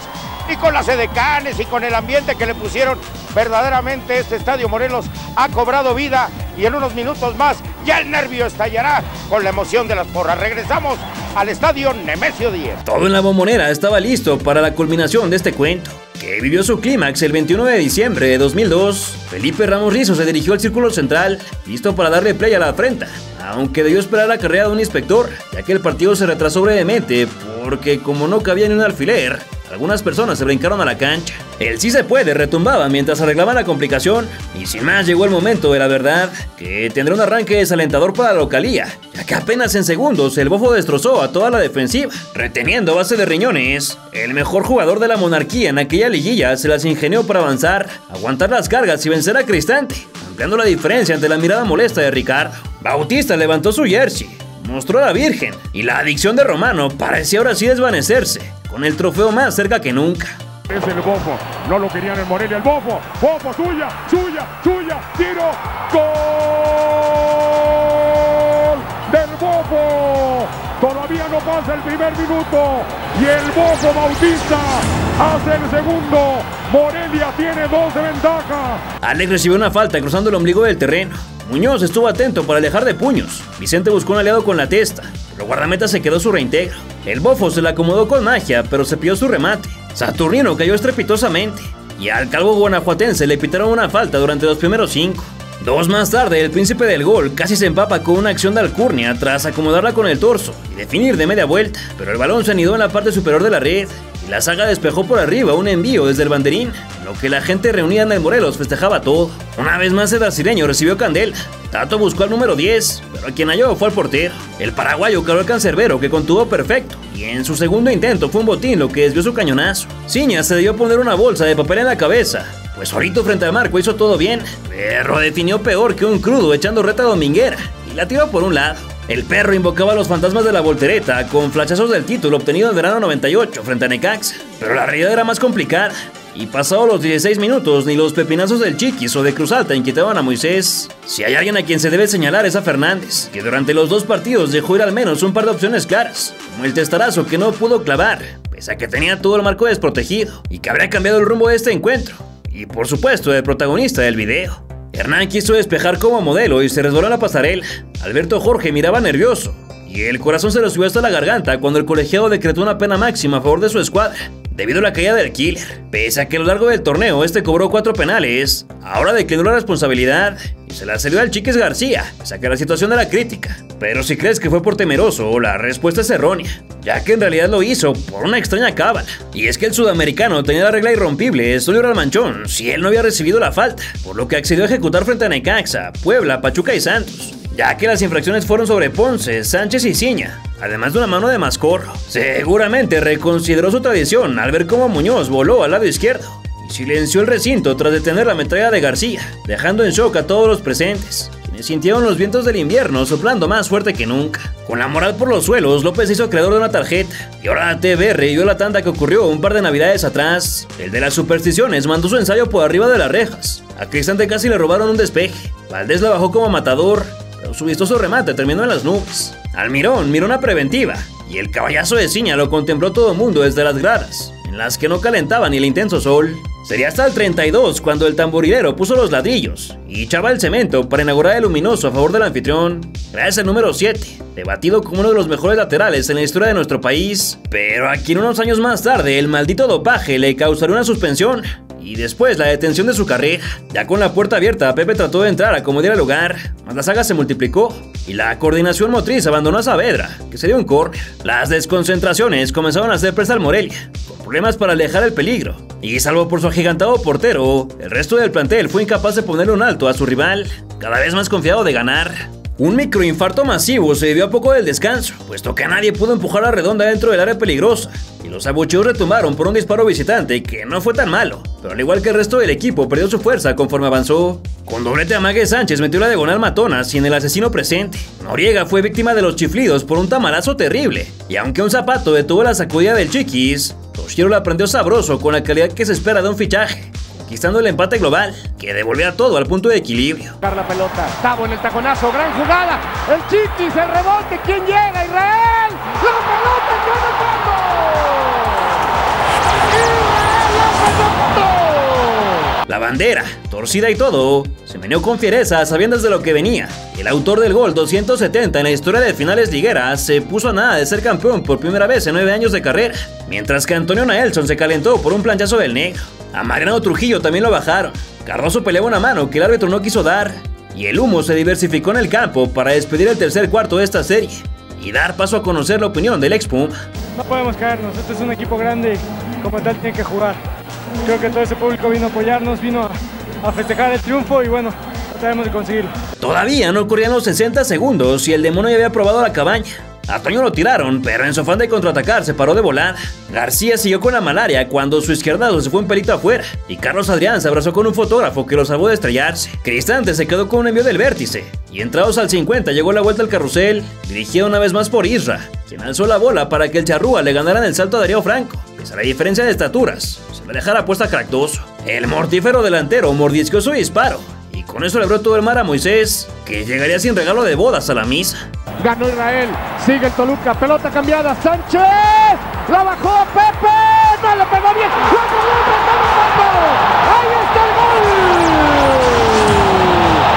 y con las edecanes y con el ambiente que le pusieron, verdaderamente este Estadio Morelos ha cobrado vida y en unos minutos más ya el nervio estallará con la emoción de las porras. Regresamos al Estadio Nemesio 10. Todo en la Bombonera estaba listo para la culminación de este cuento, que vivió su clímax el 21 de diciembre de 2002. Felipe Ramos Rizo se dirigió al círculo central, listo para darle play a la afrenta, aunque debió esperar la carrera de un inspector, ya que el partido se retrasó brevemente porque como no cabía ni un alfiler, algunas personas se brincaron a la cancha. El sí se puede retumbaba mientras arreglaban la complicación y sin más llegó el momento de la verdad, que tendrá un arranque desalentador para la localía, ya que apenas en segundos el Bofo destrozó a toda la defensiva, reteniendo a base de riñones. El mejor jugador de la monarquía en aquella liguilla se las ingenió para avanzar, aguantar las cargas y vencer a Cristante, ampliando la diferencia ante la mirada molesta de Ricardo. Bautista levantó su jersey, mostró a la Virgen y la adicción de Romano parecía ahora sí desvanecerse, con el trofeo más cerca que nunca. Es el Bofo, no lo querían en Morelia, el Bofo, suya, tiro, gol del Bofo, todavía no pasa el primer minuto y el Bofo Bautista hace el segundo, Morelia tiene 2 de ventaja. Alex recibió una falta cruzando el ombligo del terreno. Muñoz estuvo atento para alejar de puños. Vicente buscó un aliado con la testa, pero guardameta se quedó su reintegro. El Bofo se la acomodó con magia, pero se pilló su remate. Saturnino cayó estrepitosamente y al calvo guanajuatense le pitaron una falta durante los primeros 5. 2 más tarde, el príncipe del gol casi se empapa con una acción de alcurnia tras acomodarla con el torso y definir de media vuelta, pero el balón se anidó en la parte superior de la red y la saga despejó por arriba un envío desde el banderín, lo que la gente reunida en el Morelos festejaba todo. Una vez más el brasileño recibió candela. Tato buscó al número 10, pero a quien halló fue al portero. El paraguayo cargó al cancerbero, que contuvo perfecto, y en su segundo intento fue un botín lo que desvió su cañonazo. Ciña se debió poner una bolsa de papel en la cabeza, pues Sorito frente al marco hizo todo bien, pero definió peor que un crudo echando reta dominguera, y la tiró por un lado. El perro invocaba a los fantasmas de la voltereta con flashazos del título obtenido en verano 98 frente a Necaxa, pero la realidad era más complicada. Y pasados los 16 minutos, ni los pepinazos del Chiquis o de Cruz Alta inquietaban a Moisés. Si hay alguien a quien se debe señalar es a Fernández, que durante los 2 partidos dejó ir al menos un par de opciones claras, como el testarazo que no pudo clavar, pese a que tenía todo el marco desprotegido, y que habría cambiado el rumbo de este encuentro. Y por supuesto, el protagonista del video. Hernán quiso despejar como modelo y se resbaló en la pasarela. Alberto Jorge miraba nervioso, y el corazón se le subió hasta la garganta cuando el colegiado decretó una pena máxima a favor de su escuadra, debido a la caída del killer. Pese a que a lo largo del torneo este cobró 4 penales, ahora declinó la responsabilidad y se la cedió al Chiquis García, pese a que la situación era crítica. Pero si crees que fue por temeroso, la respuesta es errónea, ya que en realidad lo hizo por una extraña cábala. Y es que el sudamericano tenía la regla irrompible, solo era el manchón si él no había recibido la falta, por lo que accedió a ejecutar frente a Necaxa, Puebla, Pachuca y Santos, ya que las infracciones fueron sobre Ponce, Sánchez y Ciña, además de una mano de Mascorro. Seguramente reconsideró su tradición al ver cómo Muñoz voló al lado izquierdo y silenció el recinto tras detener la metralla de García, dejando en shock a todos los presentes, quienes sintieron los vientos del invierno soplando más fuerte que nunca. Con la moral por los suelos, López se hizo creador de una tarjeta, y ahora la TBR vio la tanda que ocurrió un par de navidades atrás. El de las supersticiones mandó su ensayo por arriba de las rejas. A Cristante casi le robaron un despeje. Valdés la bajó como matador, pero su vistoso remate terminó en las nubes. Almirón miró una preventiva, y el caballazo de Ciña lo contempló todo el mundo desde las gradas, en las que no calentaba ni el intenso sol. Sería hasta el 32 cuando el tamborilero puso los ladrillos y echaba el cemento para inaugurar el luminoso a favor del anfitrión, gracias al número 7, debatido como uno de los mejores laterales en la historia de nuestro país, pero a quien unos años más tarde el maldito dopaje le causaría una suspensión y después la detención de su carrera. Ya con la puerta abierta, Pepe trató de entrar a como diera lugar, mas la saga se multiplicó y la coordinación motriz abandonó a Saavedra, que se dio un córner. Las desconcentraciones comenzaron a hacer presa al Morelia, con problemas para alejar el peligro, y salvo por su agigantado portero, el resto del plantel fue incapaz de ponerle un alto a su rival, cada vez más confiado de ganar. Un microinfarto masivo se debió a poco del descanso, puesto que nadie pudo empujar la redonda dentro del área peligrosa, y los abucheos retumbaron por un disparo visitante que no fue tan malo, pero al igual que el resto del equipo perdió su fuerza conforme avanzó. Con doblete Amague Sánchez metió la diagonal matona sin el asesino presente. Noriega fue víctima de los chiflidos por un tamalazo terrible, y aunque un zapato detuvo la sacudida del Chiquis, Toshiro la prendió sabroso con la calidad que se espera de un fichaje, conquistando el empate global, que devolvía todo al punto de equilibrio. La pelota, Tavo en el taconazo, gran jugada, el Chiquis, el rebote, ¿quién llega? Israel, la pelota entró en el fondo. La bandera, torcida y todo, se meneó con fiereza a sabiendas de lo que venía. El autor del gol 270 en la historia de finales ligueras se puso a nada de ser campeón por primera vez en 9 años de carrera, mientras que Antonio Naelson se calentó por un planchazo del negro. A Mariano Trujillo también lo bajaron. Cardoso peleaba una mano que el árbitro no quiso dar, y el humo se diversificó en el campo para despedir el tercer cuarto de esta serie y dar paso a conocer la opinión del ex Puma. No podemos caernos, este es un equipo grande, como tal tiene que jugar. Creo que todo ese público vino a apoyarnos, vino a festejar el triunfo y bueno, trataremos de conseguirlo. Todavía no ocurrían los 60 segundos y el demonio ya había probado la cabaña. A Toño lo tiraron, pero en su afán de contraatacar se paró de volada. García siguió con la malaria cuando su izquierdazo se fue un pelito afuera, y Carlos Adrián se abrazó con un fotógrafo que lo salvó de estrellarse. Cristante se quedó con un envío del vértice, y entrados al 50 llegó la vuelta al carrusel, dirigida una vez más por Isra, quien alzó la bola para que el Charrúa le ganara en el salto a Darío Franco, pese a la diferencia de estaturas, se le dejara puesta Cractoso. El mortífero delantero mordisqueó su disparo, y con eso le abrió todo el mar a Moisés, que llegaría sin regalo de bodas a la misa. Ganó Israel, sigue el Toluca, pelota cambiada, Sánchez, la bajó Pepe, no le pegó bien, ahí está el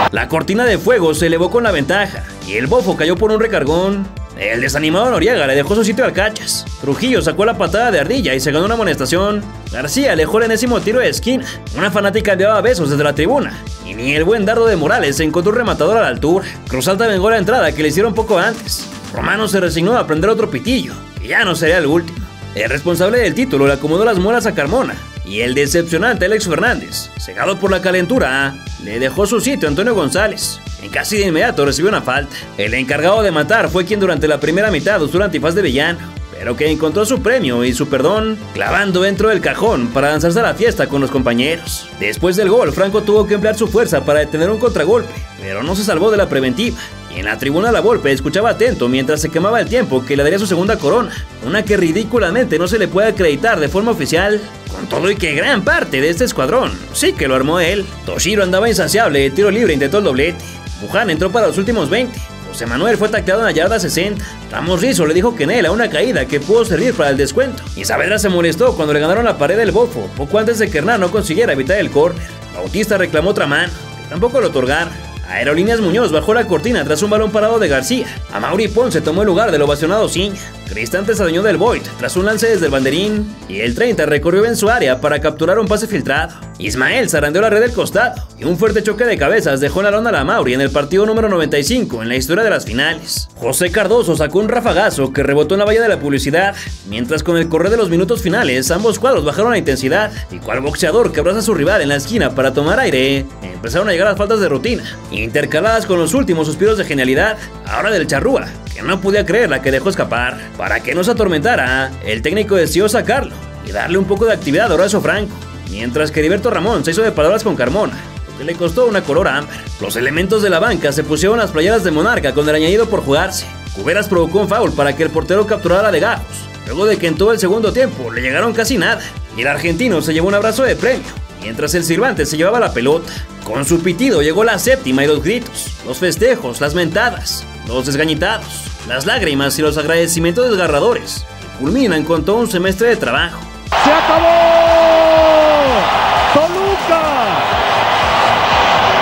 gol. La cortina de fuego se elevó con la ventaja, y el bofo cayó por un recargón. El desanimado Noriega le dejó su sitio al Cachas. Trujillo sacó la patada de ardilla y se ganó una amonestación. García alejó el enésimo tiro de esquina. Una fanática enviaba besos desde la tribuna, y ni el buen dardo de Morales encontró un rematador a la altura. Cruz Alta vengó la entrada que le hicieron poco antes. Romano se resignó a prender otro pitillo, que ya no sería el último. El responsable del título le acomodó las muelas a Carmona, y el decepcionante Alex Fernández, cegado por la calentura, le dejó su sitio a Antonio González. En casi de inmediato recibió una falta. El encargado de matar fue quien durante la primera mitad usó el antifaz de villano, pero que encontró su premio y su perdón clavando dentro del cajón para lanzarse a la fiesta con los compañeros. Después del gol, Franco tuvo que emplear su fuerza para detener un contragolpe, pero no se salvó de la preventiva. Y en la tribuna La Volpe escuchaba atento mientras se quemaba el tiempo que le daría su segunda corona, una que ridículamente no se le puede acreditar de forma oficial, con todo y que gran parte de este escuadrón sí que lo armó él. Toshiro andaba insaciable, tiro libre intentó el doblete. Buján entró para los últimos 20. José Manuel fue tacleado en la yarda 60. Ramos Rizzo le dijo que en él a una caída que pudo servir para el descuento. Y Saavedra se molestó cuando le ganaron la pared del bofo, poco antes de que Hernán no consiguiera evitar el córner. Bautista reclamó otra mano, que tampoco lo otorgaron. Aerolíneas Muñoz bajó la cortina tras un balón parado de García. Amaury Ponce tomó el lugar del ovacionado Ciña. Cristante se adueñó del Void tras un lance desde el banderín, y el 30 recorrió en su área para capturar un pase filtrado. Ismael zarandeó la red del costado, y un fuerte choque de cabezas dejó en la lona a la Amaury en el partido número 95 en la historia de las finales. José Cardoso sacó un rafagazo que rebotó en la valla de la publicidad, mientras con el correr de los minutos finales ambos cuadros bajaron la intensidad, y cual boxeador que abraza a su rival en la esquina para tomar aire, empezaron a llegar las faltas de rutina, intercaladas con los últimos suspiros de genialidad, ahora del Charrúa, que no podía creer la que dejó escapar. Para que no se atormentara, el técnico decidió sacarlo y darle un poco de actividad a Horacio Franco, mientras que Heriberto Ramón se hizo de palabras con Carmona, lo que le costó una color ámbar. Los elementos de la banca se pusieron las playeras de Monarca con el añadido por jugarse. Cuberas provocó un foul para que el portero capturara de Gajos, luego de que en todo el segundo tiempo le llegaron casi nada, y el argentino se llevó un abrazo de premio, mientras el silbante se llevaba la pelota. Con su pitido llegó la séptima y los gritos, los festejos, las mentadas, los desgañitados, las lágrimas y los agradecimientos desgarradores, que culminan con todo un semestre de trabajo. ¡Se acabó!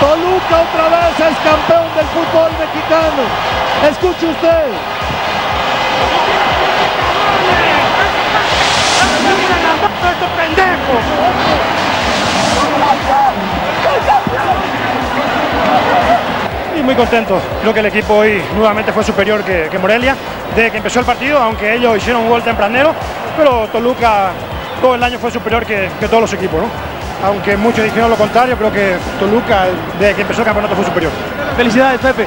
Toluca otra vez es campeón del fútbol mexicano. Escuche usted. Y muy contento. Creo que el equipo hoy nuevamente fue superior que Morelia desde que empezó el partido, aunque ellos hicieron un gol tempranero, pero Toluca todo el año fue superior que todos los equipos, ¿no? Aunque muchos dijeron lo contrario, creo que Toluca desde que empezó el campeonato fue superior. Felicidades, Pepe.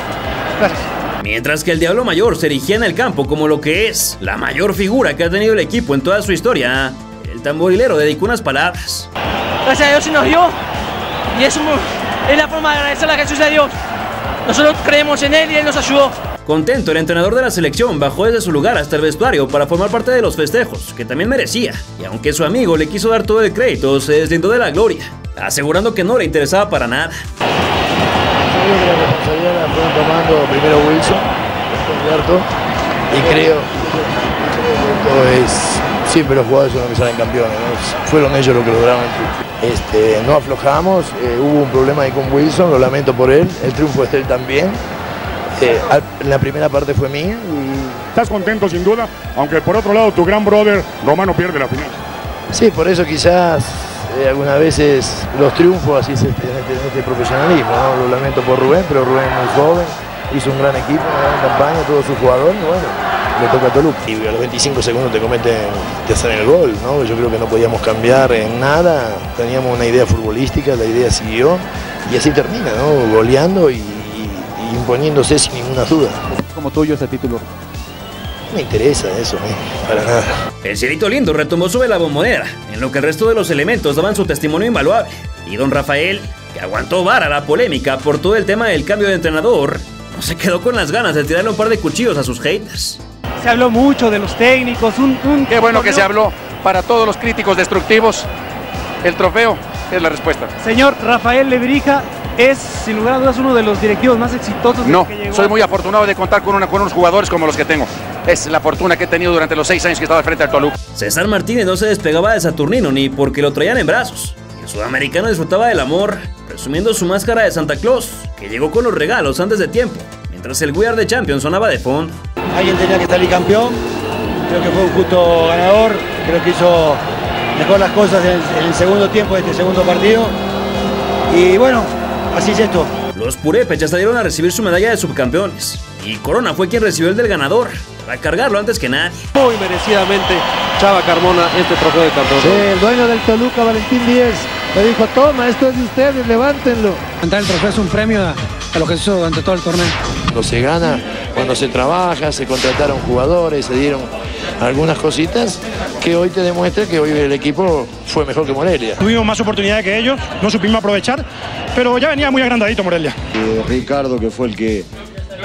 Gracias. Mientras que el Diablo Mayor se erigía en el campo como lo que es la mayor figura que ha tenido el equipo en toda su historia, el tamborilero dedicó unas palabras. Gracias a Dios se nos dio y es la forma de agradecerle a Jesús y a Dios. Nosotros creemos en Él y Él nos ayudó. Contento, el entrenador de la selección bajó desde su lugar hasta el vestuario para formar parte de los festejos, que también merecía, y aunque su amigo le quiso dar todo el crédito, se deslindó de la gloria, asegurando que no le interesaba para nada. Yo creo que la responsabilidad la fueron tomando primero Wilson, Alberto, y creo que siempre los jugadores son los que salen campeones, ¿no? Fueron ellos los que lograron el triunfo. No aflojamos, hubo un problema ahí con Wilson, lo lamento por él, el triunfo es de él también. La primera parte fue mía. Estás contento sin duda, aunque por otro lado tu gran brother Romano pierde la final. Sí, por eso quizás algunas veces los triunfos así en este profesionalismo, ¿no? Lo lamento por Rubén, pero Rubén es muy joven, hizo un gran equipo, una gran campaña, todos sus jugadores, bueno, le toca a Toluca. Y a los 25 segundos te hacen el gol, ¿no? Yo creo que no podíamos cambiar en nada, teníamos una idea futbolística, la idea siguió y así termina, ¿no? Goleando y imponiéndose sin ninguna duda. Como tuyo ese título. No me interesa eso, para nada. El Cielito Lindo retomó sobre la bombonera, en lo que el resto de los elementos daban su testimonio invaluable. Y don Rafael, que aguantó vara la polémica por todo el tema del cambio de entrenador, no se quedó con las ganas de tirarle un par de cuchillos a sus haters. Se habló mucho de los técnicos, Qué bueno que se habló. Para todos los críticos destructivos, el trofeo es la respuesta. Señor Rafael Lebrija es, sin lugar a dudas, uno de los directivos más exitosos no, que llegó. Soy muy afortunado de contar con unos jugadores como los que tengo. Es la fortuna que he tenido durante los 6 años que he estado al frente del Toluca. César Martínez no se despegaba de Saturnino ni porque lo traían en brazos. El sudamericano disfrutaba del amor, presumiendo su máscara de Santa Claus, que llegó con los regalos antes de tiempo, mientras el We Are the Champions sonaba de fondo. Alguien tenía que salir campeón, creo que fue un justo ganador, creo que hizo mejor las cosas en el segundo tiempo de este segundo partido. Y bueno, así es esto. Los purépechas salieron a recibir su medalla de subcampeones, y Corona fue quien recibió el del ganador, para cargarlo antes que nadie. Muy merecidamente, Chava Carmona, este trofeo de campeón. Sí, el dueño del Toluca, Valentín Díez, le dijo, toma, esto es de ustedes, levántenlo. El trofeo es un premio a lo que se hizo durante todo el torneo. Cuando se gana, cuando se trabaja, se contrataron jugadores, se dieron algunas cositas que hoy te demuestra que hoy el equipo fue mejor que Morelia. Tuvimos más oportunidades que ellos, no supimos aprovechar, pero ya venía muy agrandadito Morelia. Ricardo, que fue el que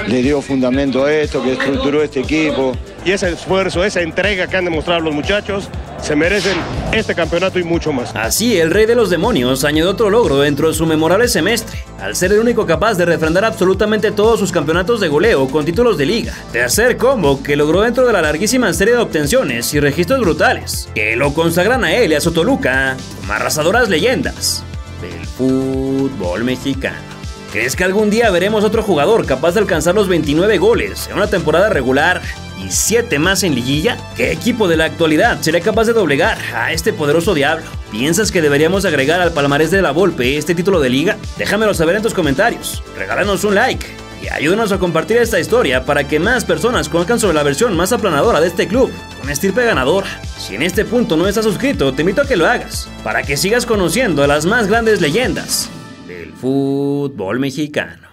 le dio fundamento a esto, que estructuró este equipo. Y ese esfuerzo, esa entrega que han demostrado los muchachos, se merecen este campeonato y mucho más. Así, el Rey de los Demonios añadió otro logro dentro de su memorable semestre, al ser el único capaz de refrendar absolutamente todos sus campeonatos de goleo con títulos de liga. Tercer combo que logró dentro de la larguísima serie de obtenciones y registros brutales, que lo consagran a él y a su Toluca como arrasadoras leyendas del fútbol mexicano. ¿Crees que algún día veremos otro jugador capaz de alcanzar los 29 goles en una temporada regular y 7 más en liguilla? ¿Qué equipo de la actualidad sería capaz de doblegar a este poderoso diablo? ¿Piensas que deberíamos agregar al palmarés de la Volpe este título de liga? Déjamelo saber en tus comentarios, regálanos un like y ayúdanos a compartir esta historia para que más personas conozcan sobre la versión más aplanadora de este club, con estirpe ganadora. Si en este punto no estás suscrito, te invito a que lo hagas, para que sigas conociendo a las más grandes leyendas del fútbol mexicano.